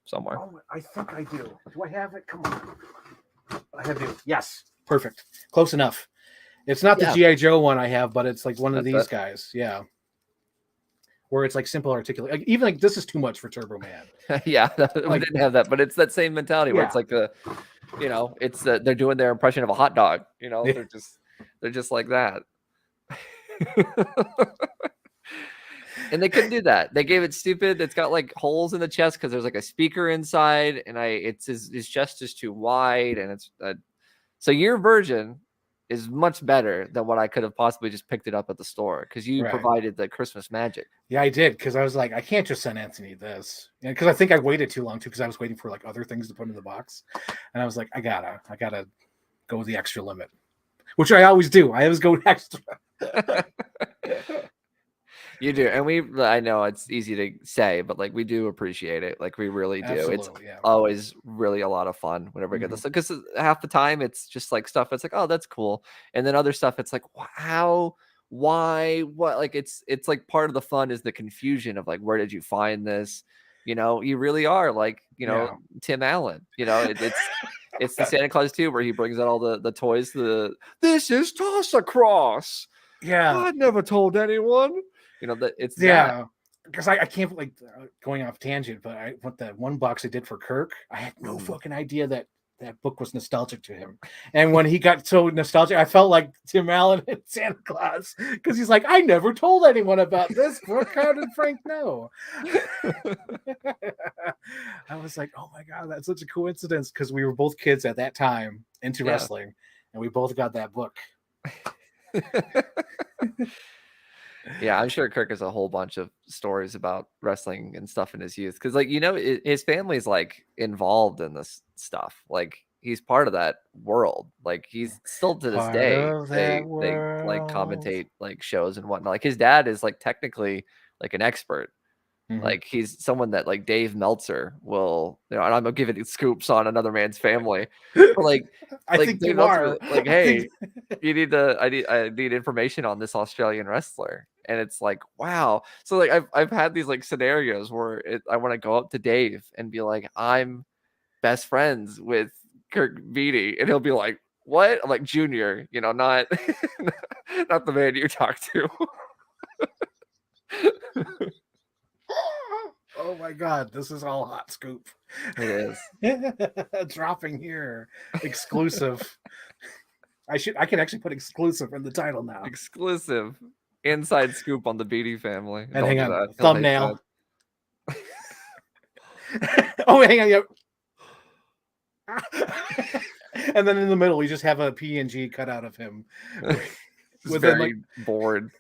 somewhere. Oh, I think I do. Do I have it? Come on. I have it. Yes, perfect. Close enough. It's not the G.I. Joe one I have, but it's like one of these guys. Yeah. Where it's like simple articulate. Like, even like this is too much for Turbo Man. Yeah, we didn't have that, but it's that same mentality where it's like it's they're doing their impression of a hot dog. They're just like that. And they couldn't do that. They gave it stupid. It's got like holes in the chest because there's like a speaker inside, and his chest is too wide, and it's so your version is much better than what I could have possibly just picked it up at the store because you provided the Christmas magic. Yeah, I did because I was like, I can't just send Anthony this, because I think I waited too long too because I was waiting for like other things to put in the box, and I was like, I gotta go with the extra limit, which I always do. I always go extra. You do, and I know it's easy to say, but like we do appreciate it. Like we really do. Absolutely, it's always really a lot of fun whenever we get this, because half the time it's just like stuff. It's like, oh, that's cool, and then other stuff. It's like, how, why, what? Like it's like part of the fun is the confusion of like, where did you find this? You really are like Tim Allen. It's the Santa Claus 2 where he brings out all the toys. This is toss across. Yeah, I never told anyone. That it's because I can't like going off tangent, but what that one box I did for Kirk, I had no fucking idea that book was nostalgic to him, and when he got so nostalgic, I felt like Tim Allen and Santa Claus because he's like, I never told anyone about this book. How did Frank know? I was like, oh my god, that's such a coincidence because we were both kids at that time into wrestling, and we both got that book. Yeah, I'm sure Kirk has a whole bunch of stories about wrestling and stuff in his youth because, like, his family's like involved in this stuff. Like, he's part of that world. Like, he's still to this day they like commentate like shows and whatnot. Like, his dad is like technically like an expert. Like, he's someone that like Dave Meltzer will, and I'm giving scoops on another man's family. But, like, I think Dave Meltzer, like, hey, I need information on this Australian wrestler. And it's like, wow. So like I've had these like scenarios where I want to go up to Dave and be like, I'm best friends with Kirk Beatty, and he'll be like, what? I'm like, Junior, not not the man you talk to. Oh my god, this is all hot scoop. It is. Dropping here. Exclusive. I can actually put exclusive in the title now. Exclusive. Inside scoop on the Beatty family. And hang on, thumbnail. Oh, hang on, yeah. And then in the middle, we just have a PNG cut out of him Just within very like bored.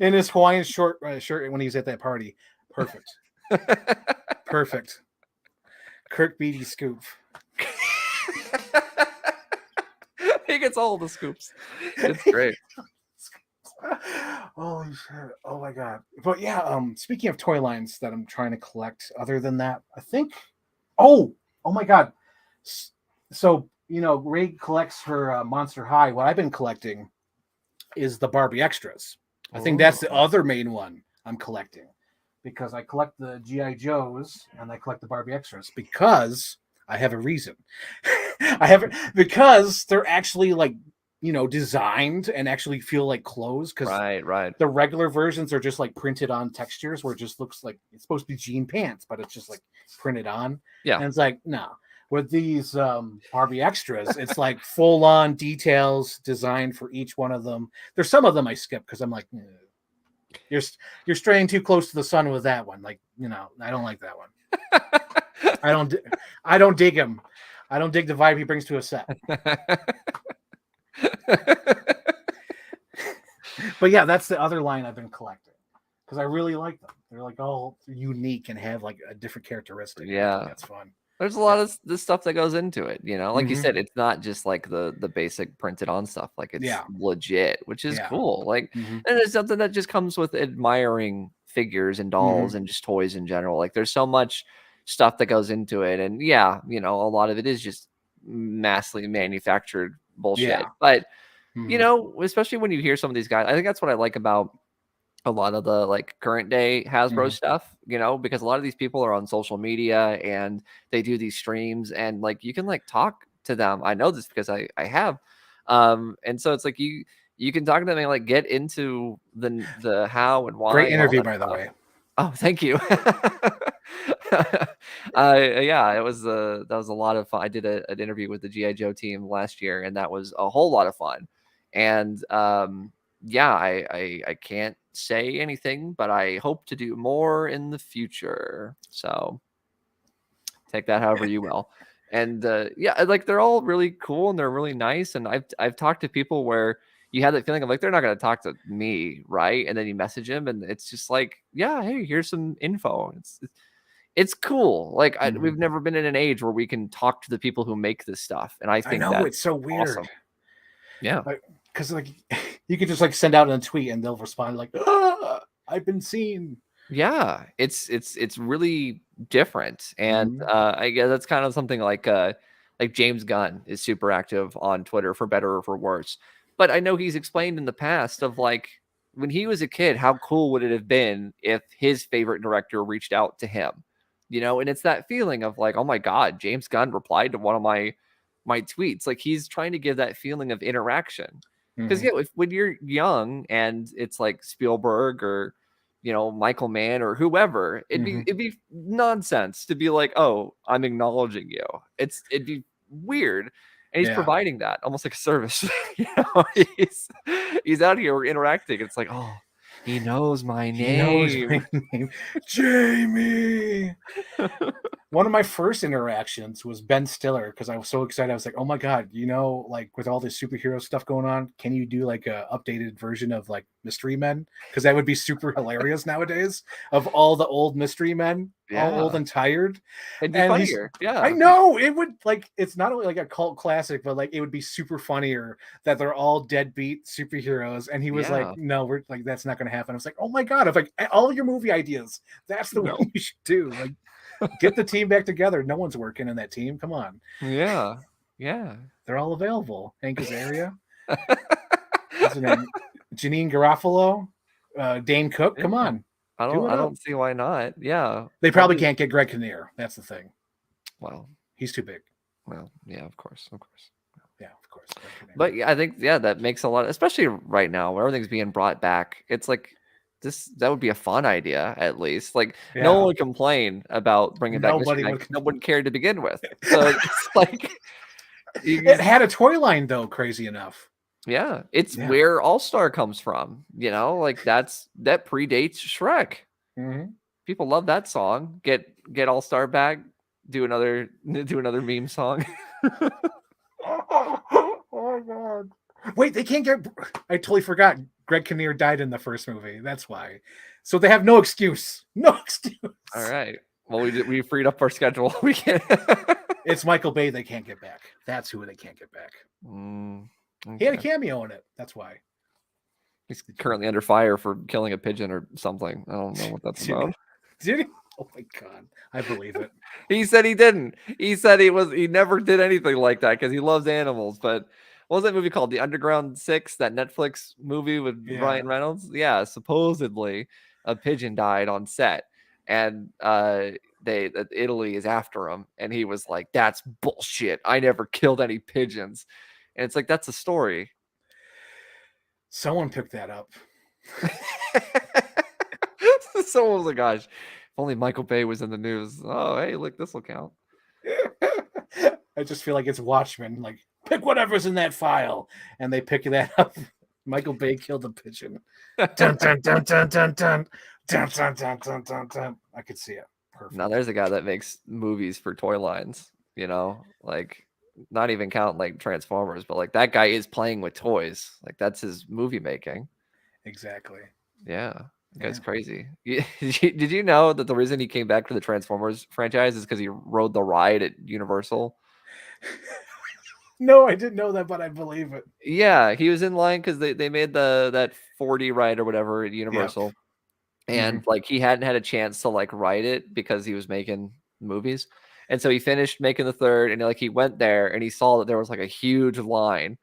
in his Hawaiian shirt when he's at that party. Perfect. Perfect. Kirk Beatty scoop. He gets all the scoops. It's great. Holy shit. Oh my god. But yeah, speaking of toy lines that I'm trying to collect, other than that, I think oh my god. So, Ray collects her Monster High. What I've been collecting is the Barbie extras. I think that's the other main one I'm collecting, because I collect the GI Joes and I collect the Barbie extras because I have a reason. I have because they're actually like, designed and actually feel like clothes, because Right. the regular versions are just like printed on textures where it just looks like it's supposed to be jean pants, but it's just like printed on. Yeah. And it's like, no. With these Barbie extras, it's like full on details designed for each one of them. There's some of them I skip because I'm like, you're straying too close to the sun with that one. Like, I don't like that one. I don't dig him. I don't dig the vibe he brings to a set. But yeah, that's the other line I've been collecting because I really like them. They're like all unique and have like a different characteristic. Yeah. That's fun. There's a lot of this stuff that goes into it, like you Mhm. said, it's not just like the basic printed on stuff, like it's Yeah. legit, which is Yeah. cool. Like, Mhm. and it's something that just comes with admiring figures and dolls and just toys in general. Like there's so much stuff that goes into it. And yeah, a lot of it is just massively manufactured bullshit. Yeah. But Mhm. especially when you hear some of these guys, I think that's what I like about a lot of the like current day Hasbro Mhm. stuff, because a lot of these people are on social media and they do these streams and like you can like talk to them. I know this because I have. And so it's like you can talk to them and like get into the how and why Great and all interview, that by the stuff. way. Oh, thank you. Yeah, it was that was a lot of fun. I did an interview with the GI Joe team last year, and that was a whole lot of fun. And yeah, I can't say anything, but I hope to do more in the future. So take that however you will. And yeah, like they're all really cool and they're really nice. And I've talked to people where you have that feeling of like they're not going to talk to me, right? And then you message him, and it's just like, yeah, hey, here's some info. It's cool. Like we've Mhm. never been in an age where we can talk to the people who make this stuff, and I I think know, that's it's so weird. awesome. Yeah. Like, because like you could just like send out a tweet and they'll respond like, I've been seen. Yeah, it's really different, and Mhm. I guess that's kind of something like James Gunn is super active on Twitter for better or for worse. But I know he's explained in the past of like when he was a kid, how cool would it have been if his favorite director reached out to him, And it's that feeling of like, oh my God, James Gunn replied to one of my tweets. Like he's trying to give that feeling of interaction. Because Mhm. yeah, when you're young and it's like Spielberg or Michael Mann or whoever, Mhm. it'd be nonsense to be like, oh, I'm acknowledging you. It'd be weird. And he's Yeah. providing that almost like a service. He's out here interacting. It's like, oh, he knows my He knows name. my name. Jamie. One of my first interactions was Ben Stiller because I was so excited. I was like, "Oh my god, like with all this superhero stuff going on, can you do like a updated version of like Mystery Men? Because that would be super hilarious nowadays. Of all the old Mystery Men, all old Yeah. and tired." It'd be And he's, funnier. I Yeah. know it would like it's not only like a cult classic, but like it would be super funnier that they're all deadbeat superheroes. And he was like, Yeah. "No, we're like that's not going to happen." I was like, "Oh my god!" Of like all your movie ideas, that's the No. one you should do. Like get the team back together. No one's working in that team. Come on. Yeah. Yeah. They're all available. Hank Azaria. What's her name? Janine Garofalo. Dane Cook. Come Yeah. on. I Do don't it I up. don't see why not. Yeah. They What probably was can't get Greg Kinnear. That's the thing. well, He's too big. well, yeah, of course. Of course. Yeah, of course. Greg Kinnear. But yeah, I think that makes a lot, especially right now where everything's being brought back. It's like that would be a fun idea at least. Like no one Yeah. would complain about bringing back Mystery Nobody Men would. 'cause no one cared to begin with. So it's like you It just, had a toy line though, crazy enough. yeah, it's Yeah. where All Star comes from. Like that predates Shrek. Mhm. People love that song. Get All Star back. do another meme song. Oh my god! Wait, they can't get. I totally forgot. Greg Kinnear died in the first movie. That's why. So they have no excuse. No excuse. All right. Well, we freed up our schedule. We can. It's Michael Bay. They can't get back. That's who they can't get back. He had a cameo in it. That's why. He's currently under fire for killing a pigeon or something. I don't know what that's about. Did he? Oh my god! I believe it. He said he didn't. He said he never did anything like that because he loves animals. But what was that movie called? The Underground Six, that Netflix movie with Ryan Reynolds? Yeah, supposedly a pigeon died on set, and Italy is after him, and he was like, "That's bullshit. I never killed any pigeons." And it's like, that's a story. Someone picked that up. Someone was like, "Gosh, if only Michael Bay was in the news." Oh, hey, look, this will count. I just feel like it's Watchmen. Like, pick whatever's in that file, and they pick that up. Michael Bay killed a pigeon. Dun, dun, dun, dun, dun, dun. Dun, dun, dun, dun, dun, dun. I could see it. Perfect. Now there's a guy that makes movies for toy lines. Like not even count like Transformers, but like that guy is playing with toys. Like that's his movie making. Exactly. Yeah. That guy's crazy. Did you know that the reason he came back to the Transformers franchise is because he rode the ride at Universal? No, I didn't know that, but I believe it. Yeah, he was in line because they made that 4D ride or whatever at Universal. Yep. And like he hadn't had a chance to like ride it because he was making movies. And so he finished making the third, and like he went there and he saw that there was like a huge line,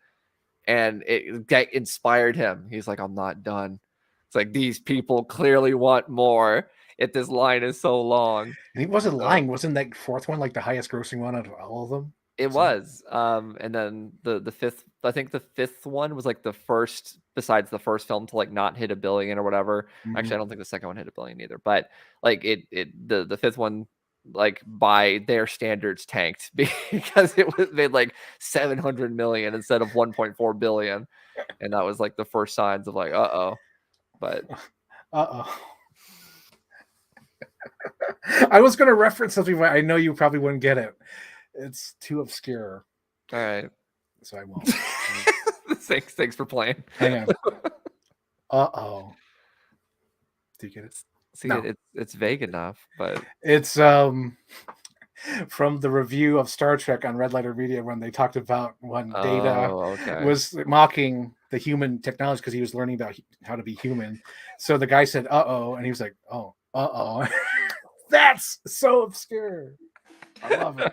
and it inspired him. He's like, "I'm not done." It's like these people clearly want more if this line is so long. And he wasn't lying. Wasn't that fourth one like the highest grossing one out of all of them? It was. And then the fifth, I think the fifth one was like the first, besides the first film, to like not hit $1 billion or whatever. Actually, I don't think the second one hit $1 billion either. But like the fifth one, like by their standards, tanked because it was made like 700 million instead of 1.4 billion, and that was like the first signs of like But I was going to reference something, but I know you probably wouldn't get it. It's too obscure. All right. So I won't. Thanks for playing. Hang on. Do you get it? See, no. It's vague enough, but it's from the review of Star Trek on Red Letter Media when they talked about when Data was mocking the human technology because he was learning about how to be human. So the guy said, and he was like, oh. That's so obscure. I love it.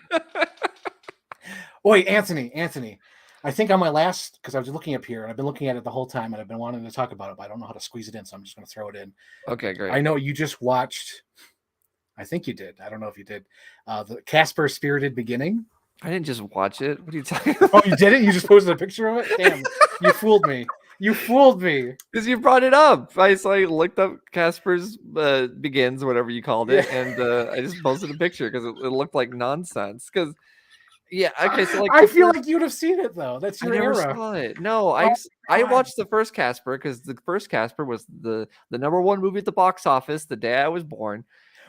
Wait, Anthony. I think on my last, because I was looking up here and I've been looking at it the whole time and I've been wanting to talk about it, but I don't know how to squeeze it in, so I'm just going to throw it in. Okay, great. I know you just watched, I think you did. I don't know if you did. The Casper Spirited Beginning. I didn't just watch it. What are you talking about? Oh, you did it? You just posted a picture of it? Damn, you fooled me. You fooled me. Because you brought it up. I looked up Casper's Begins, whatever you called it, and I just posted a picture because it looked like nonsense. Because so like I feel like you'd have seen it though. That's your era. Saw it. No, I watched the first Casper because the first Casper was the #1 movie at the box office the day I was born,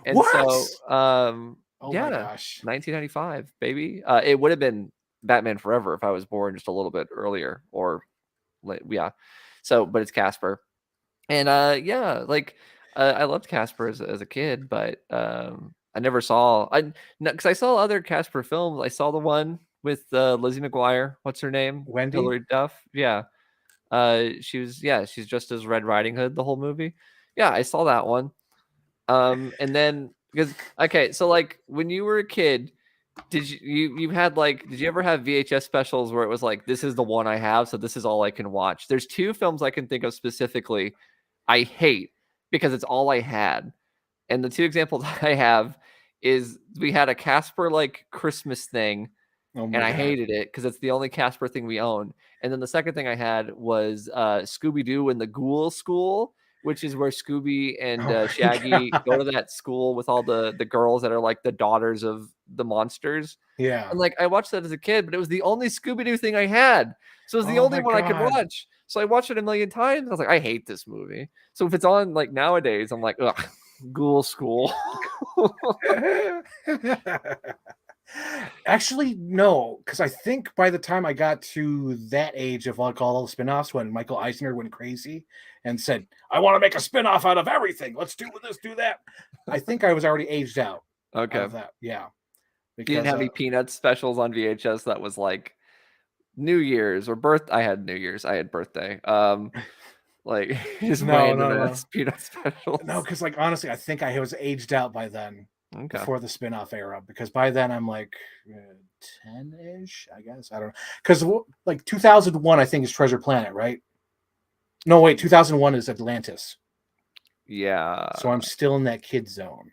and so my gosh, 1995, baby. It would have been Batman Forever if I was born just a little bit earlier or. So but it's Casper, and I loved Casper as a kid, but I never saw because I saw other Casper films. I saw the one with Lizzie McGuire. What's her name? Wendy? Hilary Duff. Yeah, she's just as Red Riding Hood the whole movie. Yeah, I saw that one. And then so like when you were a kid. Did you ever have VHS specials where it was like, this is the one I have, so this is all I can watch? There's two films I can think of specifically I hate because it's all I had. And the two examples I have is we had a Casper like Christmas thing, and I hated it because it's the only Casper thing we owned. And then the second thing I had was Scooby-Doo and the Ghoul School, which is where Scooby and Shaggy go to that school with all the girls that are like the daughters of the monsters. Yeah. And like I watched that as a kid, but it was the only Scooby-Doo thing I had. So it was the only one I could watch. So I watched it a million times. I was like, I hate this movie. So if it's on like nowadays, I'm like, ugh, Ghoul School. Actually, no, because I think by the time I got to that age of like all the spin-offs, when Michael Eisner went crazy and said, I want to make a spin-off out of everything. Let's do this, do that. I think I was already aged out Okay. of that. Yeah. You didn't Because have any Peanuts specials on VHS that was like New Year's or birth. I had New Year's. I had birthday. Like just No, random no, no. ass Peanut specials. no, because like honestly, I think I was aged out by then. Okay. Before the spin-off era, because by then I'm like 10-ish, I guess. I don't know. Because like 2001, I think is Treasure Planet, right? No, wait, 2001 is Atlantis. Yeah. So I'm still in that kid zone.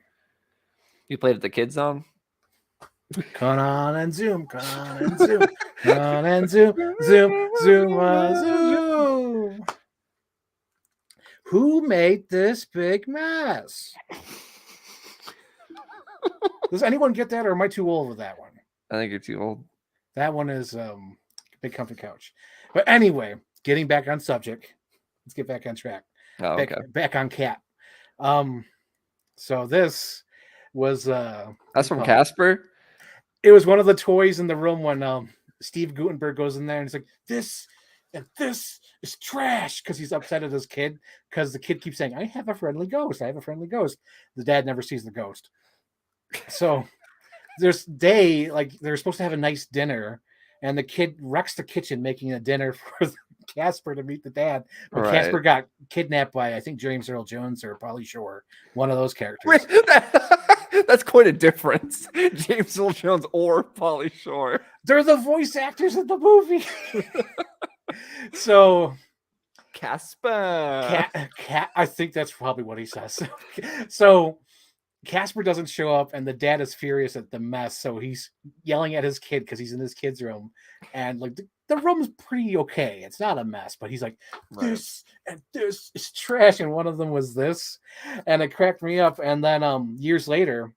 You played at the Kid Zone? Come on and zoom, come on and zoom, come on and zoom, zoom, zoom. Who made this big mess? Does anyone get that, or am I too old for that one? I think you're too old. That one is Big Comfy Couch. But anyway, getting back on subject. Let's get back on track. Oh, okay. Back on Cat. So this was That's from Casper? It was one of the toys in the room when Steve Gutenberg goes in there and he's like, this is trash, because he's upset at his kid, because the kid keeps saying, I have a friendly ghost. I have a friendly ghost. The dad never sees the ghost. So they're supposed to have a nice dinner, and the kid wrecks the kitchen making a dinner for Casper to meet the dad. But Right. Casper got kidnapped by, I think, James Earl Jones or Pauly Shore, one of those characters. That's quite a difference. James Earl Jones or Pauly Shore. They're the voice actors in the movie. So Casper. Cat, I think that's probably what he says. So Casper doesn't show up, and the dad is furious at the mess. So he's yelling at his kid because he's in his kid's room, and like the room's pretty okay. It's not a mess, but he's like, this and this is trash. And one of them was this, and it cracked me up. And then years later,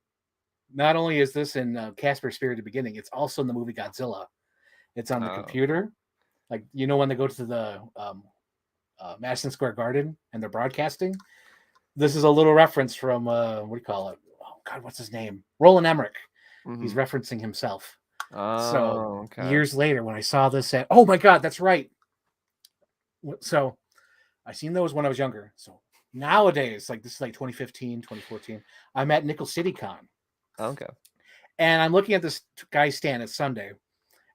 not only is this in Casper's Spirited Beginning, it's also in the movie Godzilla. It's on the computer. Like, you know, when they go to the Madison Square Garden and they're broadcasting, this is a little reference from what do you call it? Oh God, what's his name? Roland Emmerich. Mm-hmm. He's referencing himself. So years later, when I saw this, oh my God, that's right. So I seen those when I was younger. So nowadays, like this is like 2015, 2014, I'm at Nickel City Con. Okay. And I'm looking at this guy's stand. It's Sunday.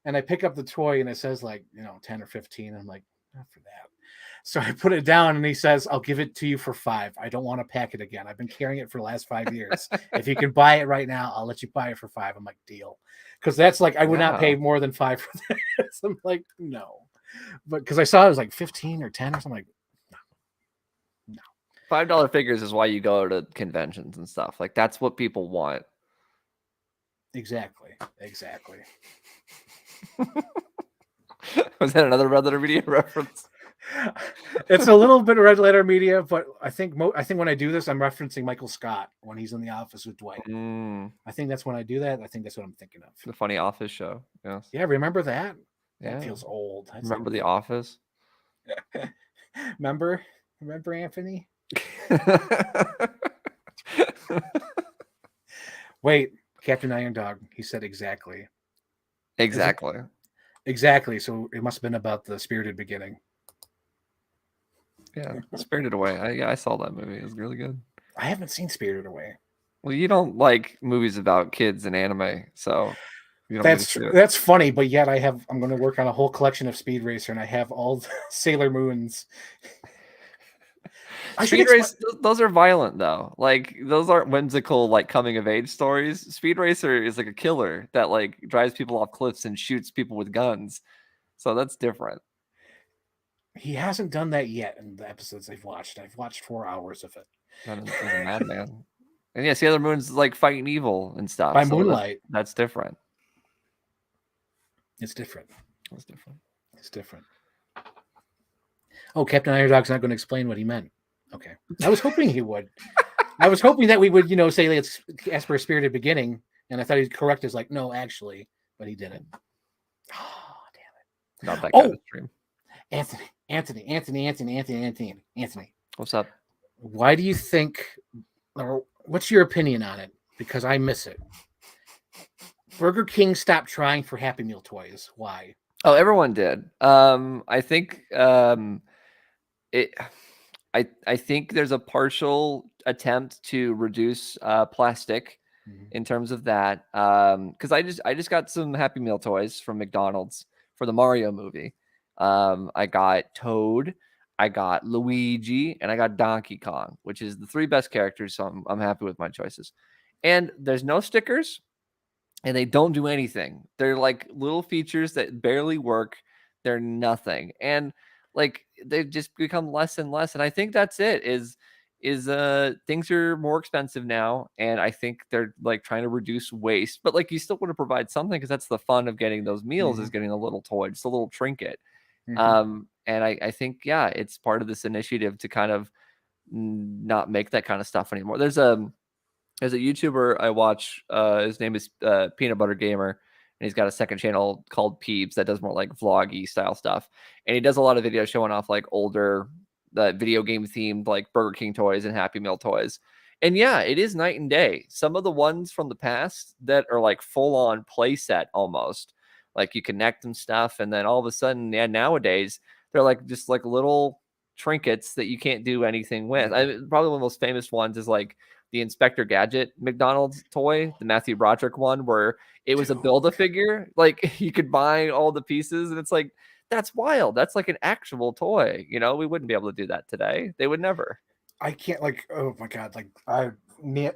And I pick up the toy and it says like, 10 or 15. I'm like, not for that. So I put it down and he says, I'll give it to you for $5. I don't want to pack it again. I've been carrying it for the last 5 years. If you can buy it right now, I'll let you buy it for $5. I'm like, deal. Because that's like, I would not pay more than $5 for this. I'm like, no. But because I saw it was like 15 or 10 or something, like, no. $5 figures is why you go to conventions and stuff. Like, that's what people want. Exactly. Was that another Red Letter Media reference? It's a little bit Red Letter Media, but I think when I do this, I'm referencing Michael Scott when he's in the office with Dwight. I think that's when I do that. I think that's what I'm thinking of. The Funny Office show. Yes. Yeah, remember that? Yeah. That feels old. Remember The Office? Remember Anthony? Wait, Captain Iron Dog. He said exactly. Exactly. So it must have been about the Spirited Beginning. Yeah, Spirited Away. I saw that movie. It was really good. I haven't seen Spirited Away. Well, you don't like movies about kids and anime, so you don't. That's funny, but yet I'm going to work on a whole collection of Speed Racer, and I have all the Sailor Moons. Speed Racer, those are violent though. Like, those aren't whimsical, like, coming of age stories. Speed Racer is like a killer that like drives people off cliffs and shoots people with guns. So that's different. He hasn't done that yet in the episodes I've watched. I've watched 4 hours of it. He's a madman. And yeah, Sailor Moon's like fighting evil and stuff. By moonlight. That's different. It's different. It's different. Oh, Captain Iron Dog's not going to explain what he meant. Okay. I was hoping he would. I was hoping that we would, say let's ask for a Spirited Beginning, and I thought he'd correct us like, no, actually, but he didn't. Oh, damn it. Not that kind of stream. Anthony. What's up? Why do you think, or what's your opinion on it? because I miss it. Burger King stopped trying for Happy Meal toys. Why? Oh, everyone did. I think it. I think there's a partial attempt to reduce plastic in terms of that. Because I just got some Happy Meal toys from McDonald's for the Mario movie. I got Toad, I got Luigi, and I got Donkey Kong, which is the three best characters. So I'm happy with my choices. And there's no stickers, and they don't do anything. They're like little features that barely work. They're nothing. And like they've just become less and less. And I think that's it is things are more expensive now, and I think they're like trying to reduce waste, but like you still want to provide something because that's the fun of getting those meals is getting a little toy, just a little trinket. And I think yeah, it's part of this initiative to kind of not make that kind of stuff anymore. There's a YouTuber I watch. His name is Peanut Butter Gamer, and he's got a second channel called Peeps that does more like vloggy style stuff. And he does a lot of videos showing off like older video game themed like Burger King toys and Happy Meal toys. And yeah, it is night and day. Some of the ones from the past that are like full on playset almost, like you connect them stuff, and then all of a sudden, yeah, nowadays they're like just like little trinkets that you can't do anything with. Probably one of the most famous ones is like the Inspector Gadget McDonald's toy, the Matthew Broderick one, where it was a Build-A-Figure. Like you could buy all the pieces, and it's like, that's wild. That's like an actual toy. You know, we wouldn't be able to do that today. They would never. I can't like. Oh my god! Like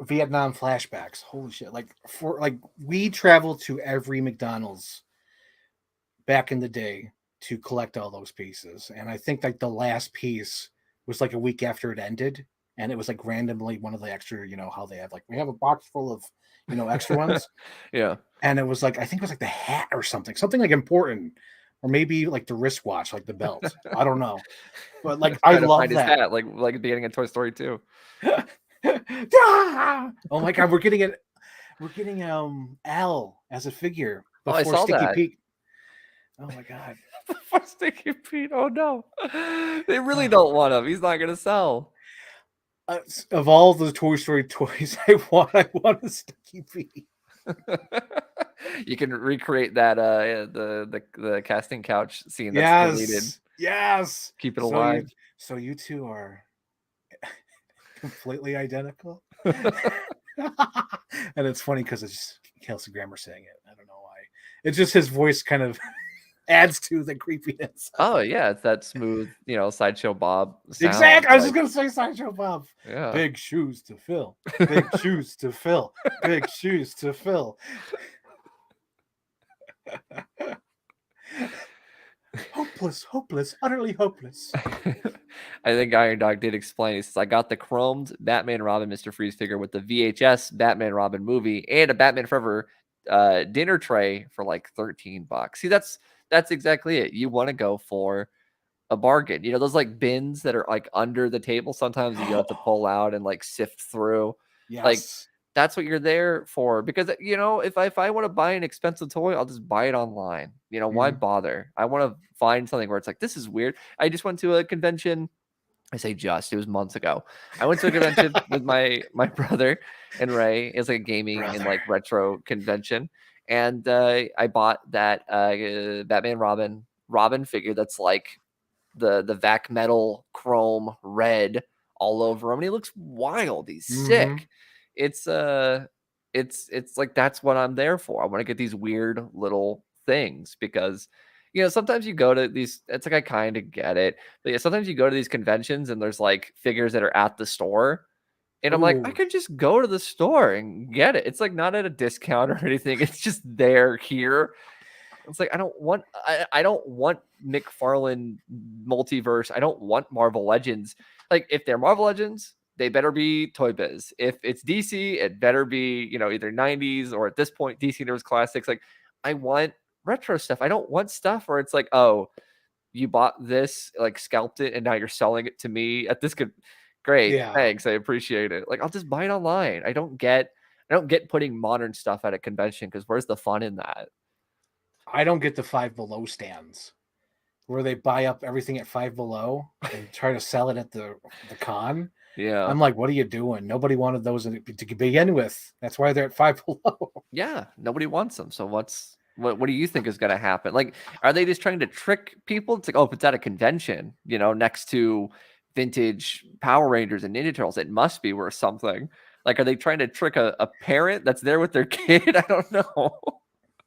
Vietnam flashbacks. Holy shit! Like we traveled to every McDonald's back in the day to collect all those pieces, and I think like the last piece was like a week after it ended. And it was like randomly one of the extra, you know, how they have like, we have a box full of, you know, extra ones. Yeah. And it was like, I think it was like the hat or something like important, or maybe like the wristwatch, like the belt. I don't know. But like, I love that. Hat, like the beginning of Toy Story 2. Oh my God. We're getting Al as a figure before I saw Sticky that. Pete. Oh my God. Before Sticky Pete. Oh no. They really don't want him. He's not going to sell. Of all the Toy Story toys, I want a Sticky Pete. You can recreate that the casting couch scene that's deleted. Yes. Keep it alive. So you two are completely identical. And it's funny because it's just Kelsey Grammer saying it. I don't know why. It's just his voice kind of adds to the creepiness. Oh yeah, it's that smooth, you know, Sideshow Bob sound. Exactly. I was just gonna say Sideshow Bob. Yeah. Big shoes to fill. Big shoes to fill. Big shoes to fill. Hopeless, utterly hopeless. I think Iron Dog did explain. He says, I got the chromed Batman Robin Mr. Freeze figure with the VHS Batman Robin movie and a Batman Forever dinner tray for like $13. See, that's exactly it. You want to go for a bargain. You know, those like bins that are like under the table. Sometimes you have to pull out and like sift through. Yes. Like that's what you're there for. Because you know, if I want to buy an expensive toy, I'll just buy it online. You know, why bother? I want to find something where it's like, this is weird. I just went to a convention. I say it was months ago. I went to a convention with my brother and Ray. It was like a gaming and like retro convention. And I bought that Batman Robin figure that's like the vac metal chrome red all over him. And he looks wild. He's sick. It's like that's what I'm there for. I want to get these weird little things because you know, sometimes you go to these, it's like I kind of get it. But yeah, sometimes you go to these conventions and there's like figures that are at the store. And I'm like, I could just go to the store and get it. It's like not at a discount or anything. It's just there here. It's like I don't want McFarlane multiverse. I don't want Marvel Legends. Like if they're Marvel Legends, they better be Toy Biz. If it's DC, it better be, you know, either 90s or at this point DC Universe Classics. Like I want retro stuff. I don't want stuff where it's like, oh, you bought this, like scalped it, and now you're selling it to me at this good. Great, thanks, I appreciate it. Like I'll just buy it online. I don't get putting modern stuff at a convention because where's the fun in that? I don't get the Five Below stands where they buy up everything at Five Below and try to sell it at the con. Yeah. I'm like, what are you doing? Nobody wanted those to begin with. That's why they're at Five Below. Yeah, nobody wants them. So what do you think is going to happen? Like, are they just trying to trick people? It's like, oh, if it's at a convention, next to vintage Power Rangers and Ninja Turtles, it must be worth something. Like, are they trying to trick a parent that's there with their kid? I don't know.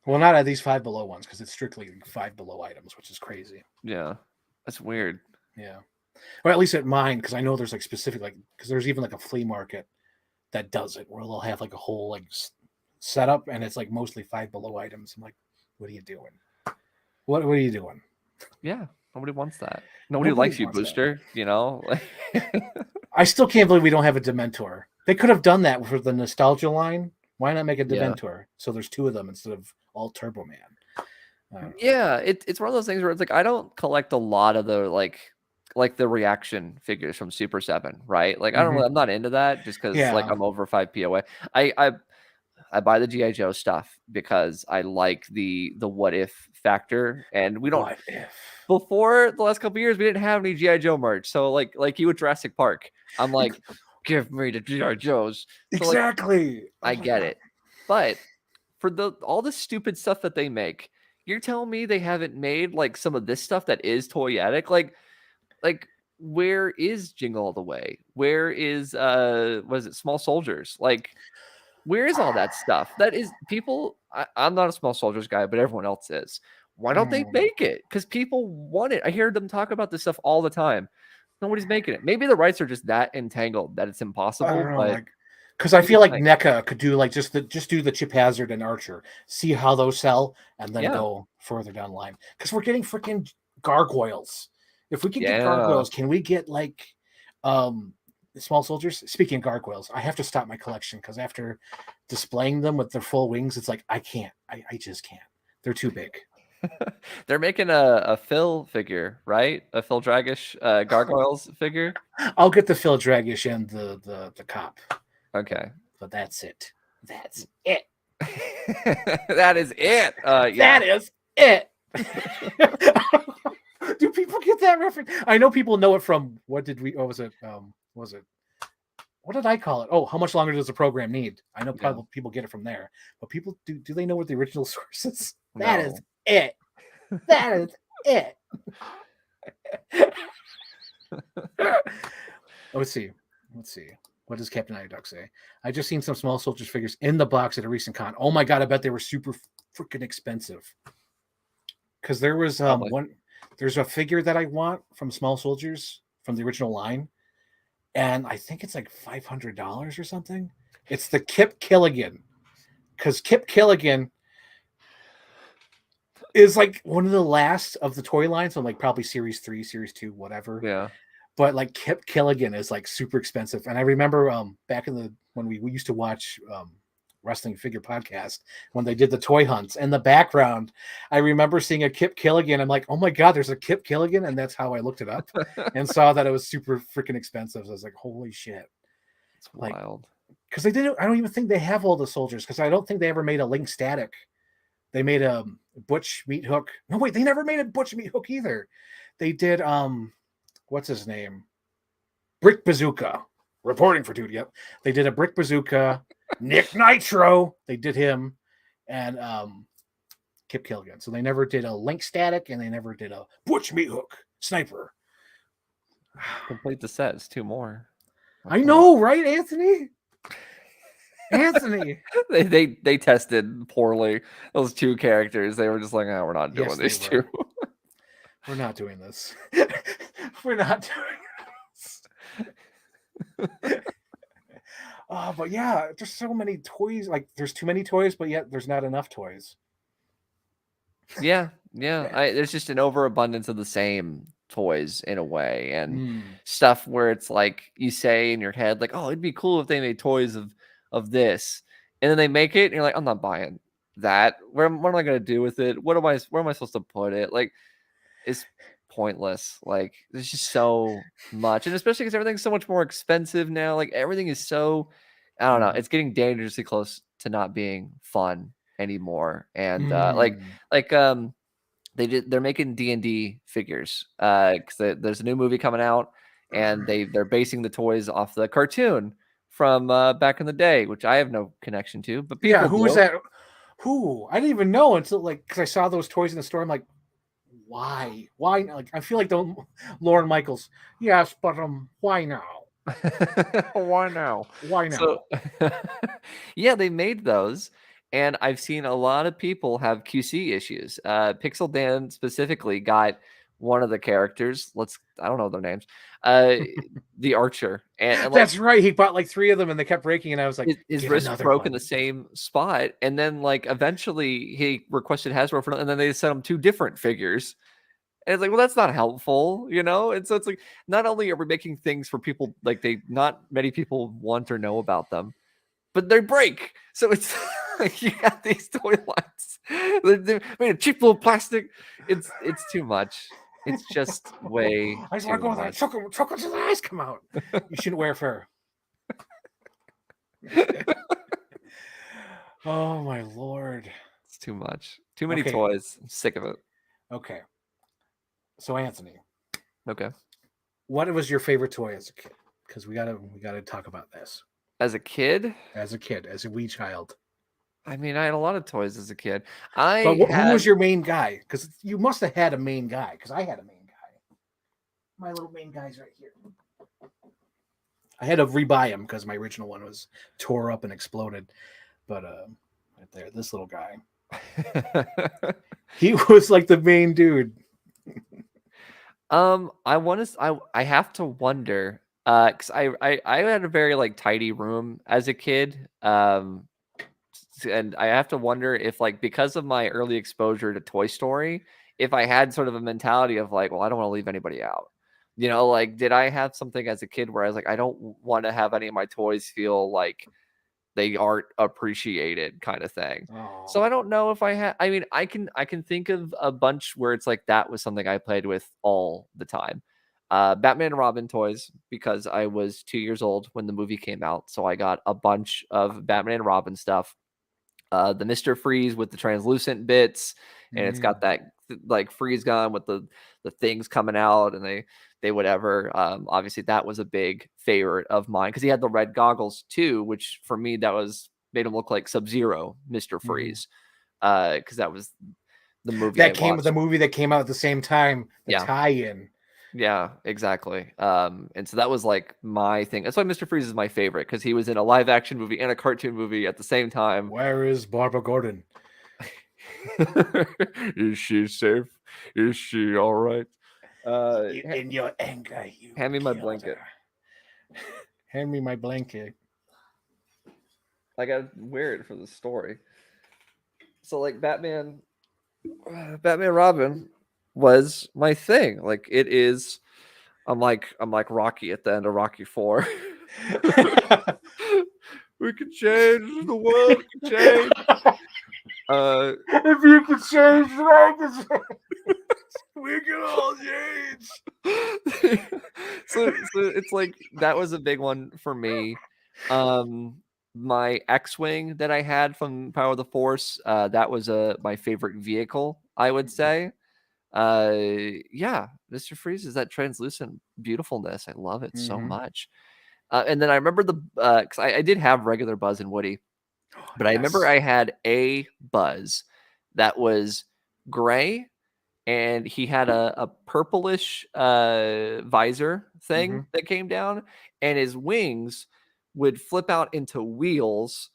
Well, not at these Five Below ones because it's strictly Five Below items, which is crazy. Yeah, that's weird. Yeah. Or at least at mine, because I know there's like specific, like, because there's even like a flea market that does it where they'll have like a whole like setup and it's like mostly Five Below items. I'm like, what are you doing? What are you doing? Yeah, nobody wants that. Nobody Nobody likes you, wants that. Booster. I still can't believe we don't have a Dementor. They could have done that for the nostalgia line. Why not make a Yeah. Dementor? So there's two of them instead of all Turbo Man. Yeah, it's one of those things where it's like I don't collect a lot of the like the reaction figures from Super 7, right? Like I'm not into that just because like Yeah. I'm over 5 POA. I buy the G.I. Joe stuff because I like the what if factor, and we don't. What if? Before the last couple of years, we didn't have any G.I. Joe merch. So like you with Jurassic Park, I'm like, give me the G.I. Joes. So, like, Exactly. I get it, but for all the stupid stuff that they make, you're telling me they haven't made like some of this stuff that is toyetic? Like where is Jingle All the Way? Where is was it Small Soldiers? Like where is all that stuff? That is people. I'm not a Small Soldiers guy, but everyone else is. Why don't they make it? Because people want it. I hear them talk about this stuff all the time. Nobody's making it. Maybe the rights are just that entangled that it's impossible. I don't know, but like, because I feel like think? NECA could do like just do the Chip Hazard and Archer, see how those sell, and then Yeah. go further down the line. Because we're getting freaking gargoyles. If we can get Yeah. gargoyles, can we get like Small Soldiers? Speaking of gargoyles, I have to stop my collection because after displaying them with their full wings, it's like I can't. I just can't. They're too big. They're making a Phil figure, right? A Phil Dragish gargoyles figure. I'll get the Phil Dragish and the cop. Okay. But that's it. That's it. That is it. Yeah. That is it. Do people get that reference? I know people know it from what was it? What did I call it? Oh, how much longer does the program need? I know probably people get it from there, but people do they know what the original source is? That is it. That is it. Let's see. What does Captain Iodux say? I just seen some Small Soldiers figures in the box at a recent con. Oh my god, I bet they were super freaking expensive. Because there was there's a figure that I want from Small Soldiers from the original line, and I think it's like $500 or something. It's the Kip Killigan. Because Kip Killigan is like one of the last of the toy lines, so like probably Series 3, Series 2, whatever. Yeah. But like Kip Killigan is like super expensive. And I remember back in when we used to watch Wrestling Figure Podcast, when they did the toy hunts in the background, I remember seeing a Kip Killigan. I'm like, oh my god, there's a Kip Killigan, and that's how I looked it up and saw that it was super freaking expensive. So I was like, holy shit. It's wild. Because they didn't, I don't even think they have all the soldiers, because I don't think they ever made a Link Static. They made a Butch Meat Hook. No, wait, they never made a Butch Meat Hook either. They did what's his name? Brick Bazooka. Reporting for duty. Yep. They did a Brick Bazooka. Nick Nitro. They did him. And Kip Killigan. So they never did a Link Static, and they never did a Butch Meat Hook Sniper. Complete the set. It's 2 more. I know, right, Anthony? Anthony. They tested poorly those 2 characters. They were just like, we're not doing these 2. We're not doing this. We're not doing this. But yeah, there's so many toys. Like, there's too many toys, but yet there's not enough toys. Yeah. There's just an overabundance of the same toys in a way, and stuff where it's like you say in your head, like, oh, it'd be cool if they made toys of this, and then they make it, and you're like, I'm not buying that. What am I gonna do with it? Where am I supposed to put it? Like, it's pointless. Like, there's just so much, and especially because everything's so much more expensive now. Like, everything is so, I don't know, it's getting dangerously close to not being fun anymore. And they're making D&D figures because there's a new movie coming out, and they're basing the toys off the cartoon from back in the day, which I have no connection to, but people Yeah, who was do. that? Who? I didn't even know until because I saw those toys in the store. I'm like, why? Why? Like, I feel like the Lauren Michaels. Yes, but why now? Why now? Why now? So, yeah, they made those, and I've seen a lot of people have QC issues. Pixel Dan specifically got one of the characters. I don't know their names. The Archer, and like That's right. He bought like 3 of them, and they kept breaking. And I was like, his get wrist another broke one. in the same spot, and then like eventually he requested Hasbro for, and then they sent him 2 different figures. And it's like, well, that's not helpful, you know? And so it's like, not only are we making things for people like not many people want or know about them, but they break. So it's like you have these toy lines. They're made of cheap little plastic. It's too much. It's just way I just too want to go with that. much. Chocolate until the eyes come out. You shouldn't wear fur. Oh my lord. It's too much. Too many Okay. toys. I'm sick of it. Okay. So Anthony, Okay. what was your favorite toy as a kid? Because we gotta talk about this. As a kid, As a kid, as a wee child. I mean, I had a lot of toys as a kid. But who was your main guy? Because you must have had a main guy. Because I had a main guy. My little main guy's right here. I had to rebuy him because my original one was tore up and exploded. But right there, this little guy. He was like the main dude. I have to wonder, because I had a very like tidy room as a kid. And I have to wonder if like because of my early exposure to Toy Story, if I had sort of a mentality of like, well, I don't want to leave anybody out. You know, like did I have something as a kid where I was like, I don't want to have any of my toys feel like they aren't appreciated kind of thing. So I don't know if I had. I mean, I can think of a bunch where it's like that was something I played with all the time. Batman and Robin toys, because I was 2 years old when the movie came out, so I got a bunch of Batman and Robin stuff. The Mr. Freeze with the translucent bits, and it's got that like freeze gun with the things coming out, and they whatever. Obviously that was a big favorite of mine because he had the red goggles too, which for me that was made him look like Sub-Zero, Mr. Freeze, because that was the movie the movie that came out at the same time, the tie-in. Yeah, exactly. And so that was like my thing. That's why Mr. Freeze is my favorite, because he was in a live action movie and a cartoon movie at the same time. Where is Barbara Gordon? Is she safe? Is she all right? In your anger, you hand me my blanket. Hand me my blanket. I gotta wear it for the story. So like Batman Robin was my thing. Like it is. I'm like Rocky at the end of Rocky 4. We can change the world. We can change. If you could change, I can change. We can all change. so it's like that was a big one for me. My X-Wing that I had from Power of the Force, that was my favorite vehicle, I would say. Yeah, Mr. Freeze is that translucent beautifulness. I love it so much. And then I remember because I did have regular Buzz and Woody, but I remember I had a Buzz that was gray, and he had a purplish visor thing that came down, and his wings would flip out into wheels,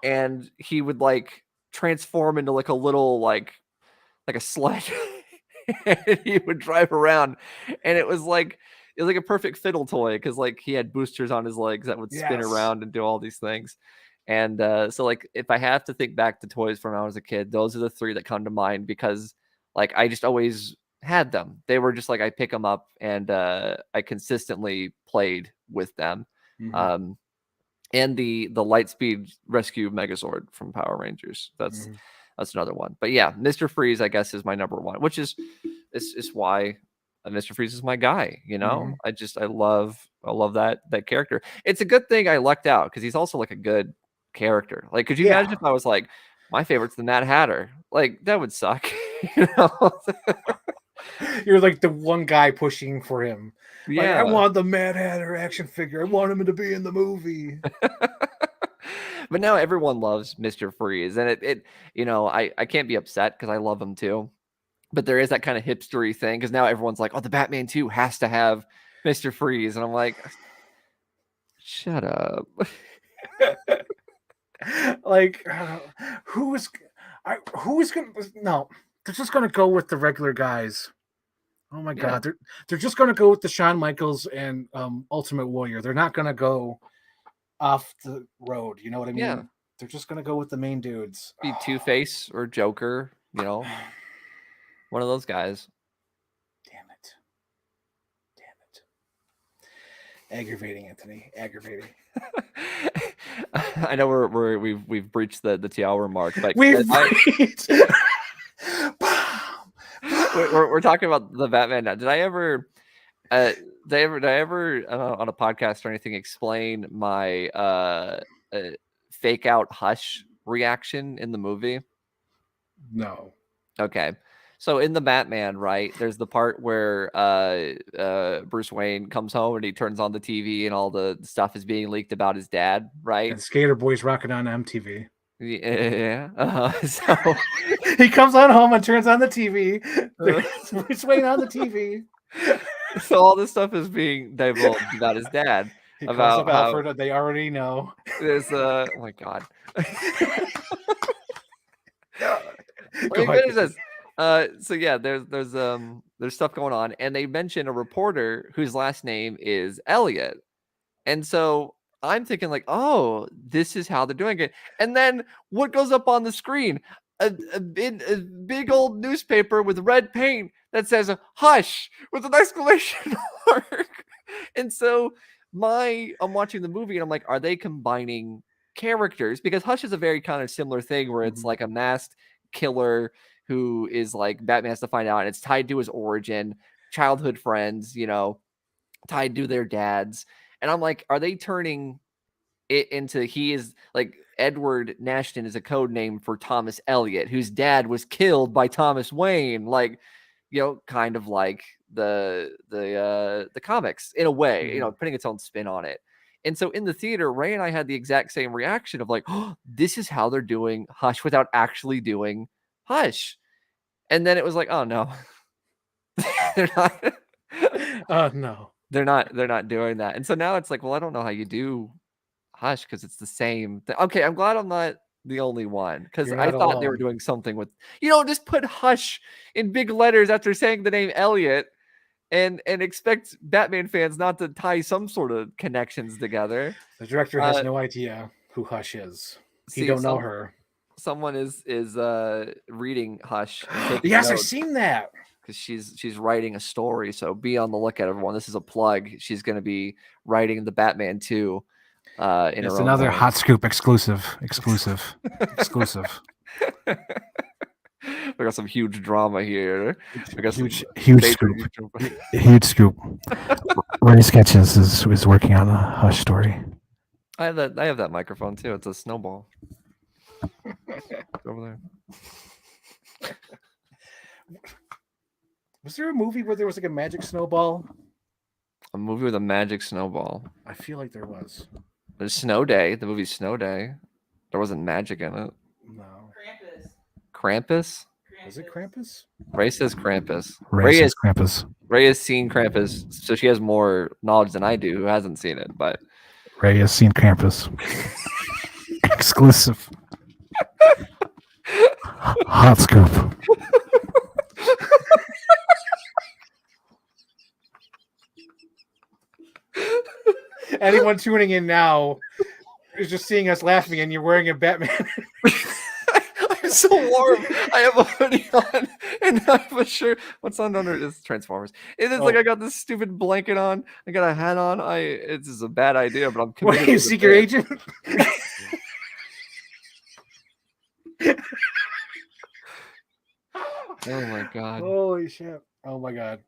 and he would like transform into like a little like a sled. And he would drive around, and it was like a perfect fiddle toy because like he had boosters on his legs that would spin around and do all these things. And so like if I have to think back to toys from when I was a kid, those are the 3 that come to mind because like I just always had them. They were just like I pick them up, and I consistently played with them. And the Lightspeed Rescue Megazord from Power Rangers. That's another one. But yeah, Mr. Freeze, I guess, is my number one, which is why Mr. Freeze is my guy. You know, I love that character. It's a good thing I lucked out because he's also like a good character. Like, could you imagine if I was like, my favorite's the Mad Hatter? Like, that would suck. You know, you're like the one guy pushing for him. Like, I want the Mad Hatter action figure. I want him to be in the movie. But now everyone loves Mr. Freeze, and it I can't be upset because I love him too. But there is that kind of hipstery thing because now everyone's like, oh, the Batman 2 has to have Mr. Freeze, and I'm like, shut up. Like, who is gonna? No, they're just gonna go with the regular guys. Oh my god, they're just gonna go with the Shawn Michaels and Ultimate Warrior. They're not gonna go off the road. You know what I mean? Yeah. They're just gonna go with the main dudes. Be Two-Face or Joker, one of those guys. Damn it. Aggravating, Anthony. Aggravating. I know we've breached the 2-hour mark, but we've breached. we're talking about the Batman now. Did I ever on a podcast or anything explain my fake out Hush reaction in the movie? No. Okay. So in the Batman, right, there's the part where Bruce Wayne comes home and he turns on the TV and all the stuff is being leaked about his dad, right? And Skater Boy's rocking on MTV. Yeah. So he comes on home and turns on the TV. Bruce Wayne on the TV. So all this stuff is being divulged about his dad. He about calls up Alfred. They already know. There's oh my god. Let me finish this. So yeah, there's stuff going on, and they mention a reporter whose last name is Elliot, and so I'm thinking like, oh, this is how they're doing it. And then what goes up on the screen? A big old newspaper with red paint that says "Hush" with an exclamation mark. And so I'm watching the movie and I'm like, are they combining characters? Because Hush is a very kind of similar thing where it's like a masked killer who is like Batman has to find out, and it's tied to his origin, childhood friends, tied to their dads. And I'm like, are they turning it into he is like Edward Nashton is a code name for Thomas Elliot, whose dad was killed by Thomas Wayne, like kind of like the comics in a way, putting its own spin on it. And so in the theater, Ray and I had the exact same reaction of like, oh, this is how they're doing Hush without actually doing Hush. And then it was like, oh no, they're not. Oh no, they're not doing that. And so now it's like, well, I don't know how you do Hush because it's the same thing. Okay, I'm glad I'm not the only one because I thought they were doing something with just put Hush in big letters after saying the name Elliot and expect Batman fans not to tie some sort of connections together. The director has no idea who Hush is. He don't know her. Someone is reading Hush. Yes, I've seen that. Because she's writing a story. So be on the lookout, everyone. This is a plug. She's going to be writing the Batman 2. It's another hot scoop exclusive. We got some huge drama here. We got huge scoop. Ray Sketches is working on a Hush story. I have that microphone too. It's a snowball. Over there. Was there a movie where there was like a magic snowball? A movie with a magic snowball. I feel like there was. There's Snow Day. The movie Snow Day. There wasn't magic in it. No. Krampus? Was it Krampus? Ray says Krampus. Ray says Krampus. Ray has seen Krampus, so she has more knowledge than I do, who hasn't seen it. But Ray has seen Krampus. Exclusive. Hot scoop. Anyone tuning in now is just seeing us laughing, and you're wearing a Batman. I'm so warm. I have a hoodie on, and I have a shirt. What's on under this? Transformers. It is like I got this stupid blanket on. I got a hat on. It's just a bad idea, but I'm committed. What, you secret agent? Oh my god. Holy shit. Oh my god.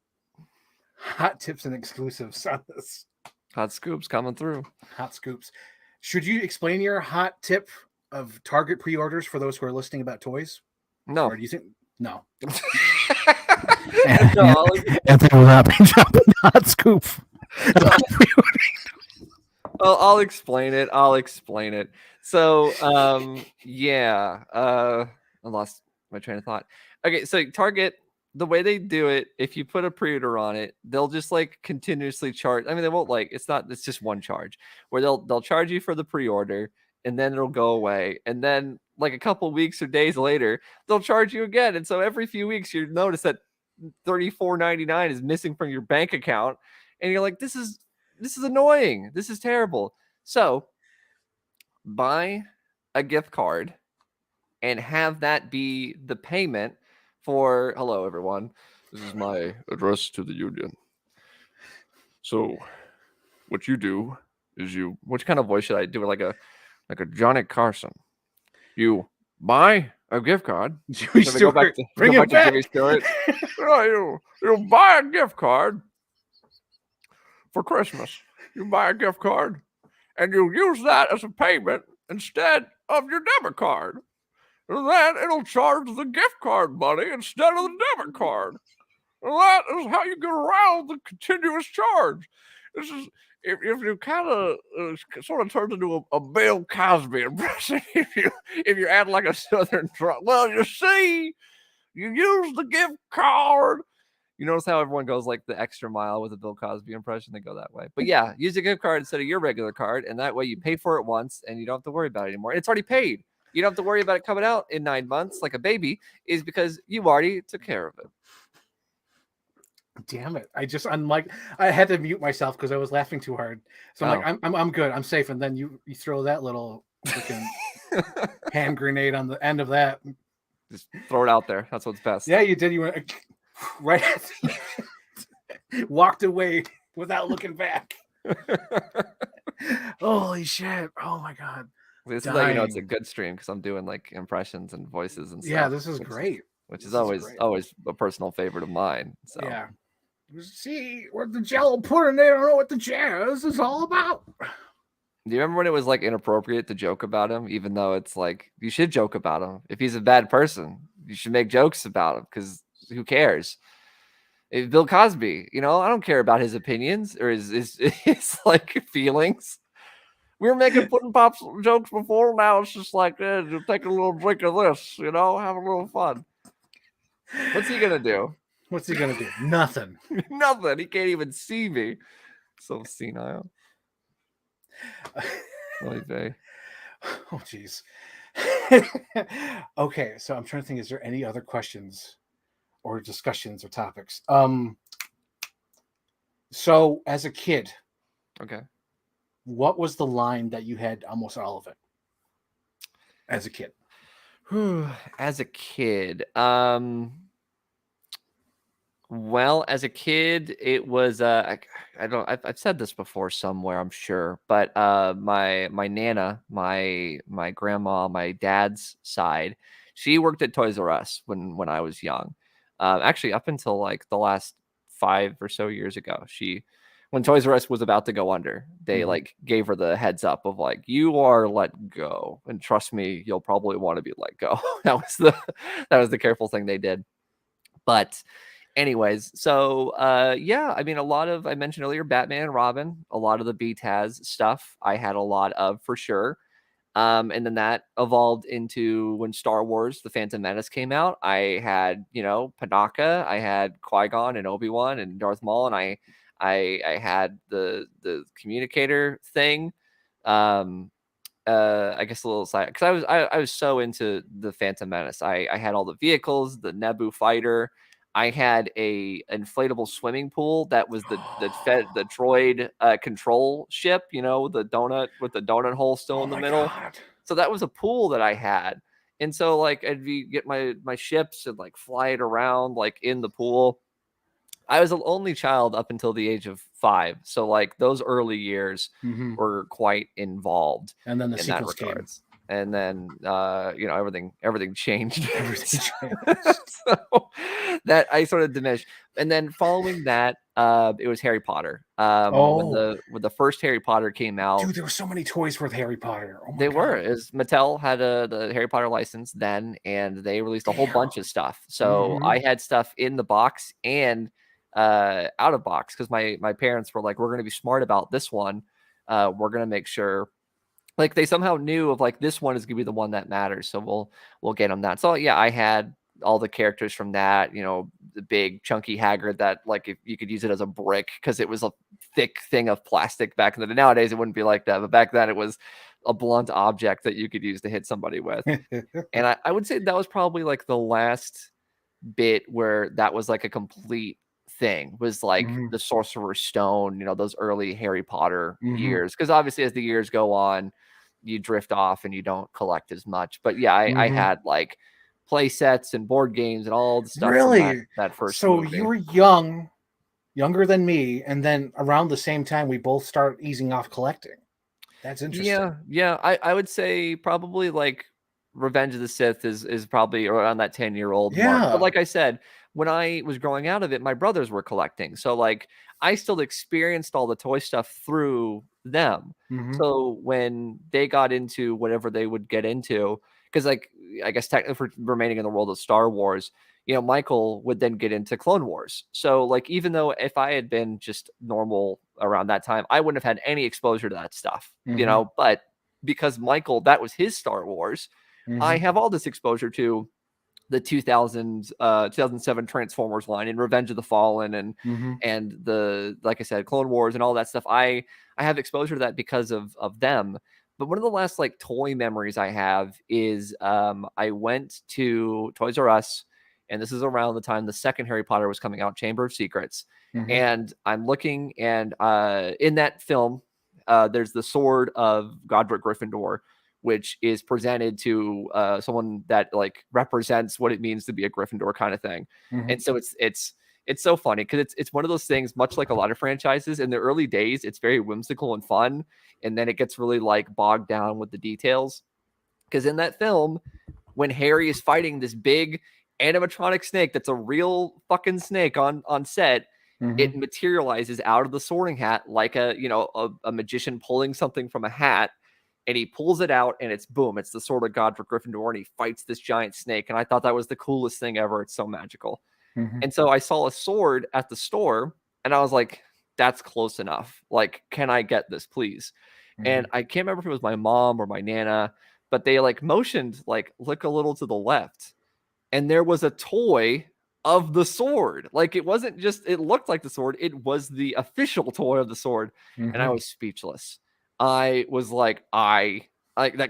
Hot tips and exclusives on this. Hot scoops coming through. Hot scoops. Should you explain your hot tip of Target pre-orders for those who are listening about toys? No. Or do you think no? No, Anthony will not be dropping the hot scoop. I'll explain it. I'll explain it. So, yeah, I lost my train of thought. Okay, so Target, the way they do it, if you put a pre-order on it, they'll just like continuously charge. I mean, they won't like it's just one charge where they'll charge you for the pre-order and then it'll go away. And then like a couple weeks or days later, they'll charge you again. And so every few weeks you notice that $34.99 is missing from your bank account. And you're like, this is annoying. This is terrible. So buy a gift card and have that be the payment for hello everyone. This is my address to the union. So what you do is which kind of voice should I do? Like a Johnny Carson. You buy a gift card. Jimmy Stewart, bring it back. Jimmy Stewart. you buy a gift card for Christmas. You buy a gift card and you use that as a payment instead of your debit card. And then it'll charge the gift card money instead of the debit card. And that is how you get around the continuous charge. This is if you kind of sort of turns into a Bill Cosby impression if you add like a southern drawl. Well, you see, you use the gift card. You notice how everyone goes like the extra mile with a Bill Cosby impression? They go that way. But yeah, use a gift card instead of your regular card. And that way you pay for it once and you don't have to worry about it anymore. It's already paid. You don't have to worry about it coming out in 9 months like a baby is because you already took care of it. Damn it. I had to mute myself because I was laughing too hard. So I'm good. I'm safe. And then you throw that little freaking hand grenade on the end of that. Just throw it out there. That's what's best. Yeah, you did. You went right at the end. Walked away without looking back. Holy shit. Oh my God. This is how you know it's a good stream because I'm doing like impressions and voices and stuff. Yeah, this is great. Which is always a personal favorite of mine. So yeah. See what the Jello pudding, they don't know what the jazz is all about. Do you remember when it was like inappropriate to joke about him, even though it's like you should joke about him? If he's a bad person, you should make jokes about him because who cares? If Bill Cosby, I don't care about his opinions or his like feelings. We were making pudding pops jokes before. Now it's just like, take a little drink of this, have a little fun. What's he gonna do? What's he gonna do? Nothing. Nothing. He can't even see me. So senile. Oh, jeez. Okay, so I'm trying to think. Is there any other questions or discussions or topics? So as a kid, okay, what was the line that you had almost all of it as a kid? As a kid, well, as a kid, it was I've said this before somewhere, I'm sure, but my nana, my grandma, my dad's side, she worked at Toys R Us when I was young. Actually, up until like the last 5 or so years ago, when Toys R Us was about to go under, they like gave her the heads up of like, you are let go, and trust me, you'll probably want to be let go. that was the careful thing they did. But anyways, so yeah, I mean, I mentioned earlier, Batman and Robin, a lot of the BTAS stuff I had a lot of for sure. And then that evolved into when Star Wars, The Phantom Menace came out. I had, Panaka, I had Qui-Gon and Obi-Wan and Darth Maul, and I had the communicator thing. I guess a little side because I was so into The Phantom Menace. I had all the vehicles, the Naboo fighter. I had a inflatable swimming pool that was the droid control ship, the donut with the donut hole still in the middle. God. So that was a pool that I had. And so like I'd get my ships and like fly it around like in the pool. I was the only child up until the age of 5. So like those early years were quite involved. And then the in sequels that regards. and then everything changed. Everything So that I sort of diminished. And then following that, it was Harry Potter. Oh. When the first Harry Potter came out, Dude, there were so many toys with Harry Potter. Oh my they were. god. Is Mattel had the Harry Potter license then, and they released a whole Damn. bunch of stuff. So Mhm. I had stuff in the box and out of box, because my parents were like, we're going to be smart about this one. We're going to make sure, like, they somehow knew of like, this one is going to be the one that matters. So we'll get them that. So yeah, I had all the characters from that. The big chunky Hagrid that, like, if you could use it as a brick because it was a thick thing of plastic back in the day. Nowadays it wouldn't be like that, but back then it was a blunt object that you could use to hit somebody with. And I would say that was probably like the last bit where that was like a complete thing, was like Mhm. the Sorcerer's Stone, those early Harry Potter Mhm. years. Because obviously as the years go on, you drift off and you don't collect as much. But yeah, I Mhm. had like play sets and board games and all the stuff from Really? that first So you movie. were younger than me, and then around the same time we both start easing off collecting. That's interesting. Yeah. I would say probably like Revenge of the Sith is probably around that 10-year-old mark. But Yeah. like I said, when I was growing out of it, my brothers were collecting. So like I still experienced all the toy stuff through them. Mhm. So when they got into whatever they would get into, because like I guess technically for remaining in the world of Star Wars, Michael would then get into Clone Wars. So like, even though if I had been just normal around that time, I wouldn't have had any exposure to that stuff, Mhm. but because Michael, that was his Star Wars, I Mhm. have all this exposure to the 2007 Transformers line and Revenge of the Fallen Mhm. and the, like I said, Clone Wars and all that stuff. I have exposure to that because of them. But one of the last like toy memories I have is I went to Toys R Us, and this is around the time the second Harry Potter was coming out, Chamber of Secrets. Mhm. And I'm looking, and in that film, there's the sword of Godric Gryffindor, which is presented to someone that like represents what it means to be a Gryffindor kind of thing. And Mhm. so it's so funny because it's one of those things, much like a lot of franchises. In the early days, it's very whimsical and fun, and then it gets really like bogged down with the details. Because in that film, when Harry is fighting this big animatronic snake that's a real fucking snake on set, it Mhm. materializes out of the sorting hat like a magician pulling something from a hat, and he pulls it out, and it's boom, it's the sword of Godric Gryffindor, and he fights this giant snake. And I thought that was the coolest thing ever. It's so magical. Mhm. And so I saw a sword at the store, and I was like, that's close enough. Like, can I get this, please? And Mhm. I can't remember if it was my mom or my nana, but they like motioned, like, look a little to the left. And there was a toy of the sword. Like, it wasn't just, it looked like the sword, it was the official toy of the sword. And I Mhm. was speechless. I was like that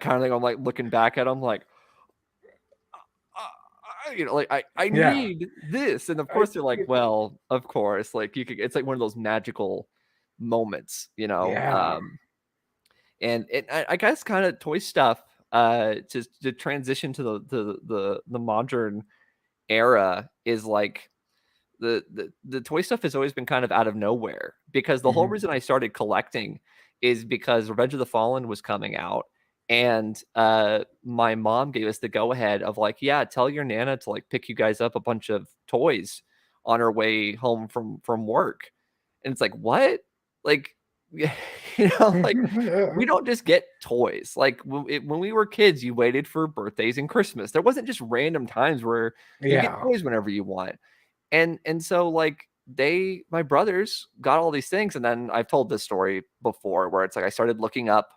kind of thing. I'm like looking back at them, like, like I Yeah. need this. And of I course they're like, well, of course, like you could, it's like one of those magical moments, Yeah. and I guess kind of toy stuff, to transition to the modern era is like the toy stuff has always been kind of out of nowhere, because the whole Mhm. reason I started collecting is because Revenge of the Fallen was coming out, and my mom gave us the go ahead of like, yeah, tell your nana to like pick you guys up a bunch of toys on her way home from work. And it's like, what? Like, like, we don't just get toys. Like when we were kids, you waited for birthdays and Christmas. There wasn't just random times where you get Yeah. toys whenever you want. And so like my brothers got all these things, and then I've told this story before where it's like I started looking up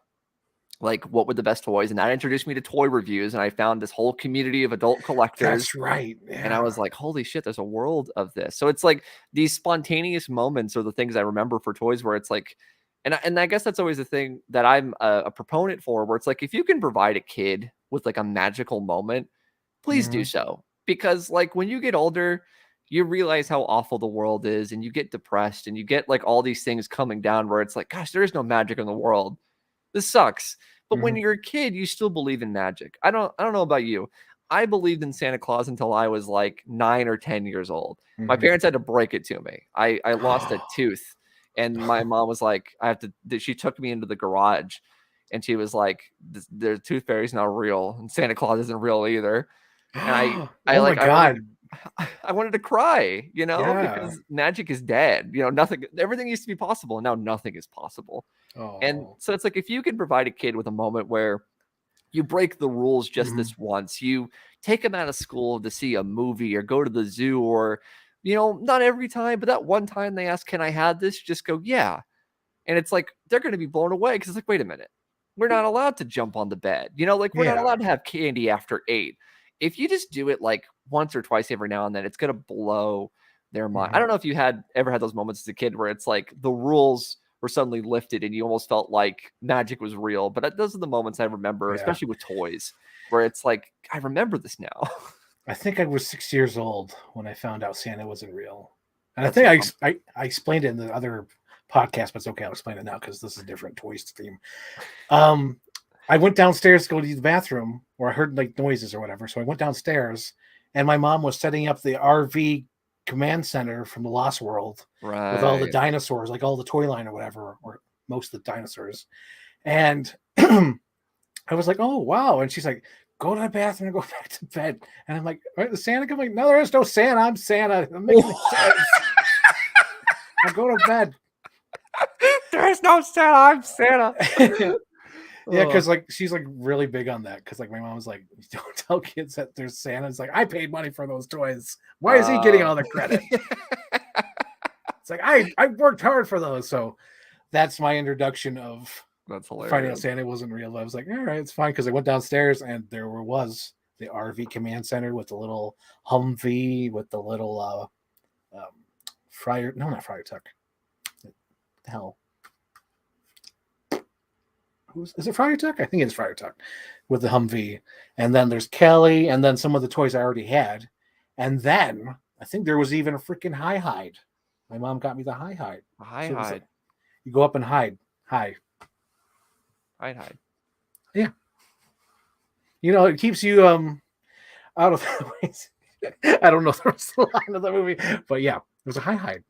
like what were the best toys, and that introduced me to toy reviews, and I found this whole community of adult collectors, That's right. and I Yeah. was like, holy shit, there's a world of this. So it's like these spontaneous moments are the things I remember for toys, where it's like, and I guess that's always the thing that I'm a proponent for, where it's like, if you can provide a kid with like a magical moment, please do Mhm. so. Because like when you get older, you realize how awful the world is, and you get depressed, and you get like all these things coming down where it's like, gosh, there is no magic in the world. This sucks. But when Mhm. you're a kid, you still believe in magic. I don't know about you. I believed in Santa Claus until I was like 9 or 10 years old. My Mhm. parents had to break it to me. I lost a tooth, and my mom was like, I have to, she took me into the garage, and she was like, "The tooth fairy's not real, and Santa Claus isn't real either." And I Oh my God. I wanted to cry, Yeah. because magic is dead. Nothing, everything used to be possible, and now nothing is possible. And Oh. so it's like, if you could provide a kid with a moment where you break the rules just Mhm. this once, you take them out of school to see a movie or go to the zoo, or, not every time, but that one time they ask, "Can I have this?" Just go, "Yeah." And it's like, they're going to be blown away, because it's like, wait a minute. We're not allowed to jump on the bed. Like, we're not Yeah. allowed to have candy after 8. If you just do it like once or twice every now and then, it's going to blow their mind. I Mhm. don't know if you ever had those moments as a kid where it's like the rules were suddenly lifted and you almost felt like magic was real. But those are the moments I remember, Yeah. especially with toys, where it's like, I remember this now. I think I was 6 years old when I found out Santa wasn't real. And That's I so think I explained it in the other podcast, but it's okay. I'll explain it now because this is a different toys theme. I went downstairs to go to the bathroom, or I heard like noises or whatever. So I went downstairs, and my mom was setting up the RV command center from the Lost World with all the Right. dinosaurs, like all the toy line or whatever, or most of the dinosaurs. And I was like, "Oh wow!" And she's like, "Go to the bathroom and go back to bed." And I'm like, "All right, the Santa coming?" "No, there is no Santa. I'm Santa. I'm making sense. I'll go to bed." There's no Santa. I'm Santa. Yeah, because Oh. like she's like really big on that. Because like my mom was like, "Don't tell kids that there's Santa." It's like, I paid money for those toys. Why is he getting all the credit? It's like I worked hard for those. So that's my introduction of That's finding out hilarious. Santa wasn't real. I was like, all right, it's fine, because I went downstairs and there was the RV command center with the little Humvee with the little Friar, no, not Friar Tuck. The hell, is it Friar Tuck? I think it's Friar Tuck with the Humvee. And then there's Kelly, and then some of the toys I already had. And then I think there was even a freaking high hide. My mom got me the high hide. Hide, So it was hide, you go up and hide. Hi. hide. Yeah. It keeps you out of the ways. I don't know the rest of the line of the movie, but yeah, it was a high hide.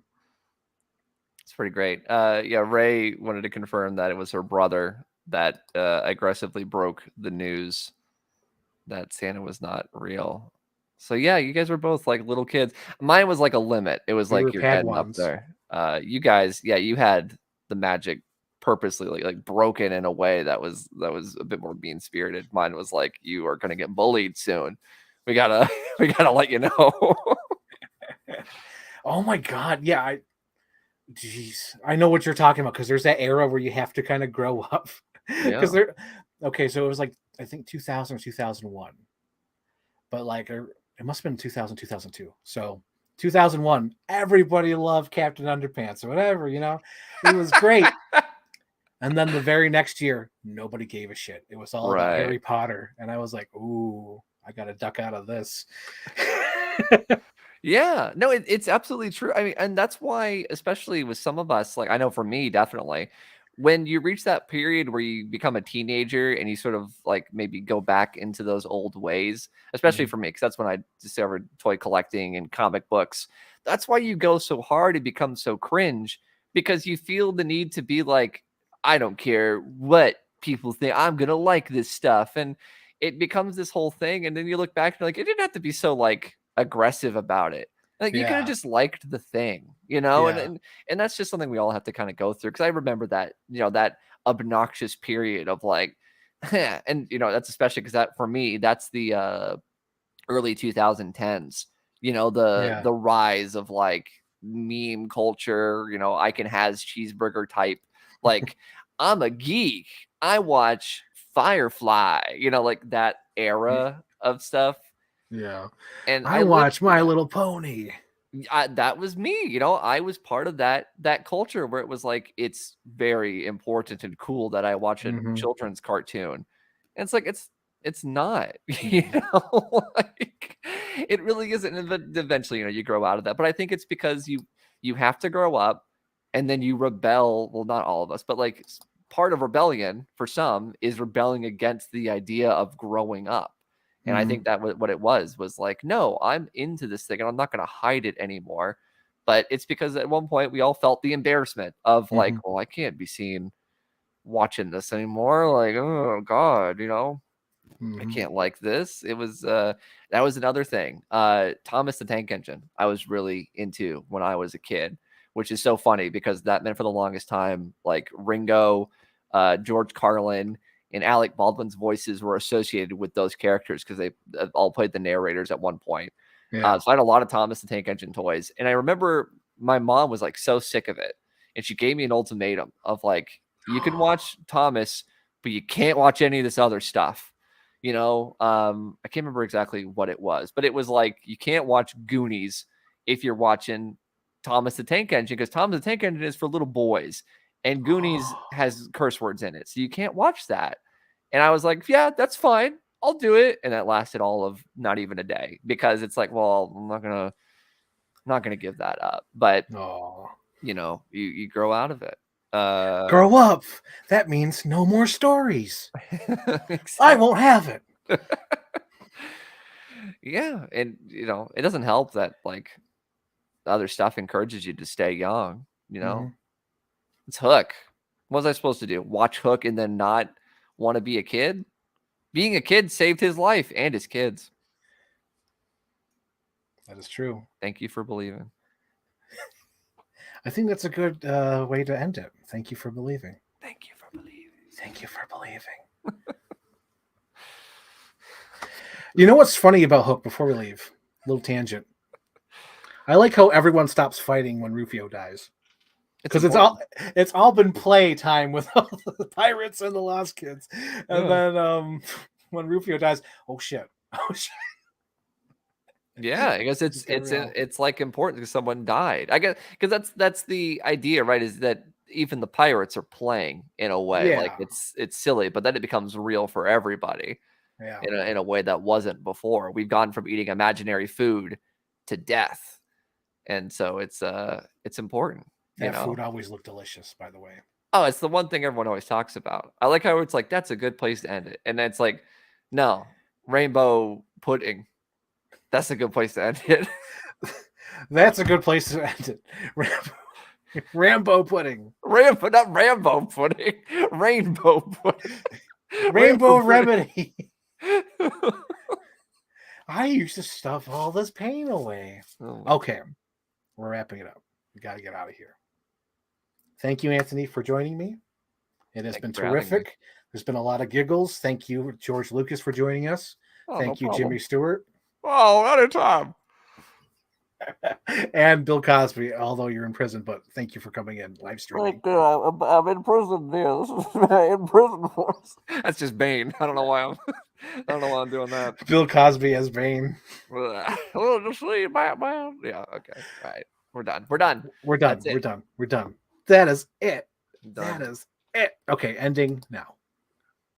It's pretty great. Yeah, Ray wanted to confirm that it was her brother that aggressively broke the news that Santa was not real. So yeah, you guys were both like little kids. Mine was like a limit. It was We like were you're getting up Padawans. there. You guys, yeah, you had the magic purposely like broken in a way that was a bit more mean spirited. Mine was like, you are gonna get bullied soon. We gotta we gotta let you know. Oh my god, yeah. Jeez, I know what you're talking about, because there's that era where you have to kind of grow up. Yeah. Because they're okay. So it was like I think 2000 or 2001, but like it must have been 2000, 2002. So 2001, everybody loved Captain Underpants or whatever. It was great. And then the very next year, nobody gave a shit. It was all about Right. Harry Potter. And I was like, ooh, I got to duck out of this. Yeah, no, it's absolutely true. I mean, and that's why, especially with some of us, like I know for me, definitely, when you reach that period where you become a teenager and you sort of like maybe go back into those old ways, especially Mhm. for me, because that's when I discovered toy collecting and comic books. That's why you go so hard and become so cringe, because you feel the need to be like, I don't care what people think, I'm gonna like this stuff. And it becomes this whole thing. And then you look back and you're like, it didn't have to be so like aggressive about it. Like you could have Yeah. just liked the thing, and Yeah. and that's just something we all have to kind of go through. Because I remember that, that obnoxious period of like, and that's especially because that for me, that's the early 2010s. Yeah. The rise of like meme culture. I can has cheeseburger type. Like I'm a geek. I watch Firefly. Like that era of stuff. Yeah. And I I lived watch through My that. Little Pony. That was me. I was part of that culture where it was like it's very important and cool that I watch a Mhm. children's cartoon. And it's like it's not, Mhm. like it really isn't. And then eventually, you grow out of that. But I think it's because you have to grow up and then you rebel. Well, not all of us, but like part of rebellion for some is rebelling against the idea of growing up. And I think Mhm. that what it was like, no, I'm into this thing and I'm not going to hide it anymore. But it's because at one point we all felt the embarrassment of like, Mhm. well, I can't be seen watching this anymore. Like, oh God, you know, I Mhm. can't like this. It was that was another thing. Thomas the Tank Engine I was really into when I was a kid, which is so funny because that meant for the longest time, like Ringo, George Carlin, and Alec Baldwin's voices were associated with those characters because they all played the narrators at one point. Yeah. So I had a lot of Thomas the Tank Engine toys, and I remember my mom was like so sick of it, and she gave me an ultimatum of like, you can watch Thomas, but you can't watch any of this other stuff. You know, I can't remember exactly what it was, but it was like you can't watch Goonies if you're watching Thomas the Tank Engine because Thomas the Tank Engine is for little boys, and Goonies has curse words in it, so you can't watch that. And I was like, yeah, that's fine. I'll do it. And that lasted all of not even a day because it's like, well, I'm not gonna give that up. But Oh. you know, you grow out of it. Grow up. That means no more stories. I Exactly. won't have it. Yeah, and you know, it doesn't help that like other stuff encourages you to stay young. You know, it's Hook. What was I supposed to do? Watch Hook and then not want to be a kid? Being a kid saved his life and his kids. That is true. Thank you for believing. I think that's a good way to end it. Thank you for believing. Thank you for believing. Thank you for believing. You know what's funny about Hook before we leave? Little tangent. I like how everyone stops fighting when Rufio dies. Because it's all been play time with all the pirates and the Lost Kids. And then when Rufio dies, oh shit. Oh shit. Yeah, I guess it's like important because someone died. I guess because that's the idea, right? Is that even the pirates are playing in a way, Yeah. like it's silly, but then it becomes real for everybody. Yeah. In a way that wasn't before. We've gone from eating imaginary food to death, and so it's important. That food always looked delicious, by the way. Oh, it's the one thing everyone always talks about. I like how it's like that's a good place to end it, and then it's like, no, rainbow pudding. That's a good place to end it. That's a good place to end it. Rambo pudding. Not Rambo pudding. Rainbow pudding. Rainbow remedy. I used to stuff all this pain away. Okay, we're wrapping it up. We got to get out of here. Thank you, Anthony, for joining me. It has been terrific. There's been a lot of giggles. Thank you, George Lucas, for joining us. Thank you, Jimmy Stewart. Oh, anytime. And Bill Cosby, although you're in prison, but thank you for coming in live streaming. I'm in prison, dear. This is in prison for us. That's just Bane. I don't know why I'm doing that. Bill Cosby as Bane. Well, just leave, man. Yeah, okay. All right. We're done. We're done. We're done. We're done. We're done. That is it. That is it. Okay, ending now.